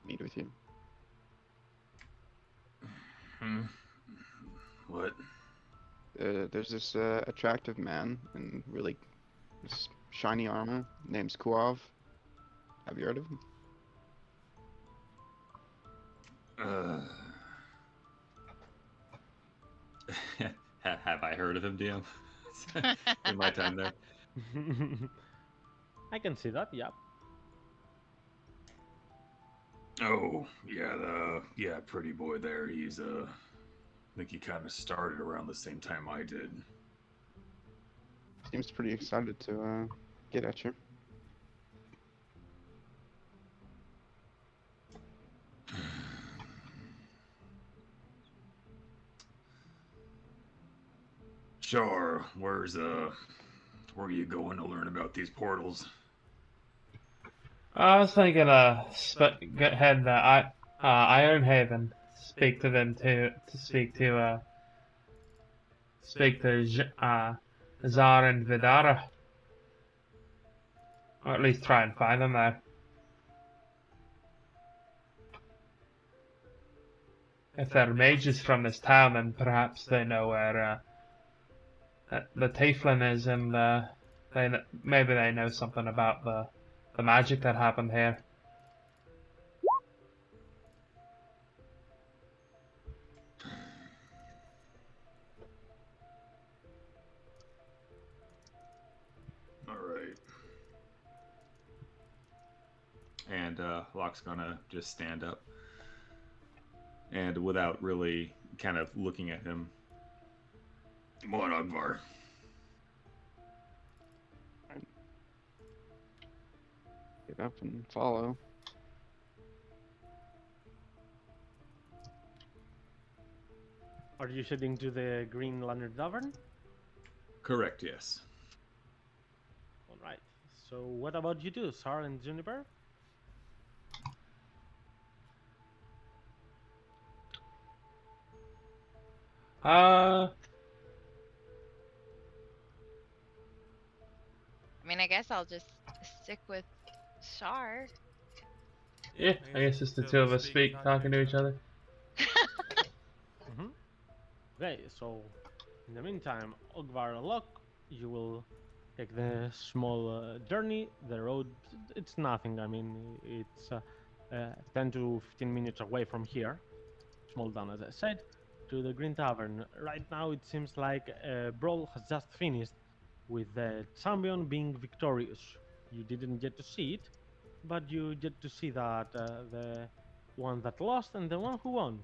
meet with you. Hmm? What? There's this attractive man in really this shiny armor. Name's Kuav. Have you heard of him? Have I heard of him, DM? In my time there. I can see that, yeah. Oh, yeah, pretty boy there. He's I think he kind of started around the same time I did. Seems pretty excited to get at you. Sure. Where are you going to learn about these portals? I was thinking, head Iron Haven. Speak to them speak to Zar and Vidara, or at least try and find them there. If they're mages from this town, then perhaps they know where the Tieflin is, and maybe they know something about the magic that happened here. Alright. And Locke's gonna just stand up. And without really kind of looking at him. Come on, Ogvar. Get up and follow. Are you heading to the Green Lantern Tavern? Correct, yes. Alright. So what about you two, Saar and Juniper? I mean, I guess I'll just stick with Shar. Yeah, I guess it's the two of us talking to each other. Okay, so in the meantime, Ogvar and Locke, you will take the small journey. The road, it's nothing. I mean, it's 10 to 15 minutes away from here. Small town, as I said, to the Green Tavern. Right now, it seems like a brawl has just finished with the champion being victorious. You didn't get to see it, but you get to see that the one that lost and the one who won.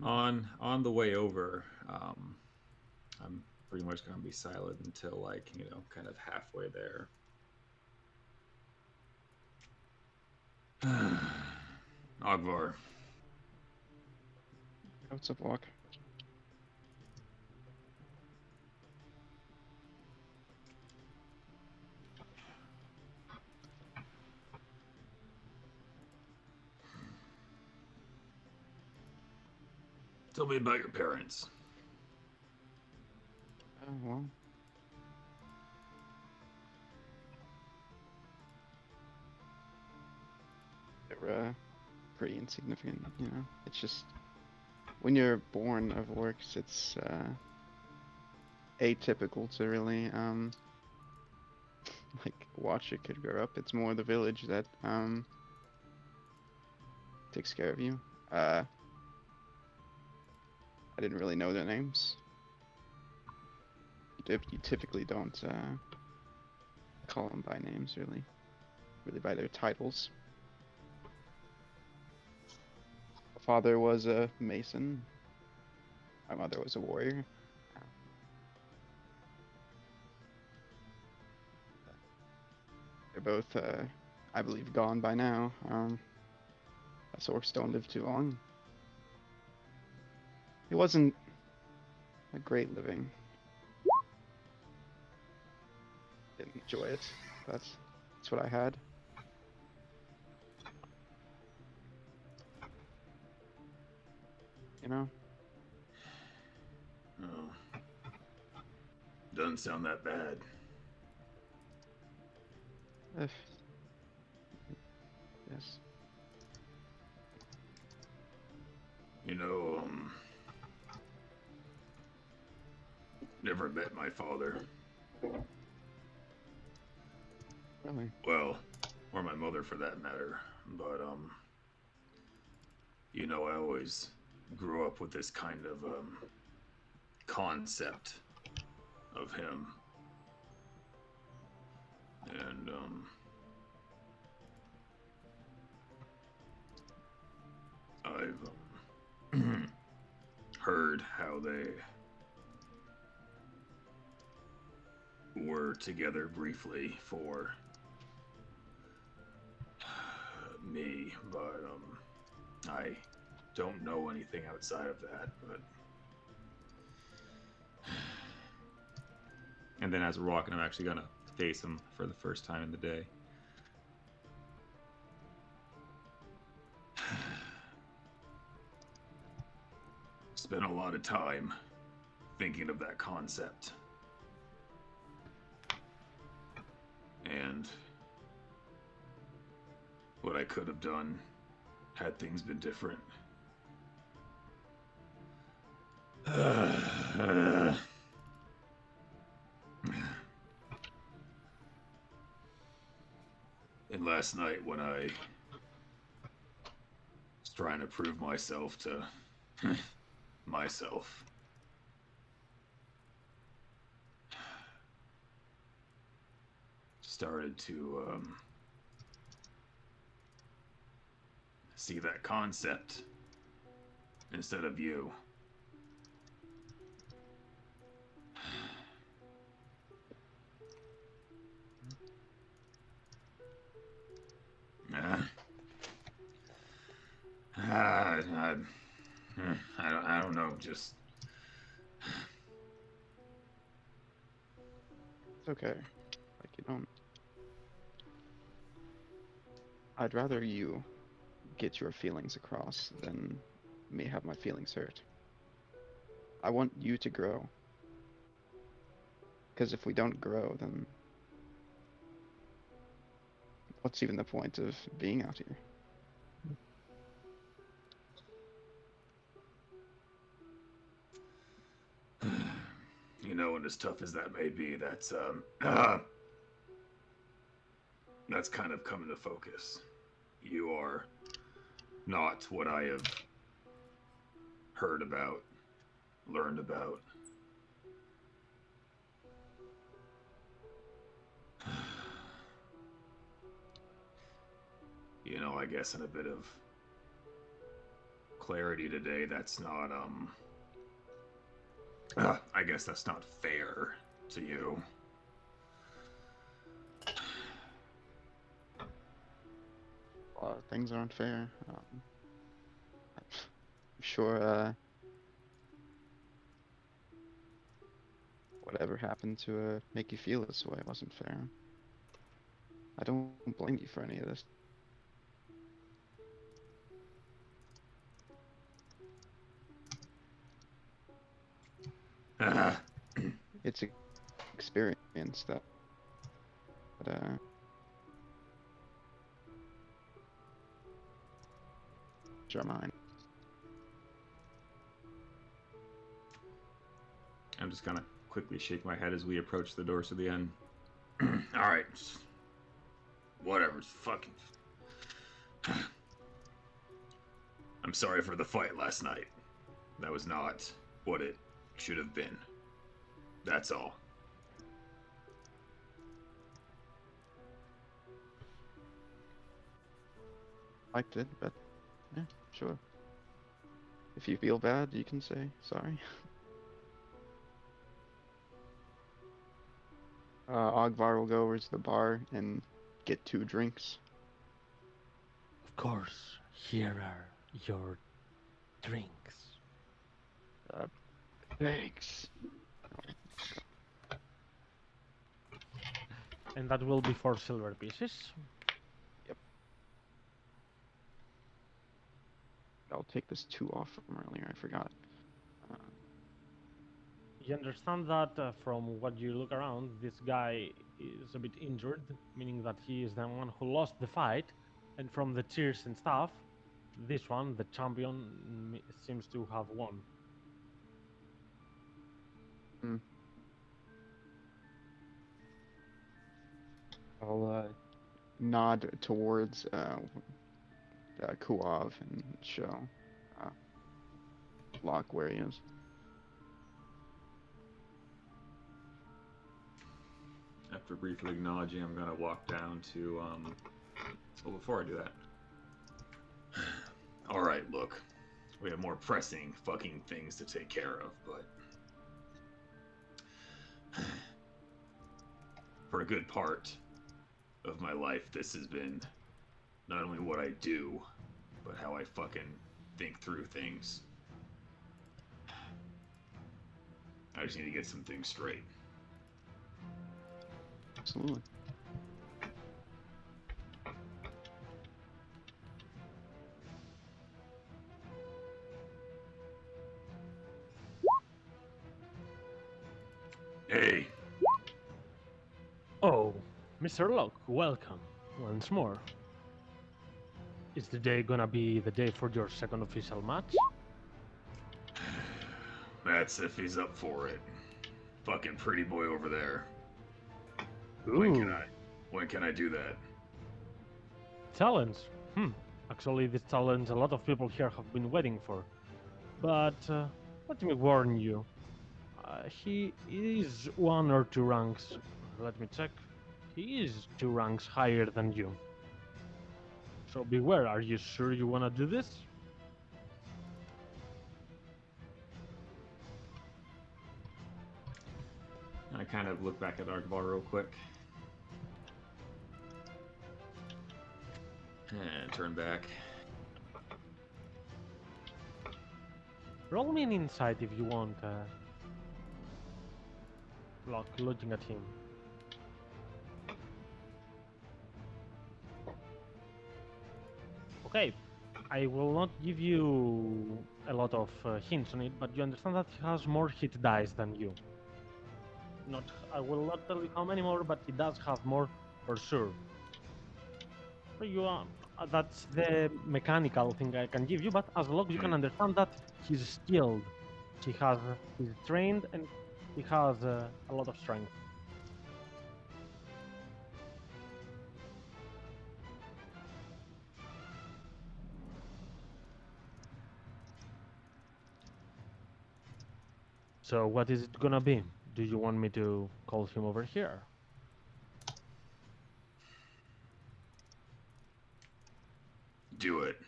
On the way over, I'm pretty much gonna be silent until, like, kind of halfway there. Ogvar, What's up, Locke? tell me about your parents. Well, they're pretty insignificant, you know. It's just when you're born of orcs, it's atypical to really like watch a kid grow up. It's more the village that takes care of you. I didn't really know their names. You typically don't call them by names, really by their titles. My father was a mason. My mother was a warrior. They're both, I believe, gone by now. Us orcs don't live too long. It wasn't a great living. Didn't enjoy it, but that's what I had. You know? Oh. Doesn't sound that bad. Yes. You know, never met my father. Really? Well, or my mother for that matter. But, you know, I always grew up with this kind of, concept of him. And, I've, heard how they were together briefly for me, but I don't know anything outside of that. But And then as we're walking, I'm actually gonna face him for the first time in the day. spent a lot of time thinking of that concept. And what I could have done had things been different. And last night when I was trying to prove myself to myself, started to see that concept instead of you. I don't know, just... It's okay. Like, you don't... I'd rather you get your feelings across than me have my feelings hurt. I want you to grow. Because if we don't grow, then what's even the point of being out here? You know, and as tough as that may be, that's kind of come into focus. You are not what I have heard about, learned about. You know, I guess in a bit of clarity today, that's not, I guess that's not fair to you. A lot of things aren't fair. I'm sure whatever happened to make you feel this way wasn't fair. I don't blame you for any of this. It's experience that your mind. I'm just gonna quickly shake my head as we approach the doors to the inn. Alright. Whatever, it's fucking... I'm sorry for the fight last night. That was not what it should have been. That's all. Liked it, but yeah, sure. If you feel bad, you can say sorry. Ogvar will go over to the bar and get 2 drinks. Of course, here are your drinks. Thanks. And that will be 4 silver pieces. I'll take this 2 off from earlier, I forgot. You understand that from what you look around, this guy is a bit injured, meaning that he is the one who lost the fight. And from the cheers and stuff, this one, the champion, seems to have won. I'll nod towards Kuov and show Locke where he is. After briefly acknowledging, I'm gonna walk down to, well, before I do that. Alright, look. We have more pressing fucking things to take care of, but... For a good part of my life, this has been not only what I do, but how I fucking think through things. I just need to get some things straight. Absolutely. Hey, Oh, Mr. Locke, welcome once more. Is the day gonna be the day for your second official match? that's if he's up for it. Fucking pretty boy over there. Ooh. When can I do that? Challenge. Actually, this challenge a lot of people here have been waiting for. But let me warn you. He is 1 or 2 ranks. Let me check. He is 2 ranks higher than you. So beware, are you sure you wanna do this? I kind of look back at Ogvar real quick. And turn back. Roll me an insight if you want. Locke, looking at him. Okay, I will not give you a lot of hints on it, but you understand that he has more hit dice than you. I will not tell you how many more, but he does have more for sure. So you are, that's the mechanical thing I can give you, but as long as you can understand that he's skilled, he's trained, and he has a lot of strength. So what is it gonna be? Do you want me to call him over here? Do it.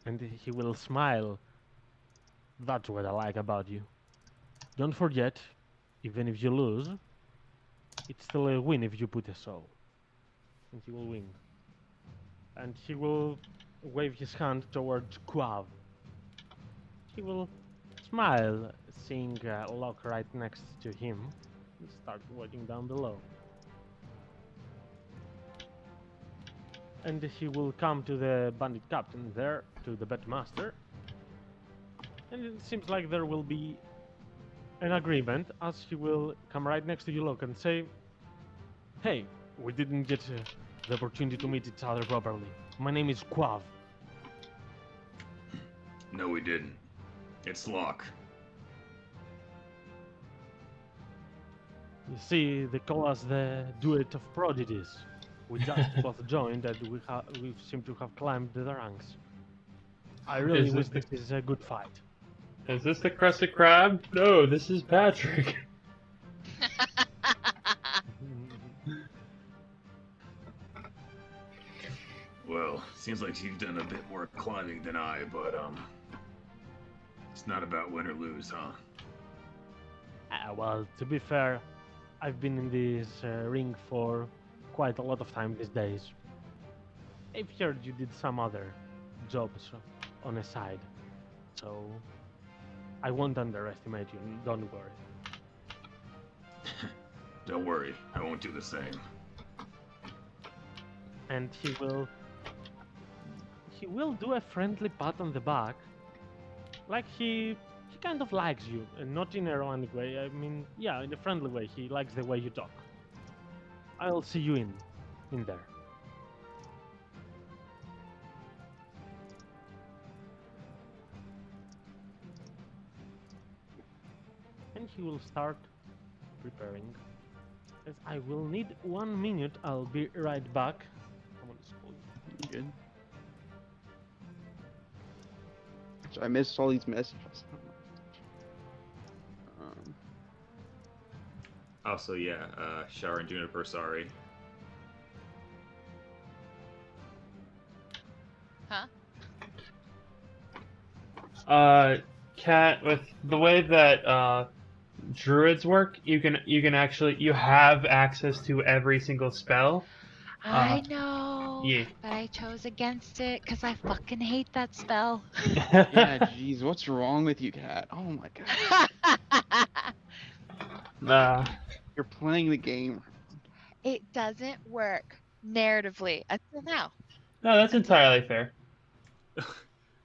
And he will smile. That's what I like about you. Don't forget, even if you lose, it's still a win if you put a soul. And he will win. And he will wave his hand towards Quav. He will smile, seeing Locke right next to him, and start walking down below. And he will come to the bandit captain there, to the Bedmaster. And it seems like there will be an agreement, as he will come right next to you, Locke, and say, "Hey, we didn't get the opportunity to meet each other properly. My name is Quav." No, we didn't. It's Locke. You see, they call us the duet of prodigies. We just both joined and we seem to have climbed the ranks. I really Is wish it- this is a good fight. Is this the Crusted Crab? No, this is Patrick. Well, seems like you've done a bit more climbing than I, but it's not about win or lose, huh? Well, to be fair, I've been in this ring for quite a lot of time these days. I've heard you did some other jobs on the side, so I won't underestimate you, don't worry. Don't worry, I won't do the same. And he will do a friendly pat on the back, like he kind of likes you, and not in a romantic way. I mean, yeah, in a friendly way. He likes the way you talk. I'll see you in there. And he will start preparing. As I will need 1 minute, I'll be right back. I'm on the school. Good. So I missed all these messages. Also, yeah, Shower and Juniper, sorry. Huh? Cat, with the way that druids work, you have access to every single spell. I know. Yeah. But I chose against it because I fucking hate that spell. Yeah, jeez, what's wrong with you, Cat? Oh my god. You're playing the game. It doesn't work narratively until now. No, that's entirely fair.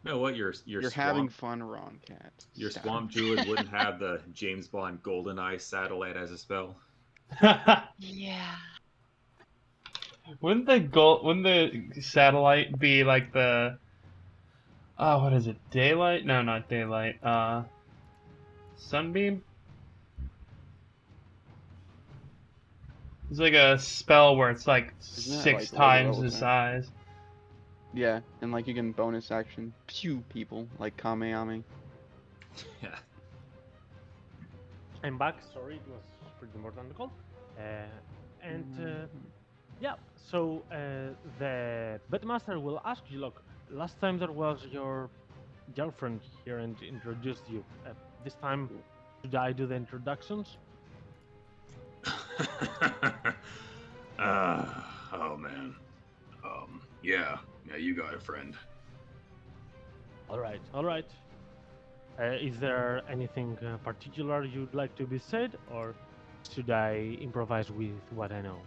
No, what your You're swamp, having fun, Ron, Cat. your Stop. swamp druid wouldn't have the James Bond GoldenEye satellite as a spell. Yeah. Wouldn't the satellite be like the what is it? Daylight? No, not daylight. Sunbeam? It's like a spell where it's like Isn't that, 6 like, times low the thing? size. Yeah, and like you can bonus action pew people like Kamehameha. Yeah. I'm back. Sorry, it was pretty more than the call. Yeah, so the Bedmaster will ask you, look, last time there was your girlfriend here and introduced you. This time, should I do the introductions? Oh man. Yeah, you got a friend. All right. Is there anything particular you'd like to be said, or should I improvise with what I know?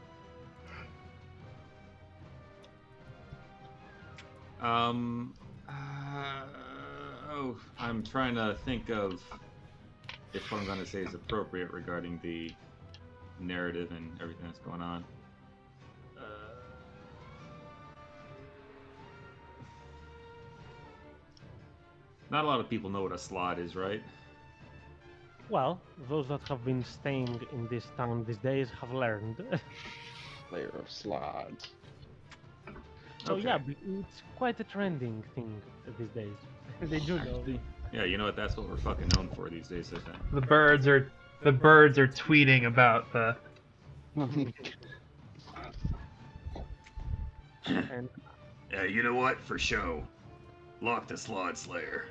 I'm trying to think of if what I'm going to say is appropriate regarding the narrative and everything that's going on. Not a lot of people know what a Slaad is, right? Well, those that have been staying in this town these days have learned. Layer of Slaads. So Okay. yeah, it's quite a trending thing these days. They do know. Yeah, you know what? That's what we're fucking known for these days, I think. The birds are tweeting about the And You know what? For show. Locke the Slaad Slayer.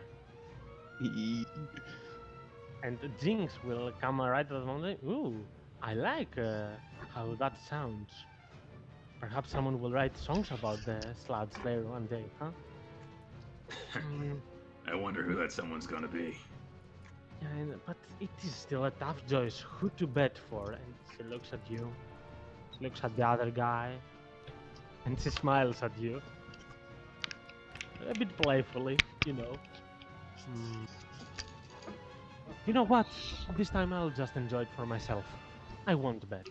And Jinx will come right at the moment. Ooh, I like how that sounds. Perhaps someone will write songs about the Slaad Slayer one day, huh? I wonder who that someone's gonna be. Yeah, but it is still a tough choice who to bet for. And she looks at you, she looks at the other guy, and she smiles at you. A bit playfully, you know. You know what? This time I'll just enjoy it for myself. I won't bet.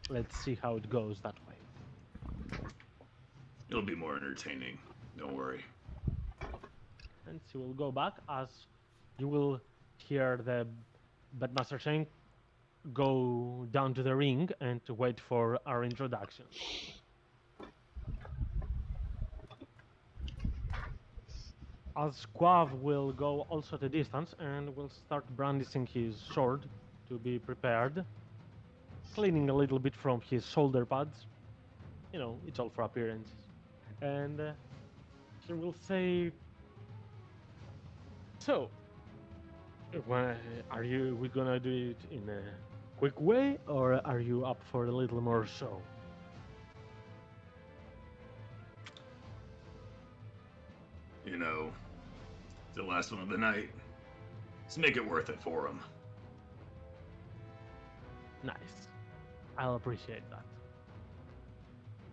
Let's see how it goes that way. It'll be more entertaining. Don't worry. And she will go back as you will hear the bedmaster saying, go down to the ring and wait for our introduction. As Quav will go also the distance and will start brandishing his sword to be prepared, cleaning a little bit from his shoulder pads. You know, it's all for appearance. And he will say, so, we gonna do it in a quick way, or are you up for a little more show? You know, the last one of the night. Let's make it worth it for him. Nice. I'll appreciate that.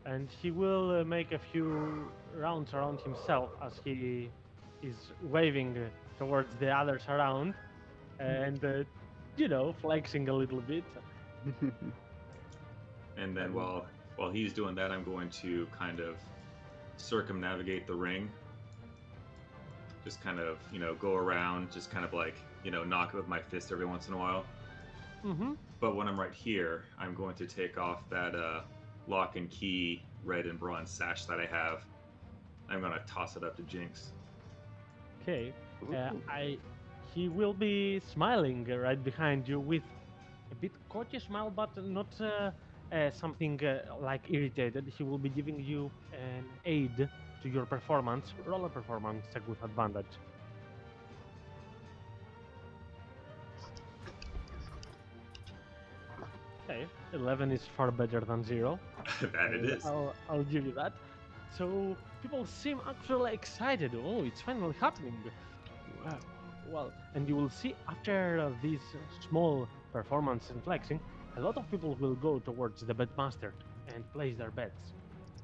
And he will make a few rounds around himself as he is waving towards the others around and, you know, flexing a little bit. And then while he's doing that, I'm going to kind of circumnavigate the ring. Just kind of, you know, go around, just kind of like, you know, knock it with my fist every once in a while. Mm-hmm. But when I'm right here, I'm going to take off that lock and key red and bronze sash that I have. I'm going to toss it up to Jinx. Okay. He will be smiling right behind you with a bit cocky smile, but not something like irritated. He will be giving you an aid to your performance. Roll a performance check with advantage. Okay, 11 is far better than 0. That it is. I'll give you that. So people seem actually excited. Oh, it's finally happening. Well, and you will see after this small performance and flexing, a lot of people will go towards the bedmaster and place their bets.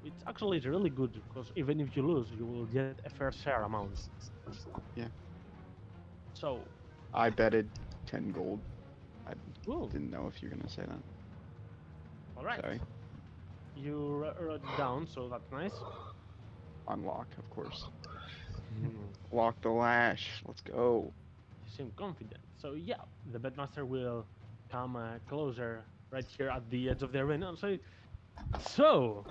It's actually really good because even if you lose, you will get a fair share amount. Yeah. So, I betted 10 gold. I ooh, didn't know if you're gonna say that. all right. Sorry. You wrote it down, so that's nice. Unlock, of course. Lock the lash. Let's go. You seem confident. So yeah, the bedmaster will come closer right here at the edge of the arena and say, so,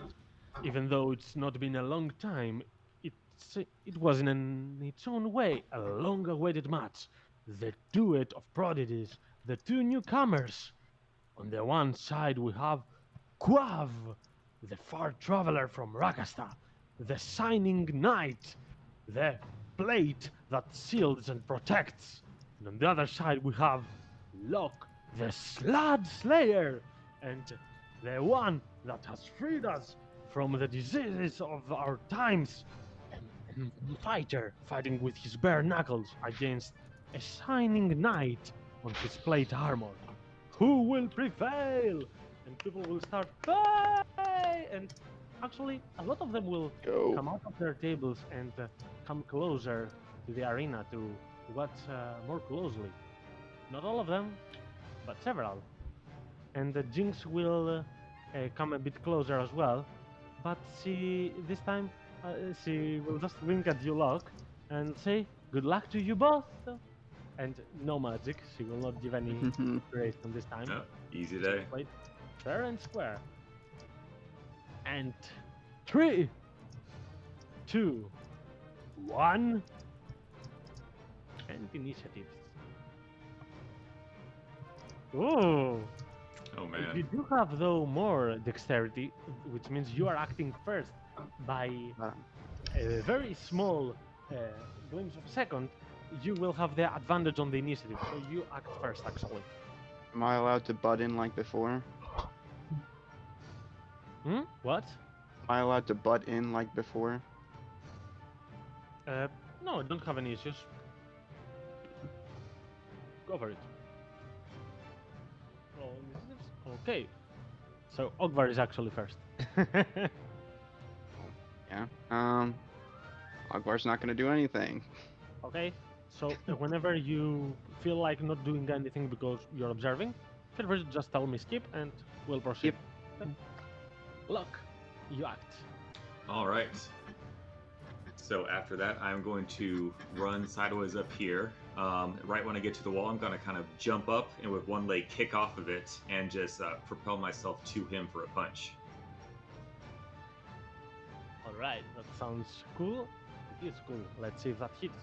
even though it's not been a long time, it was in its own way a long-awaited match. The duet of prodigies, the two newcomers. On the one side we have Quav, the far traveler from Rakasta, the shining knight, the plate that shields and protects. And on the other side we have Locke, the Slaad Slayer, and the one that has freed us from the diseases of our times. A fighter fighting with his bare knuckles against a shining knight on his plate armor. Who will prevail? And people will start, "Hey!" And actually, a lot of them will Go. come out of their tables and come closer to the arena to watch more closely. Not all of them, but several. And Jinx will come a bit closer as well, but this time she will just wink at you, Locke, and say, "Good luck to you both." And no magic. She will not give any grace on this time. Oh, easy day. Wait, fair and square. And 3, 2, 1, and initiatives. Ooh. Oh You man. do have though more dexterity, which means you are acting first by a very small glimpse of a second, you will have the advantage on the initiative. So you act first, actually. Am I allowed to butt in like before? What? Am I allowed to butt in like before? No, don't have any issues. Go for it. Roll initiatives. Okay. So Ogvar is actually first. Yeah. Ogvar's not gonna do anything. Okay. So whenever you feel like not doing anything because you're observing, feel free to just tell me skip and we'll proceed. Okay. Look, you act. All right. So after that, I'm going to run sideways up here. Right when I get to the wall, I'm going to kind of jump up and with one leg kick off of it and just propel myself to him for a punch. All right, that sounds cool. It is cool. Let's see if that hits.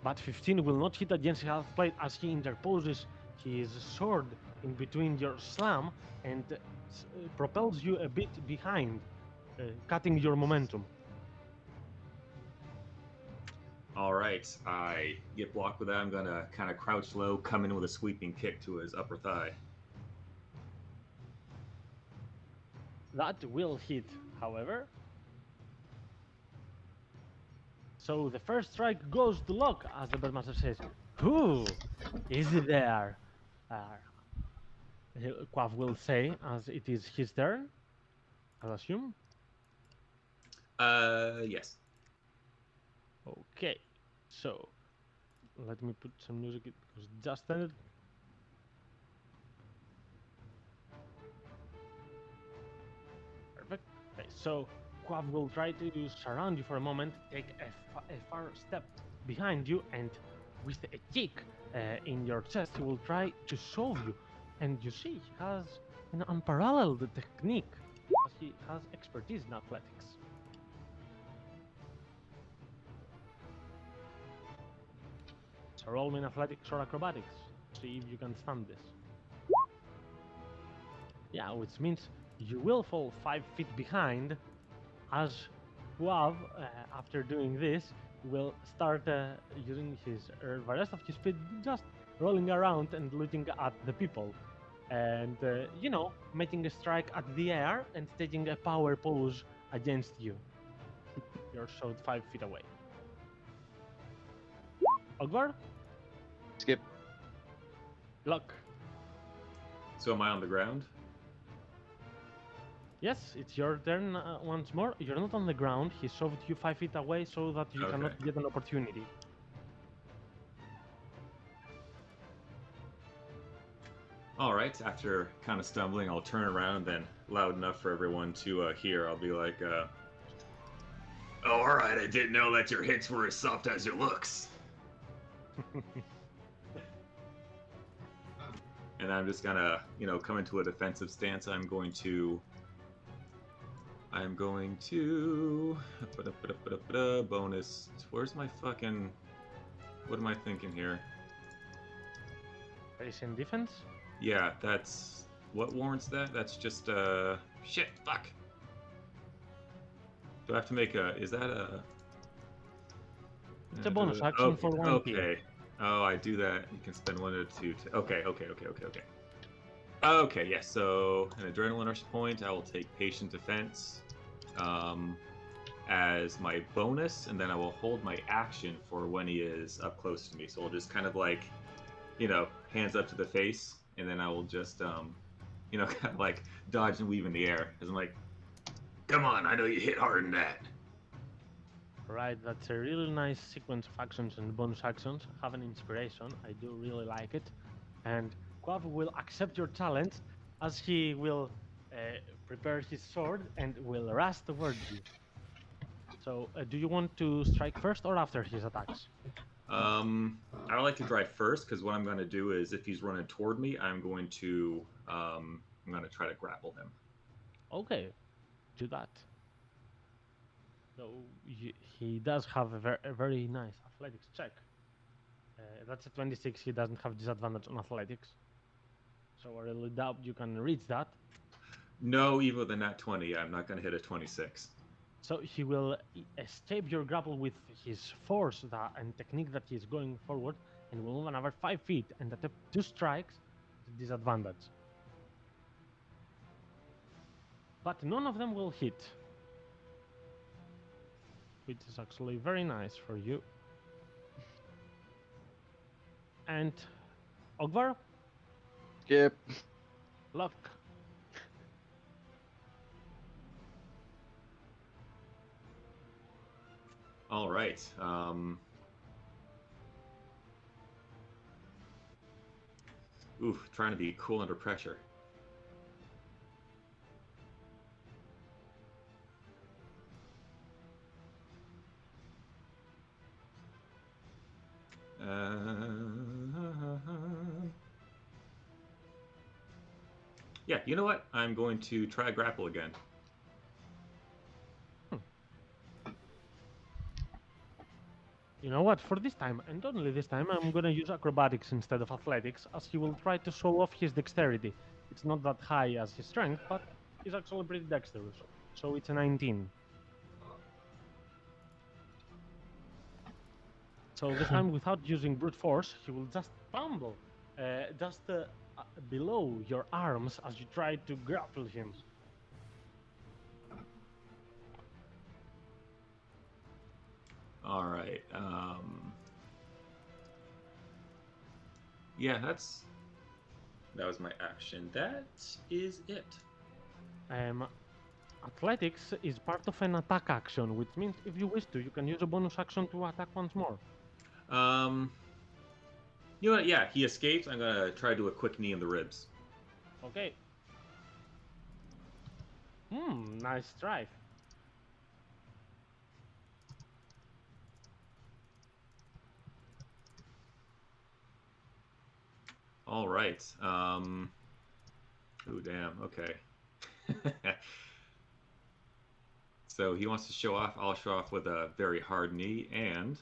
But 15 will not hit against Half-plate as he interposes his sword in between your slam and propels you a bit behind, cutting your momentum. All right, I get blocked with that. I'm going to kind of crouch low, come in with a sweeping kick to his upper thigh. That will hit, however. So the first strike goes to Locke, as the Bedmaster says, "Who is there?" Quav will say, as it is his turn, I'll assume. Yes. Okay, so let me put some music because it just ended. Perfect. Okay, so Quav will try to surround you for a moment, take a far step behind you, and with a kick in your chest, he will try to shove you. And you see, he has an unparalleled technique, as he has expertise in athletics. So roll me in athletics or acrobatics. See if you can stand this. Yeah, which means you will fall 5 feet behind, as Quav, after doing this, will start using the rest of his speed, just rolling around and looking at the people. And, making a strike at the air and taking a power pose against you. You're shot 5 feet away. Ogvar? Skip. Look. So am I on the ground? Yes, it's your turn once more. You're not on the ground. He shoved you 5 feet away so that you cannot get an opportunity. All right, after kind of stumbling, I'll turn around and loud enough for everyone to hear. I'll be like, all right, I didn't know that your hits were as soft as your looks. And I'm just gonna, come into a defensive stance. I'm going to bonus. Where's my fucking? What am I thinking here? Is in defense? Yeah, that's what warrants that. That's just shit. Fuck. Do I have to make a? Is that a? It's a bonus action for 1 Okay. Oh, I do that. You can spend 1 or 2. Okay. Okay, yes. So an adrenaline rush point. I will take patient defense as my bonus, and then I will hold my action for when he is up close to me. So I'll just kind of like, hands up to the face, and then I will just, kind of like dodge and weave in the air. As I'm like, come on, I know you hit hard in that. Right, that's a really nice sequence of actions and bonus actions. Have an inspiration. I do really like it. And Quav will accept your talent as he will prepare his sword and will rush towards you. So, do you want to strike first or after his attacks? I like to drive first because what I'm going to do is if he's running toward me, I'm going to try to grapple him. Okay, do that. So he does have a very nice athletics check. That's a 26. He doesn't have disadvantage on athletics. So I really doubt you can reach that. No, even with a nat 20, I'm not going to hit a 26. So he will escape your grapple with his force and technique that he is going forward, and will move another 5 feet and attempt 2 strikes at disadvantage. But none of them will hit, which is actually very nice for you. And Ogvar, Skip. Locke. All right. Oof, trying to be cool under pressure. Yeah, you know what? I'm going to try grapple again. You know what, for this time, and only this time, I'm gonna use acrobatics instead of athletics, as he will try to show off his dexterity. It's not that high as his strength, but he's actually pretty dexterous. So it's a 19. So this time, without using brute force, he will just tumble below your arms as you try to grapple him. All right. Yeah, that was my action. That is it. Athletics is part of an attack action, which means if you wish to, you can use a bonus action to attack once more. You know what? Yeah, he escapes. I'm gonna try to do a quick knee in the ribs. Okay. Nice try. All right. Oh damn. Okay. So he wants to show off. I'll show off with a very hard knee and.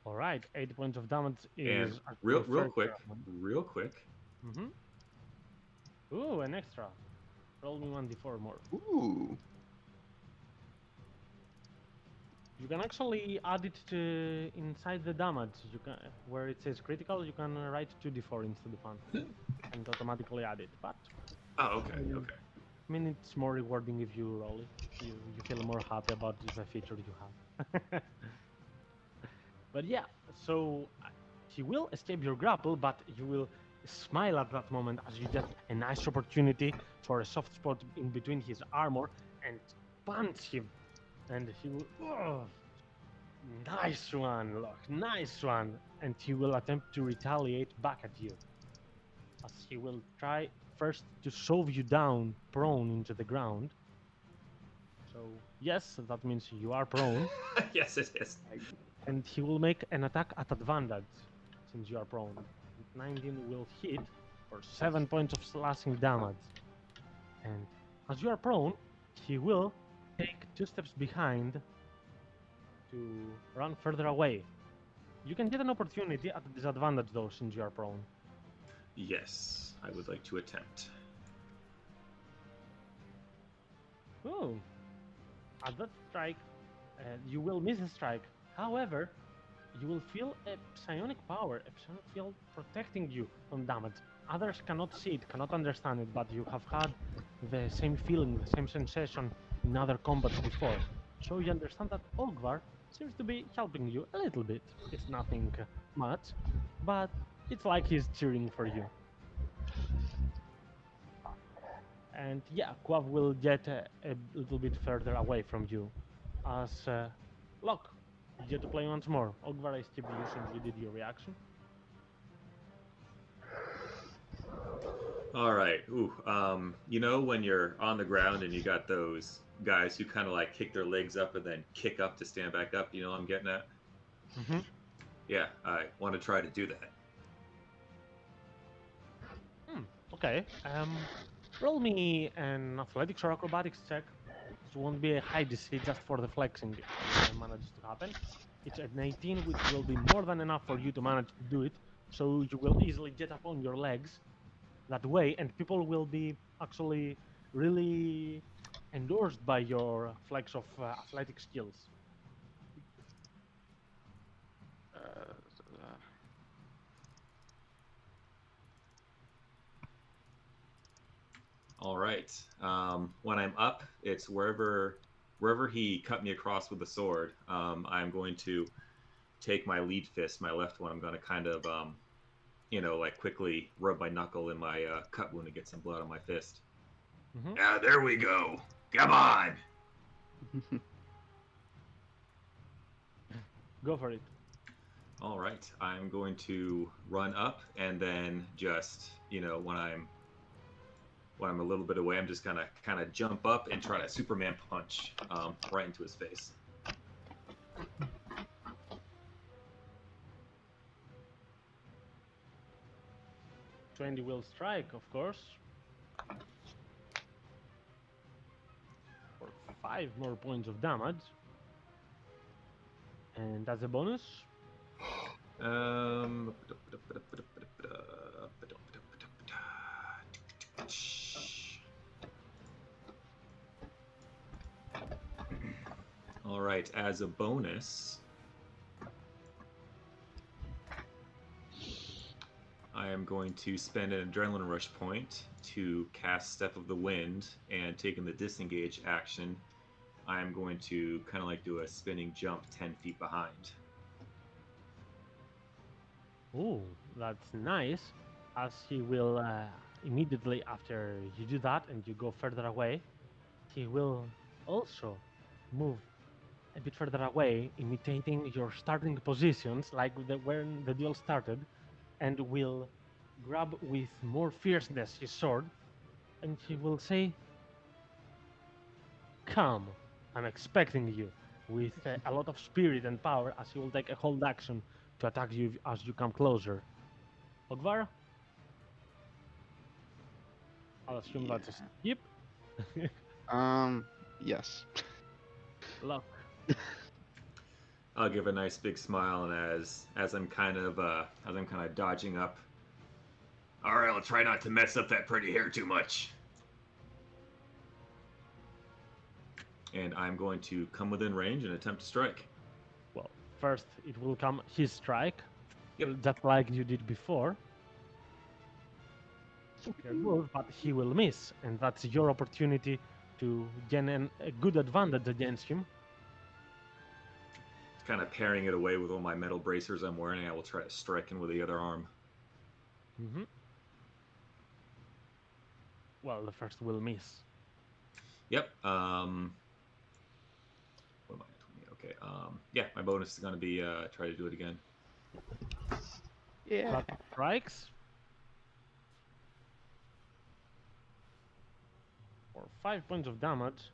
All right, 8 points of damage is and real quick. Mm-hmm. Ooh, an extra. Roll me 1d4 more. Ooh. You can actually add it to inside the damage. You can, where it says critical, you can write 2d4 instead of 1 and automatically add it. But oh, okay, okay. I mean, it's more rewarding if you roll it. You feel more happy about the feature you have. But yeah, so he will escape your grapple, but you will smile at that moment as you get a nice opportunity for a soft spot in between his armor and punch him. And he will... Oh, nice one, Locke, nice one. And he will attempt to retaliate back at you. As he will try first to shove you down, prone into the ground. So, yes, that means you are prone. Yes, it is. And he will make an attack at advantage, since you are prone. 19 will hit for 7 points of slashing damage. And as you are prone, he will take 2 steps behind to run further away. You can get an opportunity at a disadvantage though, since you are prone. Yes, I would like to attempt. Oh, at that strike, you will miss the strike. However, you will feel a psionic power, a psionic field protecting you from damage. Others cannot see it, cannot understand it, but you have had the same feeling, the same sensation in other combats before. So you understand that Ogvar seems to be helping you a little bit. It's nothing much, but it's like he's cheering for you. And yeah, Quav will get a little bit further away from you. As Locke, you get to play once more. Ogvar, I skip you since you did your reaction. All right. Ooh. You know when you're on the ground and you got those guys who kind of like kick their legs up and then kick up to stand back up? You know what I'm getting at? Mm-hmm. Yeah, I want to try to do that. Okay. Roll me an athletics or acrobatics check. It won't be a high DC just for the flexing if it manages to happen. It's at 19, which will be more than enough for you to manage to do it. So you will easily get up on your legs that way, and people will be actually really endorsed by your flex of athletic skills. All right. When I'm up, it's wherever he cut me across with the sword. I'm going to take my lead fist, my left one. I'm going to kind of, like quickly rub my knuckle in my cut wound and get some blood on my fist. Ah, there we go. Come on. Go for it. All right. I'm going to run up and then just, when I'm a little bit away, I'm just gonna kind of jump up and try to Superman punch right into his face. '20 will strike, of course. For 5 more points of damage. And as a bonus, all right, as a bonus, I am going to spend an adrenaline rush point to cast Step of the Wind, and taking the disengage action, I am going to kind of like do a spinning jump 10 feet behind. oh, that's nice. As he will immediately after you do that and you go further away, he will also move a bit further away, imitating your starting positions, like when the duel started, and will grab with more fierceness his sword, and he will say, "Come, I'm expecting you," with a lot of spirit and power, as he will take a hold action to attack you as you come closer. Ogvar? I'll assume that's a skip. Yes. Luck. I'll give a nice big smile, and as I'm kind of dodging up. All right, I'll try not to mess up that pretty hair too much. And I'm going to come within range and attempt to strike. Well, first it will come his strike, Yep. just like you did before. You're good, but he will miss, and that's your opportunity to gain a good advantage against him. Kind of pairing it away with all my metal bracers I'm wearing, I will try to strike in with the other arm. Mm-hmm. Well, the first will miss. Yep. What am I? Okay. Yeah, my bonus is going to be try to do it again. Yeah. That strikes. For 5 points of damage.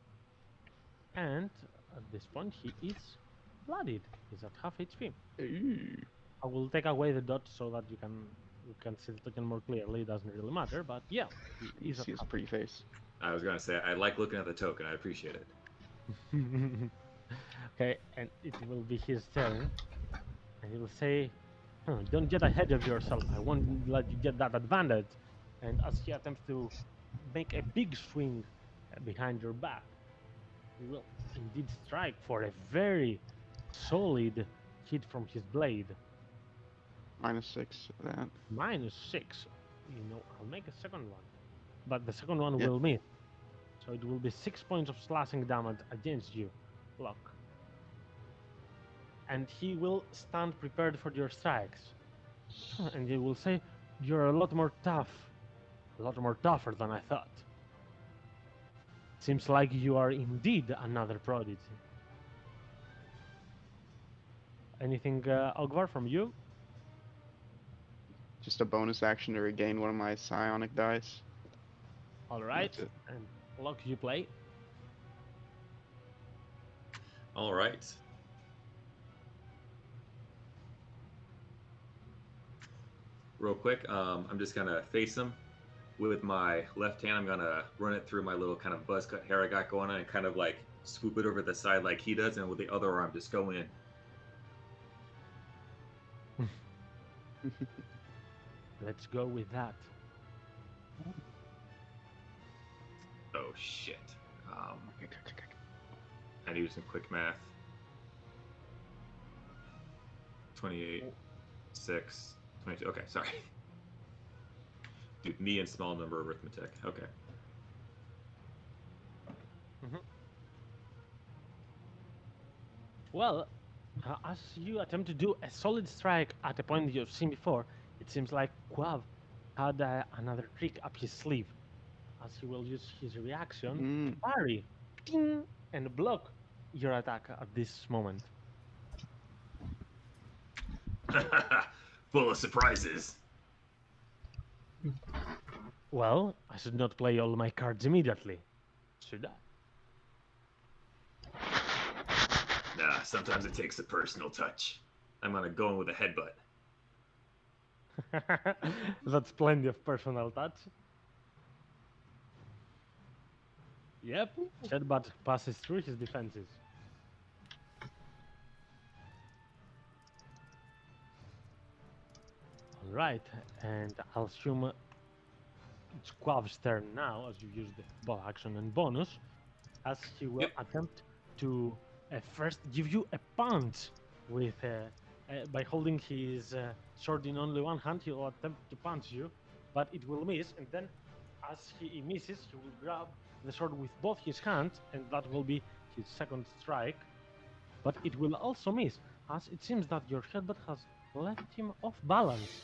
And at this point, he is bloodied. He's at half HP. Ooh. I will take away the dot so that you can see the token more clearly. It doesn't really matter, but yeah, You he's at see his half. pretty face. I was going to say, I like looking at the token. I appreciate it. Okay, and it will be his turn. And he will say, "Don't get ahead of yourself. I won't let you get that advantage." And as he attempts to make a big swing behind your back, he will indeed strike for a very solid hit from his blade. -6 of that. -6. I'll make a second one. But the second one Yep. will miss. So it will be 6 points of slashing damage against you, Locke. And he will stand prepared for your strikes. And he will say, "You're a lot more tougher than I thought. Seems like you are indeed another prodigy." Anything, Ogvar, from you? Just a bonus action to regain one of my psionic dice. All right. That's it. And Locke, you play. All right. Real quick, I'm just going to face him. With my left hand, I'm going to run it through my little kind of buzz cut hair I got going on and kind of like swoop it over the side like he does, and with the other arm, just go in. Let's go with that. Oh shit. I do some quick math. 28, 6, 22. Okay, sorry. Dude, me and small number arithmetic. Okay. Well, as you attempt to do a solid strike at a point you've seen before, it seems like Quav had another trick up his sleeve, as he will use his reaction to parry, ting, and block your attack at this moment. Full of surprises. Well, I should not play all my cards immediately, should Nah, sometimes it takes a personal touch. I'm gonna go in with a headbutt. I? That's plenty of personal touch. Yep, Headbutt passes through his defenses. Alright, and I'll assume it's Quav's turn now, as you use the bow action and bonus, as he will attempt to first give you a punch with by holding his sword in only one hand. He will attempt to punch you, but it will miss, and then as he misses, he will grab the sword with both his hands, and that will be his second strike. But it will also miss, as it seems that your headbutt has left him off balance,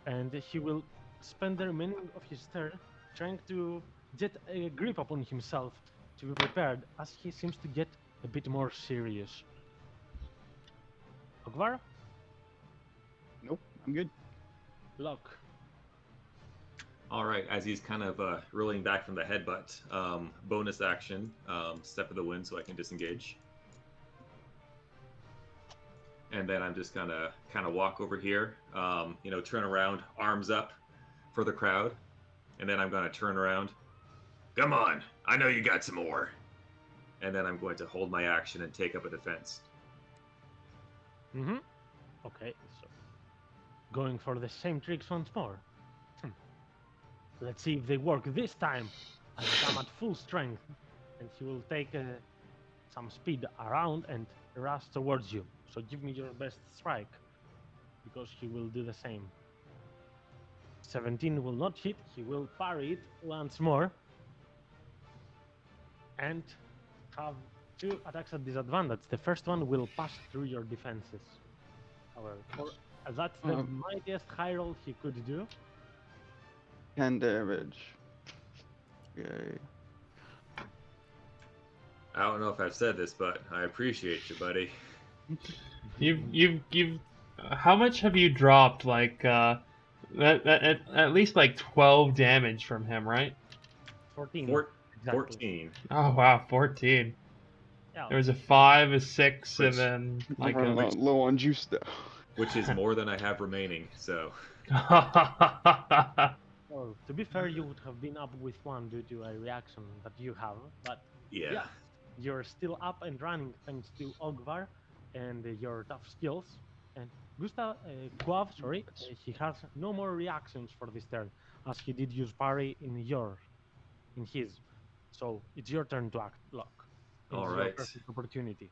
and he will spend the remaining of his turn trying to get a grip upon himself to be prepared, as he seems to get a bit more serious. Ogvar? Nope, I'm good. Locke. All right, as he's kind of reeling back from the headbutt, bonus action, step of the wind, so I can disengage. And then I'm just gonna kind of walk over here, turn around, arms up for the crowd, and then I'm gonna turn around. Come on, I know you got some more. And then I'm going to hold my action and take up a defense. Okay, so going for the same tricks once more. Let's see if they work this time. As I come at full strength, and he will take some speed around and rush towards you. So give me your best strike, because he will do the same. 17 will not hit. He will parry it once more, and have two attacks at disadvantage. The first one will pass through your defenses. However, that's the mightiest high roll he could do. 10 damage. Yay. I don't know if I've said this, but I appreciate you, buddy. You've how much have you dropped? Like at least like 12 damage from him, right? 14. 14. Oh wow, 14. Yeah. There was a 5, a 6, Which- and then like I'm running low on juice though. Which is more than I have remaining, so... Well, to be fair, you would have been up with 1 due to a reaction that you have, but Yeah. you're still up and running thanks to Ogvar and your tough skills. And Quav, he has no more reactions for this turn, as he did use parry in his. So it's your turn to act, Locke. All Your right. perfect opportunity.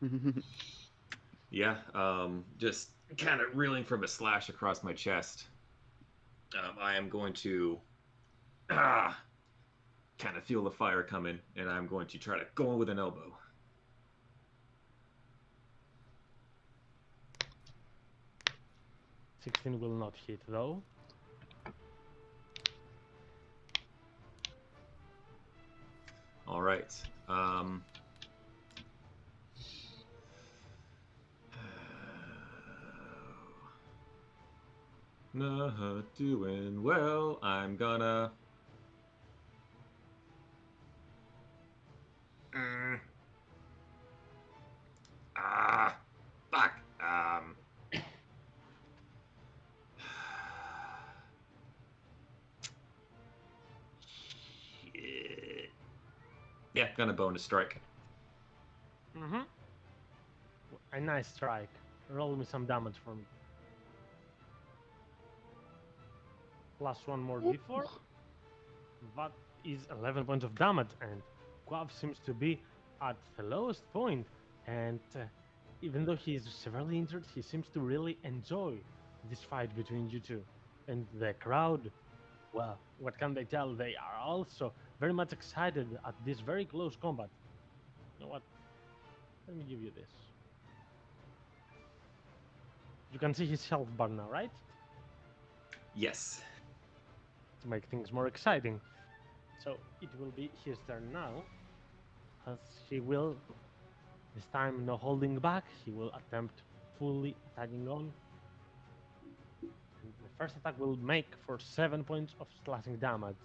Yeah, just kind of reeling from a slash across my chest. I am going to kind of feel the fire coming, and I'm going to try to go in with an elbow. $16 will not hit though. All right. Not doing well. I'm gonna. Fuck. Shit. Yeah, gonna bonus strike. A nice strike. Roll me some damage for me. Plus 1 more d4. That is 11 points of damage, and Quav seems to be at the lowest point. And even though he is severely injured, he seems to really enjoy this fight between you two. And the crowd, well, what can they tell? They are also very much excited at this very close combat. You know what? Let me give you this. You can see his health bar now, right? Yes. To make things more exciting. So it will be his turn now, as he will, this time no holding back, he will attempt fully attacking on. And the first attack will make for 7 points of slashing damage.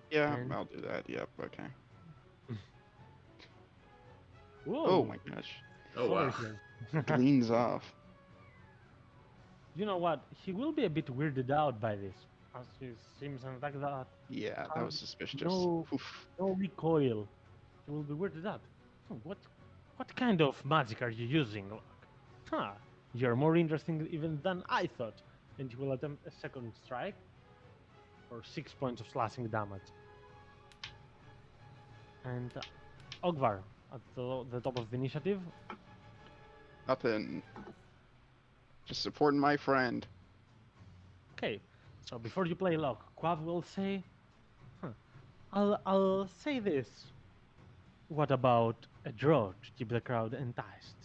Yeah, And- I'll do that. Yep, okay. Whoa! Oh my gosh. Oh wow. Overkill. Gleans off. You know what? He will be a bit weirded out by this, as he seems an attack that Yeah, that was suspicious. no, Oof. no recoil. He will be weirded out. What kind of magic are you using, Locke? Huh, you're more interesting even than I thought. And he will attempt a second strike for 6 points of slashing damage. And Ogvar at the top of the initiative. Nothing. Just supporting my friend. Okay, so before you play Locke, Quav will say, I'll say this. What about a draw to keep the crowd enticed?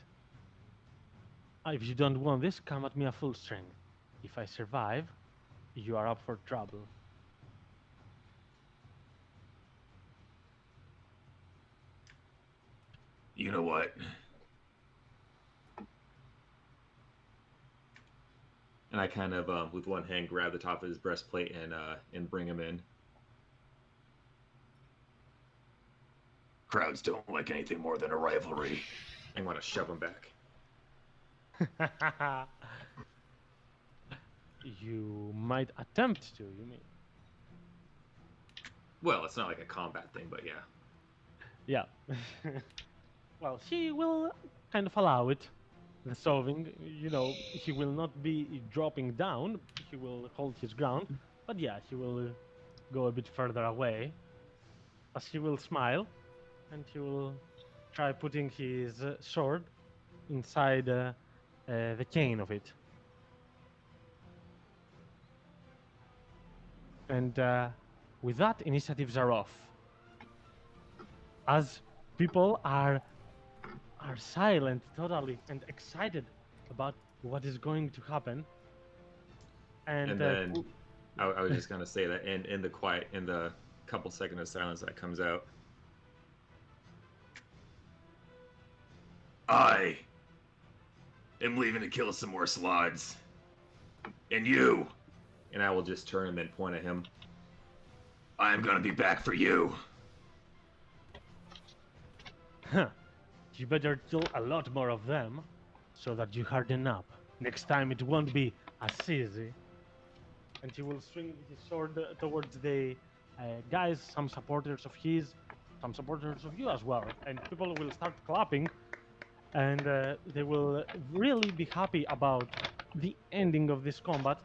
If you don't want this, come at me at full strength. If I survive, you are up for trouble. You know what? And I kind of, with one hand, grab the top of his breastplate and bring him in. Crowds don't like anything more than a rivalry. I want to shove him back. You might attempt to, you mean? Well, it's not like a combat thing, but yeah. Yeah. Well, he will kind of allow it. The solving, you know, he will not be dropping down. He will hold his ground. But yeah, he will go a bit further away. As he will smile. And he will try putting his sword inside the cane of it. And with that, initiatives are off. As people are silent totally and excited about what is going to happen. And then I was just gonna say that in the quiet, in the couple seconds of silence that comes out, I am leaving to kill some more Slaads. And you, and I will just turn him and point at him. I'm gonna be back for you. Huh. You better kill a lot more of them so that you harden up. Next time it won't be as easy. And he will swing his sword towards the guys, some supporters of his, some supporters of you as well. And people will start clapping and they will really be happy about the ending of this combat.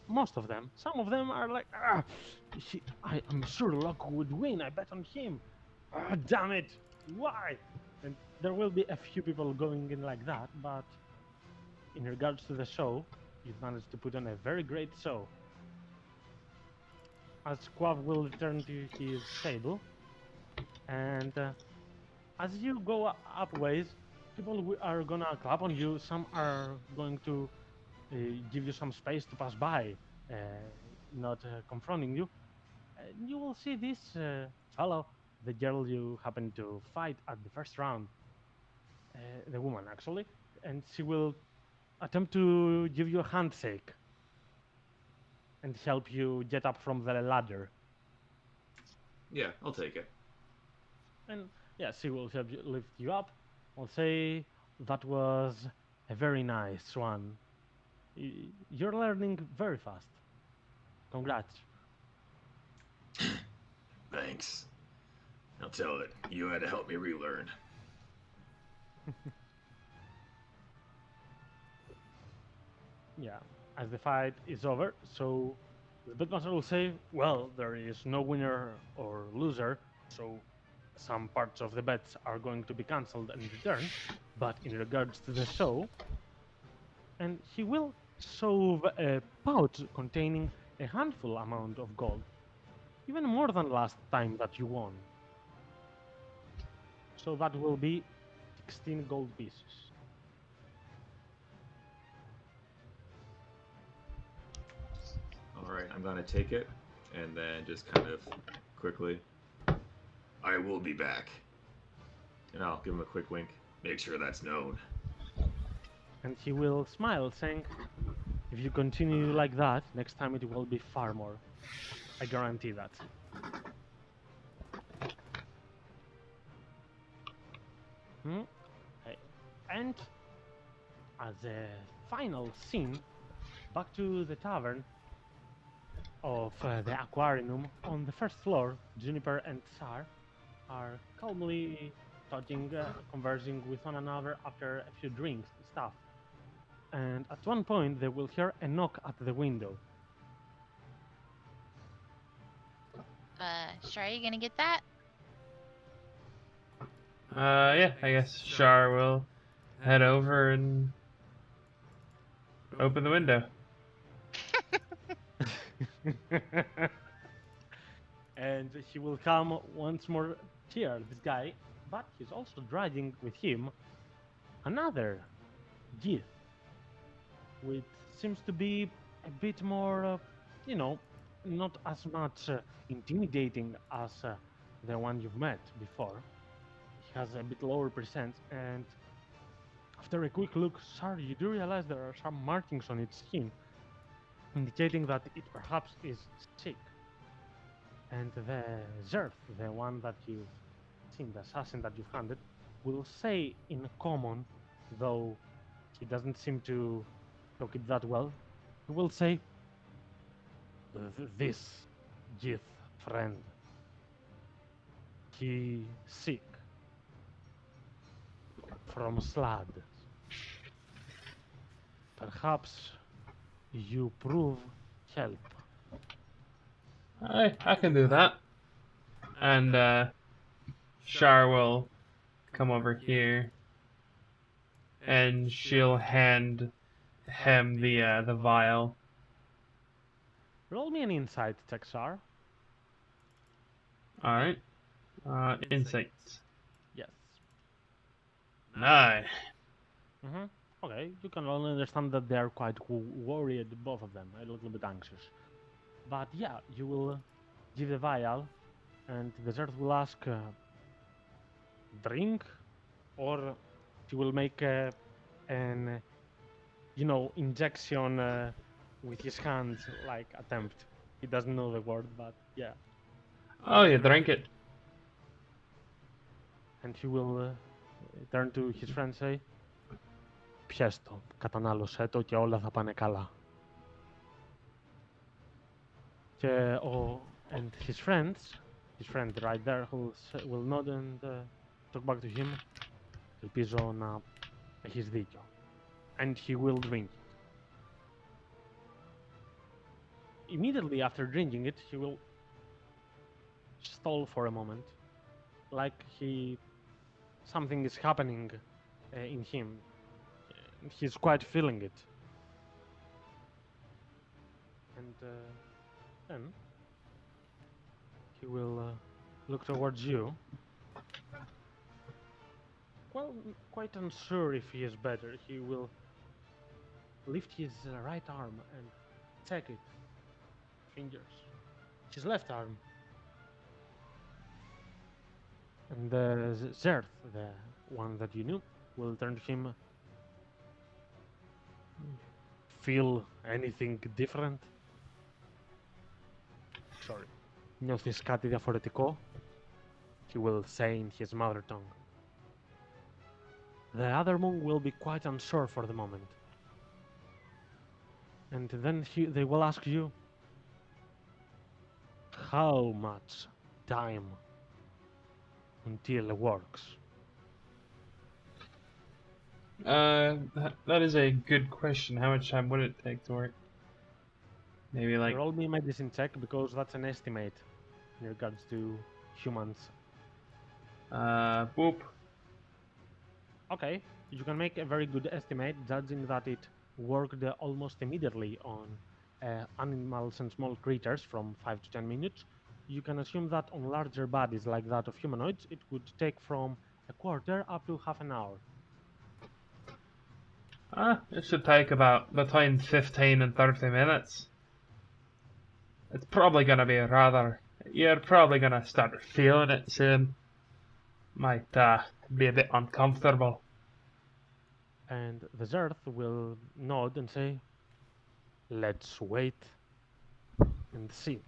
Most of them. Some of them are like, I'm sure Locke would win. I bet on him. Damn it. Why? And there will be a few people going in like that, but in regards to the show, you've managed to put on a very great show. As Quav will return to his table, and as you go up ways, people are gonna clap on you. Some are going to give you some space to pass by, not confronting you. You will see this fellow, the girl you happened to fight at the first round, the woman actually, and she will attempt to give you a handshake and help you get up from the ladder. Yeah, I'll take it. And yeah, she will help you lift you up. I'll say that was a very nice one. You're learning very fast. Congrats. Thanks. I'll tell it. You had to help me relearn. Yeah, as the fight is over, so The Bedmaster will say, well, there is no winner or loser, so some parts of the bets are going to be cancelled and returned, but in regards to the show, and he will shove a pouch containing a handful amount of gold, even more than last time that you won. So that will be 16 gold pieces. All right, I'm gonna take it, and then just kind of quickly, I will be back. and I'll give him a quick wink. Make sure that's known. And he will smile, saying, if you continue like that, next time it will be far more. I guarantee that. Okay. And as a final scene, back to the tavern of the aquarium on the first floor, Juniper and Saar are calmly talking, conversing with one another after a few drinks and stuff. And at one point, they will hear a knock at the window. Sure, are you gonna get that? Yeah, I guess Shar will head over and open the window. And he will come once more here, this guy, but he's also dragging with him another youth, which seems to be a bit more, you know, not as much intimidating as the one you've met before. He has a bit lower percent, and after a quick look, Sar, you do realize there are some markings on its skin, indicating that it perhaps is sick. And the Zerth, the one that you've seen, the assassin that you've handed, will say in common, though he doesn't seem to talk it that well, he will say, this youth friend, he sick from Slaads. Perhaps you prove help. I can do that. And Shar will come over here, and she'll hand him the vial. Roll me an insight check, Sar. All right. Insights. Yes. 9. Okay, you can only understand that they are quite worried, both of them, a little bit anxious. But yeah, you will give the vial, and the Zerth will ask, drink, or he will make an, injection with his hands, like attempt. He doesn't know the word, but yeah. Oh, you drink it. And he will turn to his friend and say, πιες το, κατανάλωσέ το και όλα θα πάνε καλά. Και and his friend right there will nod and talk back to him. Ελπίζω να έχεις δίκιο. And he will drink it. Immediately after drinking it, he will stall for a moment, like something is happening in him. He's quite feeling it. And then he will look towards you. Well, quite unsure if he is better. He will lift his right arm and check it. Fingers. His left arm. And the Zerth, the one that you knew, will turn to him. Feel anything different? Sorry. Νιώθεις κάτι διαφορετικό? He will say in his mother tongue. The other monk will be quite unsure for the moment. And then they will ask you, how much time until it works? That is a good question. How much time would it take to work? Maybe like Roll me a medicine check because that's an estimate in regards to humans. boop. Okay, you can make a very good estimate, judging that it worked almost immediately on animals and small creatures from 5 to 10 minutes. You can assume that on larger bodies like that of humanoids, it could take from a quarter up to half an hour. It should take about between 15 and 30 minutes. It's probably gonna be you're probably gonna start feeling it soon. Might be a bit uncomfortable. And the Zerth will nod and say, "Let's wait and see."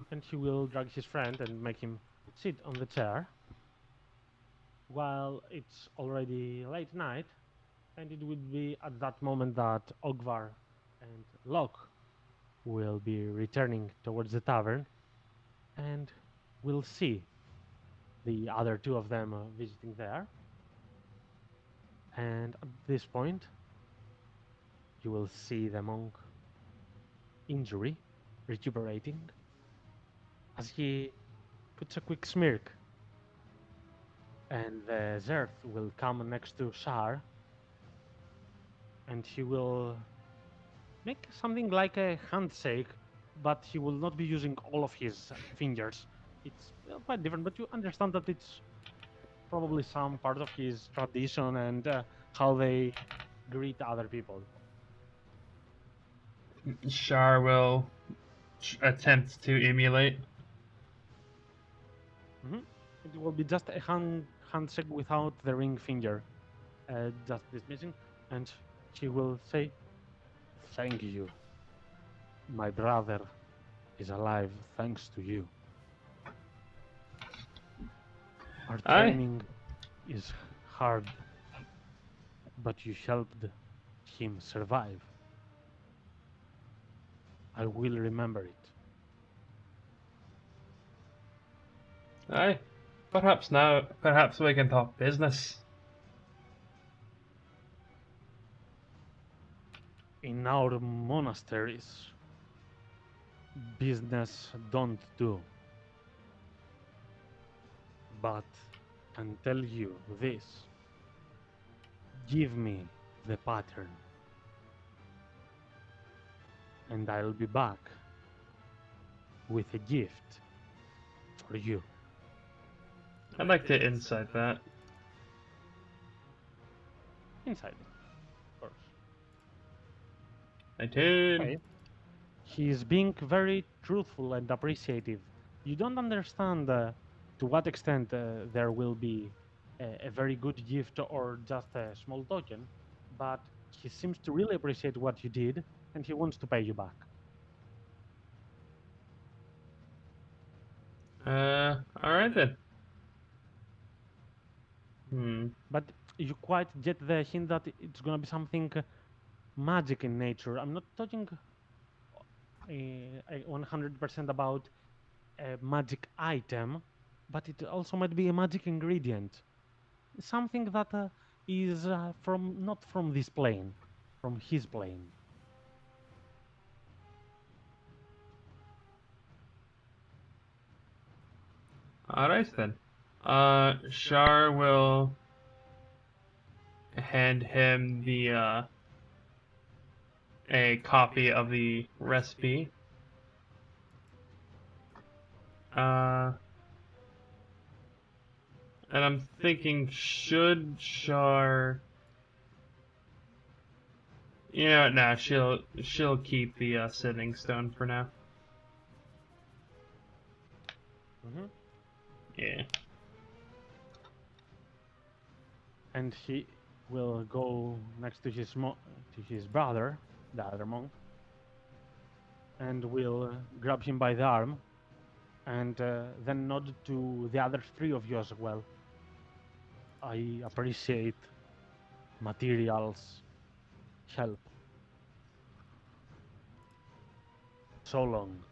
And he will drag his friend and make him sit on the chair. While it's already late night, and it would be at that moment that Ogvar and Locke will be returning towards the tavern, and we'll see the other two of them visiting there. And at this point, you will see the monk injury recuperating as he puts a quick smirk, and the Zerth will come next to Saar, and he will make something like a handshake, but he will not be using all of his fingers. It's quite different, but you understand that it's probably some part of his tradition and how they greet other people. Shar will attempt to emulate. It will be just a handshake without the ring finger, just this missing, and he will say, "Thank you. My brother is alive thanks to you. Our training is hard, but you helped him survive. I will remember it." Aye. Perhaps we can talk business. In our monasteries, business don't do. But can tell you this. Give me the pattern, and I'll be back with a gift for you. I'd like to insight that. Inside, of course. 19. Okay. He's being very truthful and appreciative. You don't understand to what extent there will be a very good gift or just a small token, but he seems to really appreciate what you did, and he wants to pay you back. Alright then. But you quite get the hint that it's gonna be something magic in nature. I'm not talking 100% about a magic item, but it also might be a magic ingredient. Something that is not from this plane, from his plane. Alright then. Shar will hand him a copy of the recipe. And I'm thinking, should Shar... Yeah, no, she'll keep the sitting stone for now. Yeah. And he will go next to his brother, the other monk, and will grab him by the arm, and then nod to the other three of you as well. I appreciate materials help. So long.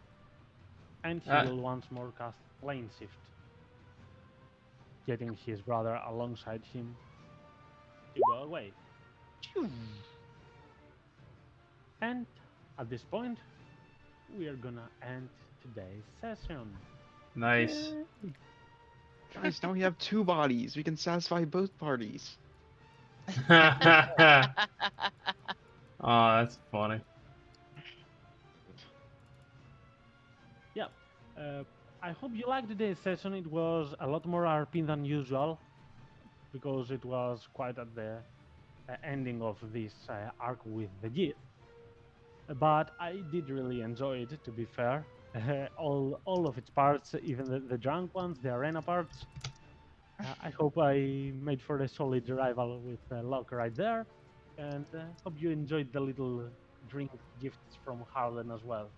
And he will once more cast Plane Shift, getting his brother alongside him to go away. And at this point, we are gonna end today's session. Nice. Yay. Guys, now we have 2 bodies. We can satisfy both parties. Oh, that's funny. I hope you liked today's session. It was a lot more RP than usual because it was quite at the ending of this arc with the Gith. But I did really enjoy it, to be fair. All of its parts, even the drunk ones, the arena parts. I hope I made for a solid rival with Locke right there. And hope you enjoyed the little drink gifts from Harlan as well.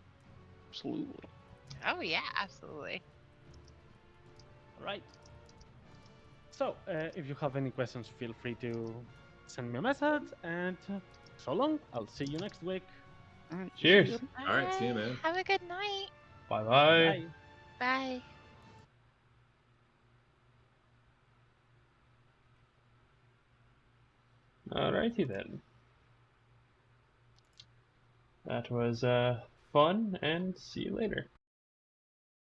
Absolutely. Oh yeah, absolutely. All right. So, if you have any questions, feel free to send me a message. And so long. I'll see you next week. All right. Cheers. All right, see you, man. Have a good night. Bye-bye. Bye. Alrighty then. That was fun, and see you later.